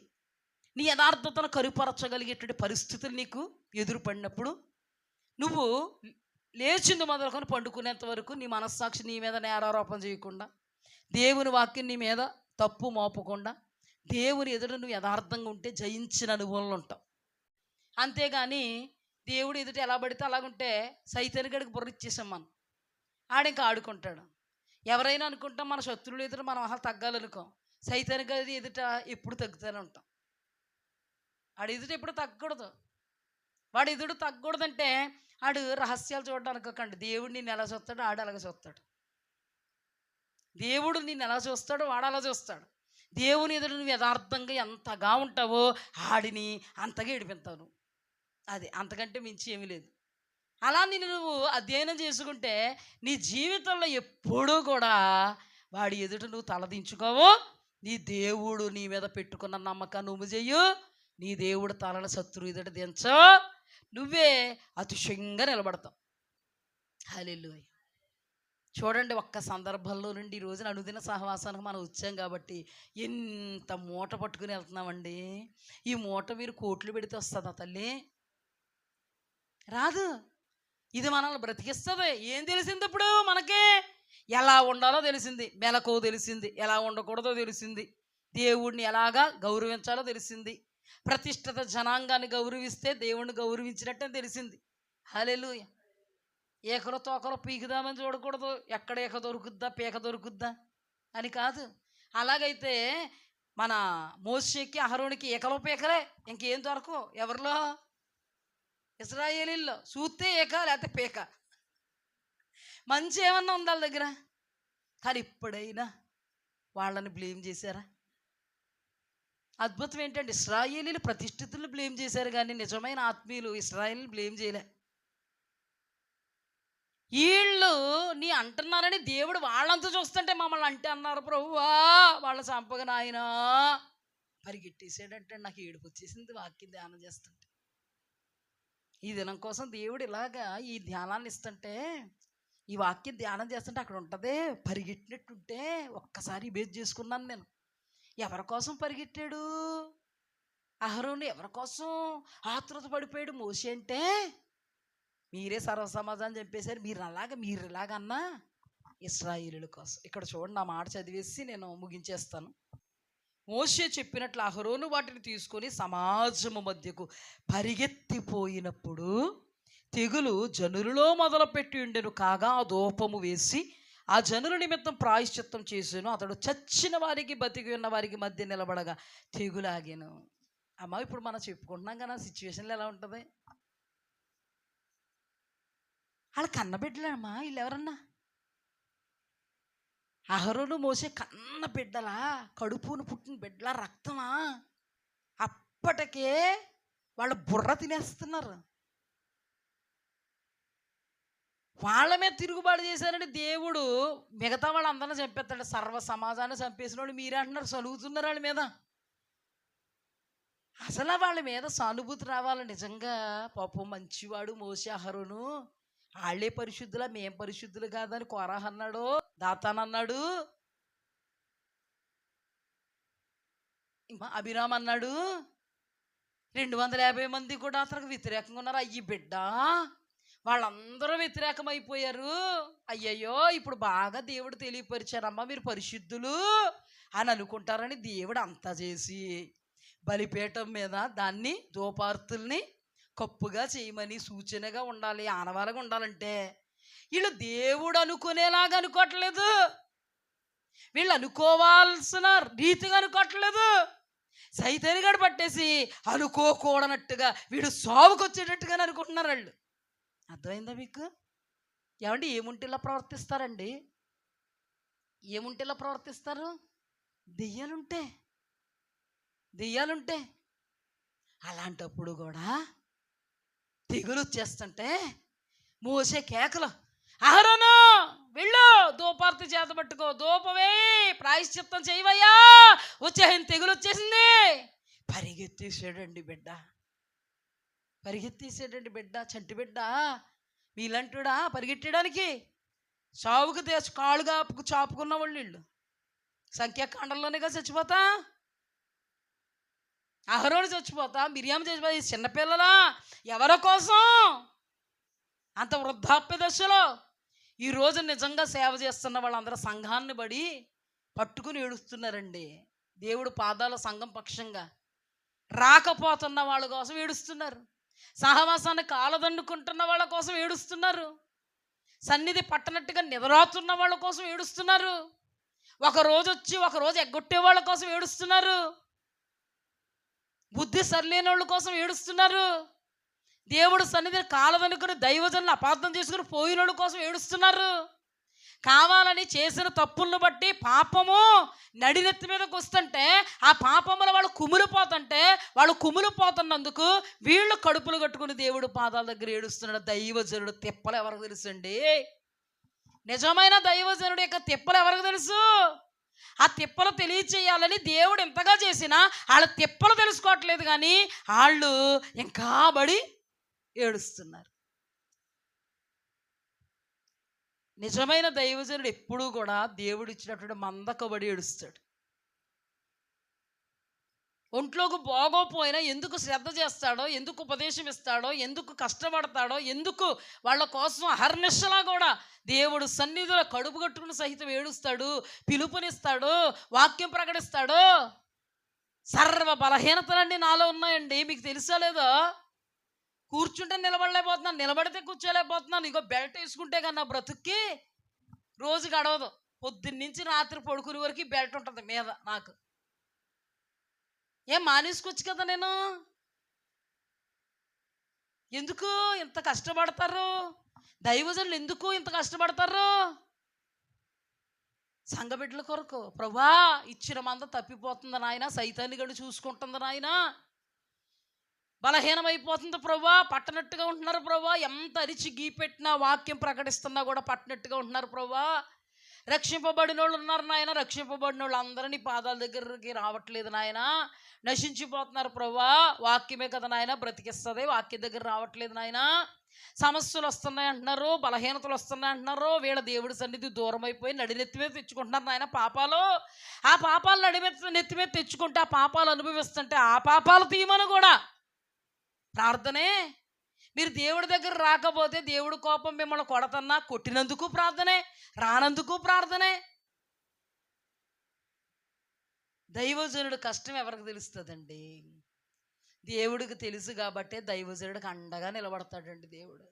నీ యథార్థతను కరుపరచగలిగేటువంటి పరిస్థితులు నీకు ఎదురుపడినప్పుడు నువ్వు లేచింది మొదలుకొని పండుకునేంత వరకు నీ మనస్సాక్షి నీ మీద నేరారోపణ చేయకుండా, దేవుని వాక్యం నీ మీద తప్పు మోపకుండా, దేవుని ఎదుట నువ్వు యథార్థంగా ఉంటే జయించిన అనుభవంలో ఉంటావు. అంతేగాని దేవుడు ఎదుట ఎలా పడితే అలాగుంటే సైతాన్ని గడికి బుర్ర ఇచ్చేసాం మనం. ఆడింకా ఆడుకుంటాడు. ఎవరైనా అనుకుంటాం మన శత్రువులు ఎదుట మనం అసలు తగ్గాలనుకోం. సైతాన్ని గడి ఎదుట ఎప్పుడు తగ్గుతూనే ఉంటాం. ఆడు ఎదుట ఎప్పుడు తగ్గకూడదు. వాడు ఎదుడు తగ్గకూడదంటే ఆడు రహస్యాలు చూడడానికి ఒకండి. దేవుడు నిన్ను ఎలా చూస్తాడో ఆడు అలాగే చూస్తాడు. దేవుడు నిన్ను ఎలా చూస్తాడో వాడు అలా చూస్తాడు. దేవుని ఎదురు నువ్వు యథార్థంగా ఎంతగా ఉంటావో ఆడిని అంతగా ఏడిపిస్తావు. అది అంతకంటే మించి ఏమీ లేదు. అలా నిన్ను నువ్వు అధ్యయనం చేసుకుంటే నీ జీవితంలో ఎప్పుడూ కూడా వాడి ఎదుట నువ్వు తలదించుకోవు. నీ దేవుడు నీ మీద పెట్టుకున్న నమ్మకాన్ని నువ్వు చెయ్యు. నీ దేవుడు తలని శత్రువు ఎదుట దించో, నువ్వే అతిశయంగా నిలబడతావు. హల్లెలూయా. చూడండి, ఒక్క సందర్భంలో నుండి ఈ రోజున అనుదిన సహవాసానికి మనం వచ్చాం కాబట్టి ఎంత మూట పట్టుకుని వెళ్తున్నామండి. ఈ మూట మీరు కోట్లు పెడితే వస్తుందా తల్లి? రాదు. ఇది మనల్ని బ్రతికిస్తుంది. ఏం తెలిసింది ఇప్పుడు మనకి? ఎలా ఉండాలో తెలిసింది, మెలకువ తెలిసింది, ఎలా ఉండకూడదో తెలిసింది, దేవుడిని ఎలాగా గౌరవించాలో తెలిసింది, ప్రతిష్ఠిత జనాంగాన్ని గౌరవిస్తే దేవుణ్ణి గౌరవించినట్టే తెలిసింది. హల్లెలూయా. ఏకలో తోకలో పీకుదామని చూడకూడదు. ఎక్కడ ఏక దొరుకుద్దా పీక దొరుకుద్దా అని కాదు. అలాగైతే మన మోషేకి అహరోనికి ఏకలో పీకలే, ఇంకేం దొరకవు ఎవరిలో? ఇశ్రాయేలీల్లో. చూస్తే ఏక లేకపోతే పీక. మంచి ఏమన్నా ఉంది వాళ్ళ దగ్గర. కానీ ఇప్పుడైనా వాళ్ళని బ్లేమ్ చేశారా? అద్భుతం ఏంటంటే ఇశ్రాయేలీలు ప్రతిష్ఠితులు బ్లేమ్ చేశారు, కానీ నిజమైన ఆత్మీయులు ఇశ్రాయేలీని బ్లేమ్ చేయలే. వీళ్ళు నీ అంటున్నారని దేవుడు వాళ్ళంతా చూస్తుంటే మమ్మల్ని అంటే అన్నారు ప్రభువా, వాళ్ళ చంపగా నాయన పరిగెట్టేసాడంటే నాకు ఏడుపు వచ్చేసింది వాక్యం ధ్యానం చేస్తుంటే. ఈ దినం కోసం దేవుడు ఇలాగా ఈ ధ్యానాన్ని ఇస్తుంటే, ఈ వాక్యం ధ్యానం చేస్తుంటే అక్కడ ఉంటుంది పరిగెట్టినట్టుంటే ఒక్కసారి బేస్ చేసుకున్నాను నేను. ఎవరి కోసం పరిగెట్టాడు అహరోను? ఎవరి కోసం ఆతృత పడిపోయాడు మోషే అంటే? మీరే సర్వసమాజాన్ని చంపేశారు, మీరు ఇలాగన్నా ఇశ్రాయేలీయుల కోసం. ఇక్కడ చూడండి, నా మాట చదివేసి నేను ముగించేస్తాను. మోషే చెప్పినట్లు అహరోను వాటిని తీసుకొని సమాజము మధ్యకు పరిగెత్తిపోయినప్పుడు తెగులు జనులలో మొదలుపెట్టి ఉండెను. కాగా ఆ దూపము వేసి ఆ జనుల నిమిత్తం ప్రాయశ్చిత్తం చేసాను. అతడు చచ్చిన వారికి బతికి ఉన్న వారికి మధ్య నిలబడగా తెగులాగాను. అమ్మ, ఇప్పుడు మనం చెప్పుకుంటున్నాం కదా సిచ్యువేషన్లో ఎలా ఉంటుంది? వాళ్ళ కన్నబిడ్డలమ్మా వీళ్ళు ఎవరన్నా? అహరోను మోసే కన్న బిడ్డలా, కడుపును పుట్టిన బిడ్డలా, రక్తమా, అప్పటికే వాళ్ళ బుర్ర తినేస్తున్నారు. వాళ్ళ మీద తిరుగుబాటు చేశారని దేవుడు మిగతా వాళ్ళందరినీ చంపేస్తాడు. సర్వ సమాజాన్ని చంపేసిన వాళ్ళు మీరే అంటున్నారు, సలుగుతున్నారు వాళ్ళ మీద. అసలు వాళ్ళ మీద సానుభూతి రావాలి నిజంగా. పాపం మంచివాడు మోసే, అహరోను, వాళ్ళే పరిశుద్ధులా, మేం పరిశుద్ధులు కాదని కోరాహ్ అన్నాడు, దాతాన్ అన్నాడు, అభిరామ్ అన్నాడు. 250 మంది కూడా అతనికి వ్యతిరేకంగా ఉన్నారు. అయ్యి బిడ్డ, వాళ్ళందరూ వ్యతిరేకమైపోయారు. అయ్యయ్యో, ఇప్పుడు బాగా దేవుడు తెలియపరిచారమ్మా, మీరు పరిశుద్ధులు అని అనుకుంటారని దేవుడు అంతా చేసి బలిపీఠం మీద దాన్ని ధూపార్తుల్ని కప్పుగా చేయమని, సూచనగా ఉండాలి, ఆనవాలుగా ఉండాలంటే వీళ్ళు దేవుడు అనుకునేలాగా అనుకోవట్లేదు, వీళ్ళు అనుకోవాల్సిన రీతిగా అనుకోవట్లేదు. సైతానుగాడు పట్టేసి అనుకోకూడనట్టుగా, వీడు సావుకు వచ్చేటట్టుగానే అనుకుంటున్నారు వాళ్ళు. అర్థమైందా మీకు? ఏమండి, ఏముంటిలా ప్రవర్తిస్తారండి? ఏముంటిలా ప్రవర్తిస్తారు? దెయ్యాలుంటే. అలాంటప్పుడు కూడా తెగులు వచ్చేస్తుంటే మోసే కేకలు, అహరోను వెళ్ళు, ధూపార్తి చేత పట్టుకో, ధూపమే, ప్రాయశ్చిత్తం చేయవయ్యా, వచ్చేసింది, తెగులు వచ్చేసింది. పరిగెత్తేసాడండి బిడ్డ, చంటి బిడ్డ. మీలాంటిడా పరిగెట్టడానికి? చావుకు కాళ్ళుగా చాపుకున్న వాళ్ళు వీళ్ళు. సంఖ్యాకాండంలోనేగా చచ్చిపోతా, అహరోను చచ్చిపోతా, మిరియాము చచ్చిపోతా. ఈ చిన్నపిల్లలా ఎవరి కోసం? అంత వృద్ధాప్య దశలో ఈరోజు నిజంగా సేవ చేస్తున్న వాళ్ళందరూ సంఘాన్ని బడి పట్టుకుని ఏడుస్తున్నారండి. దేవుడు పాదాల సంఘం పక్షంగా రాకపోతున్న వాళ్ళ కోసం ఏడుస్తున్నారు. సహవాసాన్ని కాలదండుకుంటున్న వాళ్ళ కోసం ఏడుస్తున్నారు. సన్నిధి పట్టనట్టుగా నిద్రాతున్న వాళ్ళ కోసం ఏడుస్తున్నారు. ఒకరోజు వచ్చి ఒకరోజు ఎగ్గొట్టే వాళ్ళ కోసం ఏడుస్తున్నారు. బుద్ధి సరిలేని వాళ్ళ కోసం ఏడుస్తున్నారు. దేవుడు సన్నిధిని కాలదనుకుని దైవజనులు అపార్థం చేసుకుని పోయిన వాళ్ళ కోసం ఏడుస్తున్నారు. కావాలని చేసిన తప్పులను బట్టి పాపము నడినెత్తి మీదకి వస్తుంటే, ఆ పాపముల వాళ్ళు కుమిలిపోతున్నందుకు వీళ్ళు కడుపులు కట్టుకుని దేవుడు పాదాల దగ్గర ఏడుస్తున్నాడు. దైవజనుడు తిప్పలు ఎవరికి తెలుసండి? నిజమైన దైవజనుడు యొక్క తిప్పలు ఎవరికి తెలుసు? ఆ తిప్పలు తెలియచేయాలని దేవుడు ఎంతగా చేసినా వాళ్ళ తిప్పలు తెలుసుకోవట్లేదు, కానీ వాళ్ళు ఇంకా బడి ఏడుస్తున్నారు. నిజమైన దైవజనుడు ఎప్పుడూ కూడా దేవుడు ఇచ్చినటువంటి మందకబడి ఏడుస్తాడు. ఒంట్లోకి బాగోపోయినా ఎందుకు శ్రద్ధ చేస్తాడో, ఎందుకు ఉపదేశం ఇస్తాడో, ఎందుకు కష్టపడతాడో, ఎందుకు వాళ్ళ కోసం అహర్నిశలా కూడా దేవుడు సన్నిధిలో కడుపు కట్టుకుని సహితం ఏడుస్తాడు, పిలుపునిస్తాడు, వాక్యం ప్రకటిస్తాడు. సర్వ బలహీనతలన్నీ నాలో ఉన్నాయండి, మీకు తెలుసా లేదో? కూర్చుంటే నిలబడలేకపోతున్నాను, నిలబడితే కూర్చోలేకపోతున్నాను. ఇగో బెల్ట్ వేసుకుంటే కన్నా బ్రతుక్కి రోజు గడవదు. పొద్దున్నుంచి రాత్రి పడుకునే వరకు బెల్ట్ ఉంటుంది మీద నాకు. ఏం మానేసుకోవచ్చు కదా నేను? ఎందుకు ఇంత కష్టపడతారు దైవజనులు? ఎందుకు ఇంత కష్టపడతారు? సంఘ బిడ్డల కొరకు. ప్రభా, ఇచ్చిన మంద తప్పిపోతుంది నాయన, సైతాన్ని గడు చూసుకుంటుంది నాయన, బలహీనమైపోతుంది ప్రభా, పట్టనట్టుగా ఉంటున్నారు ప్రభా, ఎంత అరిచి గీపెట్టినా వాక్యం ప్రకటిస్తున్నా కూడా పట్టనట్టుగా ఉంటున్నారు ప్రభా. రక్షింపబడిన వాళ్ళు ఉన్నారు నాయన, రక్షింపబడిన వాళ్ళు అందరినీ పాదాల దగ్గరికి రావట్లేదు నాయన, నశించిపోతున్నారు ప్రభా. వాక్యమే కదా నాయన బ్రతికిస్తుంది, వాక్యం దగ్గర రావట్లేదు నాయన. సమస్యలు వస్తున్నాయి అంటున్నారు, బలహీనతలు వస్తున్నాయి అంటున్నారు. వీళ్ళ దేవుడి సన్నిధి దూరం అయిపోయి నడినెత్తి మీద తెచ్చుకుంటున్నారు నాయన పాపాలు. ఆ పాపాలు నెత్తి మీద తెచ్చుకుంటే, ఆ పాపాలు అనుభవిస్తుంటే, ఆ పాపాలు తీయమని కూడా ప్రార్థనే. మీరు దేవుడి దగ్గర రాకపోతే దేవుడి కోపం మిమ్మల్ని కొడతన్నా కొట్టినందుకు ప్రార్థనే, రానందుకు ప్రార్థనే. దైవజనుడు కష్టం ఎవరికి తెలుస్తుందండి? దేవుడికి తెలుసు కాబట్టే దైవజనుడికి అండగా నిలబడతాడండి. దేవుడు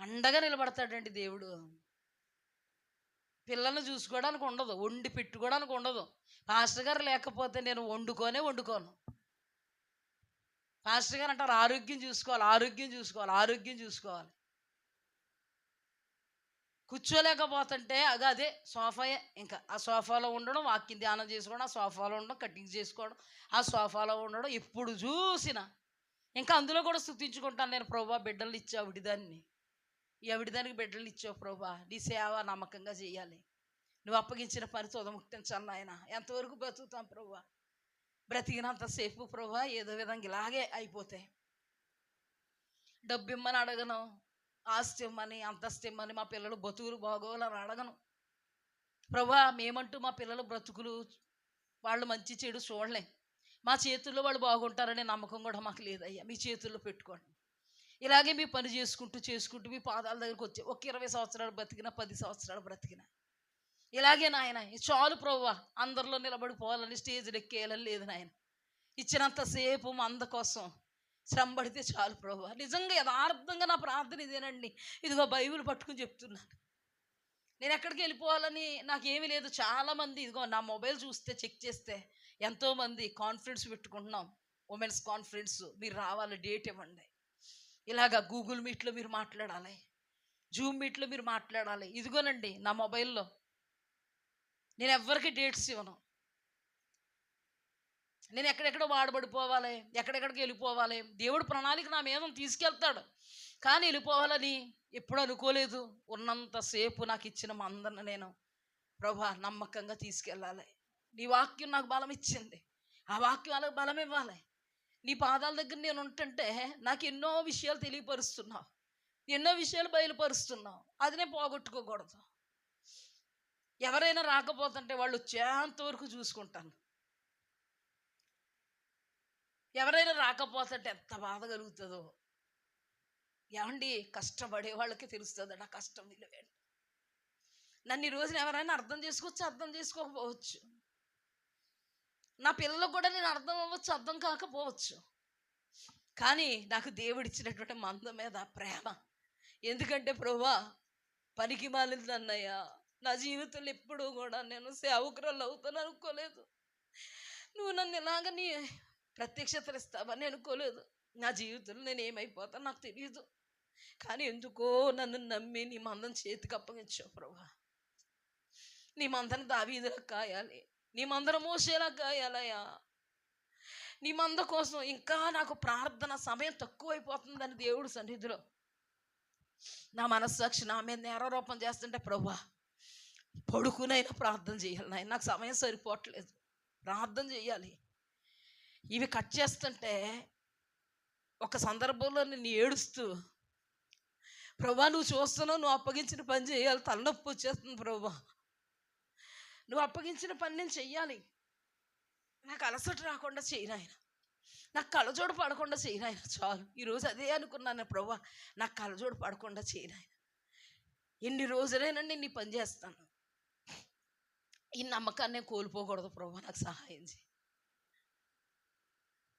అండగా నిలబడతాడండి. దేవుడు పిల్లల్ని చూసుకోవడానికి ఉండదు, వండి పెట్టుకోవడానికి ఉండదు. పాస్టర్ గారు లేకపోతే నేను వండుకోను. పాస్టర్ గారు అంటారు ఆరోగ్యం చూసుకోవాలి. కూర్చోలేకపోతుంటే అదే సోఫాయే. ఇంకా ఆ సోఫాలో ఉండడం, వాక్యం ధ్యానం చేసుకోవడం, ఆ సోఫాలో ఉండడం, కటింగ్ చేసుకోవడం, ఆ సోఫాలో ఉండడం, ఎప్పుడు చూసినా ఇంకా అందులో కూడా స్తుతించుకుంటాను నేను. ప్రభా బిడ్డలు ఇచ్చావు విడిదాన్ని, ఈ అవిడిదానికి బిడ్డలు ఇచ్చావు ప్రభా, నీ సేవ నమ్మకంగా చేయాలి, నువ్వు అప్పగించిన పని తుదముట్టించాలి నాయన. ఎంతవరకు బ్రతుకుతాం ప్రభా? బ్రతికినంతసేపు ప్రభా ఏదో విధంగా ఇలాగే అయిపోతాయి. డబ్బు ఇమ్మని అడగను, ఆస్తి ఇమ్మని, అంతస్తు ఇమ్మని, మా పిల్లలు బతుకులు బాగోవాలని అడగను ప్రభా. మేమంటూ మా పిల్లల బ్రతుకులు, వాళ్ళు మంచి చెడు చూడలే, మా చేతుల్లో వాళ్ళు బాగుంటారనే నమ్మకం కూడా మాకు లేదయ్యా. మీ చేతుల్లో పెట్టుకోండి. ఇలాగే మీ పని చేసుకుంటూ చేసుకుంటూ మీ పాదాల దగ్గరికి వచ్చి ఒక 20 సంవత్సరాలు బ్రతికిన, 10 సంవత్సరాలు బ్రతికిన ఇలాగే నాయన చాలు ప్రభువా. అందరిలో నిలబడిపోవాలని, స్టేజ్లు ఎక్కేయాలని లేదు నాయన. ఇచ్చినంతసేపు మా అంద కోసం శ్రమ పడితే చాలు ప్రభువా. నిజంగా యథార్థంగా నా ప్రార్థన ఇదేనండి. ఇదిగో బైబిల్ పట్టుకుని చెప్తున్నాను. నేను ఎక్కడికి వెళ్ళిపోవాలని నాకేమీ లేదు. చాలామంది ఇదిగో నా మొబైల్ చూస్తే, చెక్ చేస్తే ఎంతోమంది కాన్ఫరెన్స్ పెట్టుకుంటున్నాం, ఉమెన్స్ కాన్ఫరెన్స్, మీరు రావాలి, డేట్ ఇవ్వండి. ఇలాగా గూగుల్ మీట్లో మీరు మాట్లాడాలి, జూమ్ మీట్లో మీరు మాట్లాడాలి. ఇదిగోనండి నా మొబైల్లో నేను ఎవ్వరికి డేట్స్ ఇవ్వను. నేను ఎక్కడెక్కడ వాడబడిపోవాలి, ఎక్కడెక్కడికి వెళ్ళిపోవాలి, దేవుడు ప్రణాళిక నా మీద తీసుకెళ్తాడు. కానీ వెళ్ళిపోవాలని ఎప్పుడు అనుకోలేదు. ఉన్నంతసేపు నాకు ఇచ్చిన మందను నేను ప్రభా నమ్మకంగా తీసుకెళ్ళాలి. నీ వాక్యం నాకు బలం ఇచ్చింది, ఆ వాక్యం వాళ్ళకి బలం ఇవ్వాలి. నీ పాదాల దగ్గర నేను ఉంటుంటే నాకు ఎన్నో విషయాలు తెలియపరుస్తున్నావు, ఎన్నో విషయాలు బయలుపరుస్తున్నావు. అది నేను పోగొట్టుకోకూడదు. ఎవరైనా రాకపోతుంటే వాళ్ళు వచ్చేంత వరకు చూసుకుంటాను. ఎవరైనా రాకపోతుంటే ఎంత బాధ కలుగుతుందో ఏమండి. కష్టపడే వాళ్ళకి తెలుస్తుంది నా కష్టం విలువేంటి. నన్ను ఈ రోజున ఎవరైనా అర్థం చేసుకోవచ్చు, అర్థం చేసుకోకపోవచ్చు. నా పిల్లలకు కూడా నేను అర్థం అవ్వచ్చు, అర్థం కాకపోవచ్చు. కానీ నాకు దేవుడిచ్చినటువంటి మంద మీద ప్రేమ. ఎందుకంటే ప్రభువా, పనికి మాలింది అన్నయ్య, నా జీవితంలో ఎప్పుడూ కూడా నేను సేవకురాలు అవుతాను అనుకోలేదు. నువ్వు నన్ను ఇలాగ నీ ప్రత్యక్షతలు ఇస్తావని అనుకోలేదు. నా జీవితంలో నేను ఏమైపోతాను నాకు తెలియదు. కానీ ఎందుకో నన్ను నమ్మి నీ మందం చేతికి అప్పగించావు ప్రభువా. నీ మందను దావీదులా కాయాలి, నీ మందను మోసేలా కాయాలయ్యా. నీ మంద కోసం ఇంకా నాకు ప్రార్థన సమయం తక్కువైపోతుందని దేవుడు సన్నిధిలో నా మనస్సాక్షి నా మీద నేరారోపణ చేస్తుంటే ప్రభువా, పడుకునైనా ప్రార్థన చేయాలి నాయన, నాకు సమయం సరిపోవట్లేదు, ప్రార్థన చేయాలి. ఇవి కట్ చేస్తుంటే ఒక సందర్భంలో నేను ఏడుస్తూ, ప్రభువా నువ్వు చూస్తున్నావు, నువ్వు అప్పగించిన పని చేయాలి, తలనొప్పి వచ్చేస్తుంది ప్రభువా, నువ్వు అప్పగించిన పని నేను చెయ్యాలి, నాకు అలసట రాకుండా చేయనాయన, నాకు కళ్ళజోడు పడకుండా చేయనాయన. చాలు ఈరోజు అదే అనుకున్నాను ప్రభువా, నాకు కళ్ళజోడు పడకుండా చేయనాయన. ఎన్ని రోజులైనా నీ పని చేస్తాను, ఈ నమ్మకాన్ని కోల్పోకూడదు ప్రభువా, నాకు సహాయం చేయి.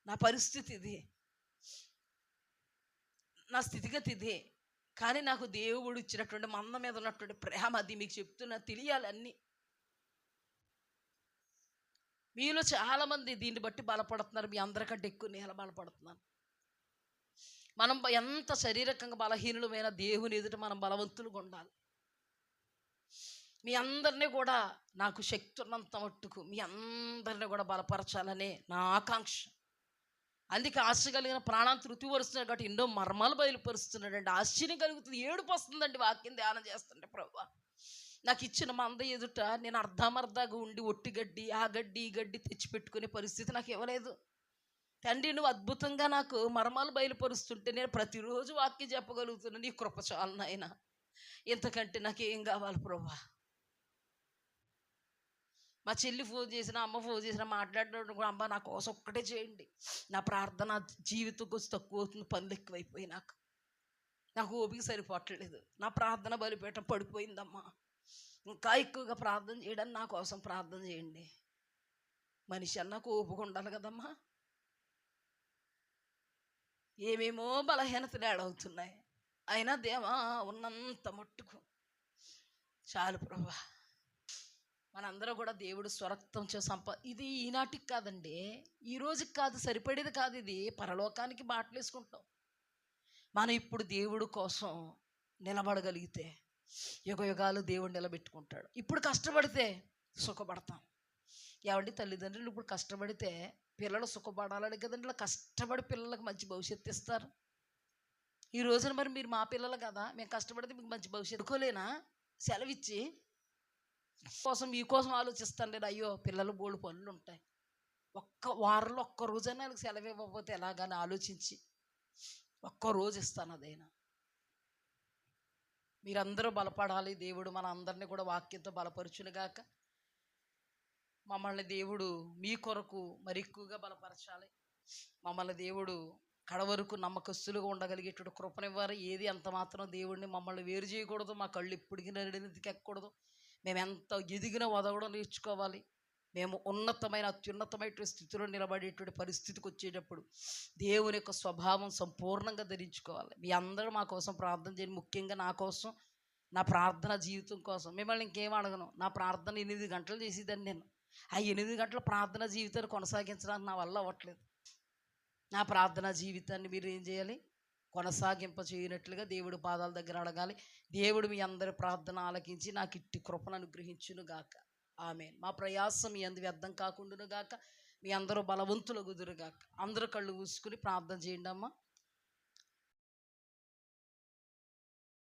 నా పరిస్థితి ఇది, నా స్థితిగతి ఇదే. కానీ నాకు దేవుడు ఇచ్చినటువంటి మంద మీద ఉన్నటువంటి ప్రేమ అది మీకు చెప్తున్నా, తెలియాలి అన్నీ. మీలో చాలామంది దీన్ని బట్టి బలపడుతున్నారు, మీ అందరికంటే ఎక్కువ నేను బలపడుతున్నాను. మనం ఎంత శారీరకంగా బలహీనులమైన దేవుని ఎదుట మనం బలవంతులుగా ఉండాలి. మీ అందరినీ కూడా నాకు శక్తి ఉన్నంత మట్టుకు మీ అందరినీ కూడా బలపరచాలనే నా ఆకాంక్ష. అందుకే ఆశ కలిగిన ప్రాణాన్ని తృప్తిపరుస్తున్నాడు కాబట్టి ఎన్నో మర్మాలు బయలుపరుస్తున్నాడండి. ఆశ్చర్యం కలుగుతుంది, ఏడుపు వస్తుందండి వాక్యం ధ్యానం చేస్తుంటే. ప్రభువా నాకు ఇచ్చిన మంద ఎదుట నేను అర్ధమర్ధాగా ఉండి ఒట్టి గడ్డి, ఆ గడ్డి, ఈ గడ్డి తెచ్చిపెట్టుకునే పరిస్థితి నాకు ఇవ్వలేదు తండ్రి. నువ్వు అద్భుతంగా నాకు మర్మాలు బయలుపరుస్తుంటే నేను ప్రతిరోజు వాక్యం చెప్పగలుగుతున్నాను. నీ కృప చాలు నాయన, ఇంతకంటే నాకేం కావాలి ప్రభువా. మా చెల్లి ఫోన్ చేసినా, అమ్మ ఫోన్ చేసినా, మాట్లాడినప్పుడు కూడా అమ్మ నా కోసం ఒక్కటే చేయండి, నా ప్రార్థన జీవితం కొంచెం తక్కువ అవుతుంది, పనులు ఎక్కువైపోయి నాకు ఓపిక సరిపోవట్లేదు, నా ప్రార్థన బలిపీఠం పడిపోయిందమ్మా, ఇంకా ఎక్కువగా ప్రార్థన చేయడానికి నా కోసం ప్రార్థన చేయండి. మనిషి అన్నాకు ఓపిక ఉండాలి కదమ్మా. ఏమేమో బలహీనతలు ఏడవుతున్నాయి, అయినా దేవా ఉన్నంత మట్టుకు చాలు ప్రభువా. మనందరూ కూడా దేవుడు స్వరక్తంతో ఇది ఈనాటికి కాదండి, ఈ రోజుకి కాదు, సరిపడేది కాదు, ఇది పరలోకానికి బాటలేసుకుంటాం. మనం ఇప్పుడు దేవుడు కోసం నిలబడగలిగితే యుగ యుగాలు దేవుడు నిలబెట్టుకుంటాడు. ఇప్పుడు కష్టపడితే సుఖపడతాం. ఏమండి, తల్లిదండ్రులు ఇప్పుడు కష్టపడితే పిల్లలు సుఖపడాలని కదండి ఇలా కష్టపడి పిల్లలకు మంచి భవిష్యత్తు ఇస్తారు. ఈ రోజున మరి మీరు మా పిల్లలు కదా, మేము కష్టపడితే మీకు మంచి భవిష్యత్తు అనుకోలేనా? సెలవిచ్చి మీకోసం ఆలోచిస్తాను నేను. అయ్యో, పిల్లలు బోల్డు పనులు ఉంటాయి, ఒక్క వారంలో ఒక్క రోజైనా వాళ్ళకి సెలవు ఇవ్వకపోతే ఎలాగని ఆలోచించి ఒక్క రోజు ఇస్తాను. అదైనా మీరందరూ బలపడాలి. దేవుడు మన అందరినీ కూడా వాక్యంతో బలపరుచునుగాక. మమ్మల్ని దేవుడు మీ కొరకు మరి ఎక్కువగా బలపరచాలి. మమ్మల్ని దేవుడు కడవరకు నమ్మకస్తులుగా ఉండగలిగేటువంటి కృపనివ్వాలి. ఏది అంత మాత్రం దేవుడిని మమ్మల్ని వేరు చేయకూడదు. మా కళ్ళు ఎప్పటికీ నడినెత్తికి ఎక్కకూడదు. మేము ఎంత ఎదిగినా వదవడం నేర్చుకోవాలి. మేము ఉన్నతమైన అత్యున్నతమైనటువంటి స్థితిలో నిలబడేటువంటి పరిస్థితికి వచ్చేటప్పుడు దేవుని యొక్క స్వభావం సంపూర్ణంగా ధరించుకోవాలి. మీ అందరూ మా కోసం ప్రార్థన చేయండి. ముఖ్యంగా నా కోసం, నా ప్రార్థన జీవితం కోసం. మిమ్మల్ని ఇంకేం అడగను. నా ప్రార్థన 8 గంటలు చేసేదాన్ని నేను. ఆ 8 గంటల ప్రార్థన జీవితాన్ని కొనసాగించడానికి నా వల్ల అవ్వట్లేదు. నా ప్రార్థనా జీవితాన్ని మీరు ఏం చేయాలి? కొనసాగింప చేయనట్లుగా దేవుడి పాదాల దగ్గర అడగాలి. దేవుడు మీ అందరి ప్రార్థన ఆలకించి నాకు ఇట్టి కృపను అనుగ్రహించును గాక. ఆమేన్. మా ప్రయాసం మీ అందు వ్యర్థం కాకుండాను గాక. మీ అందరూ బలవంతులు గుదురుగాక. అందరూ కళ్ళు మూసుకుని ప్రార్థన చేయండి అమ్మా.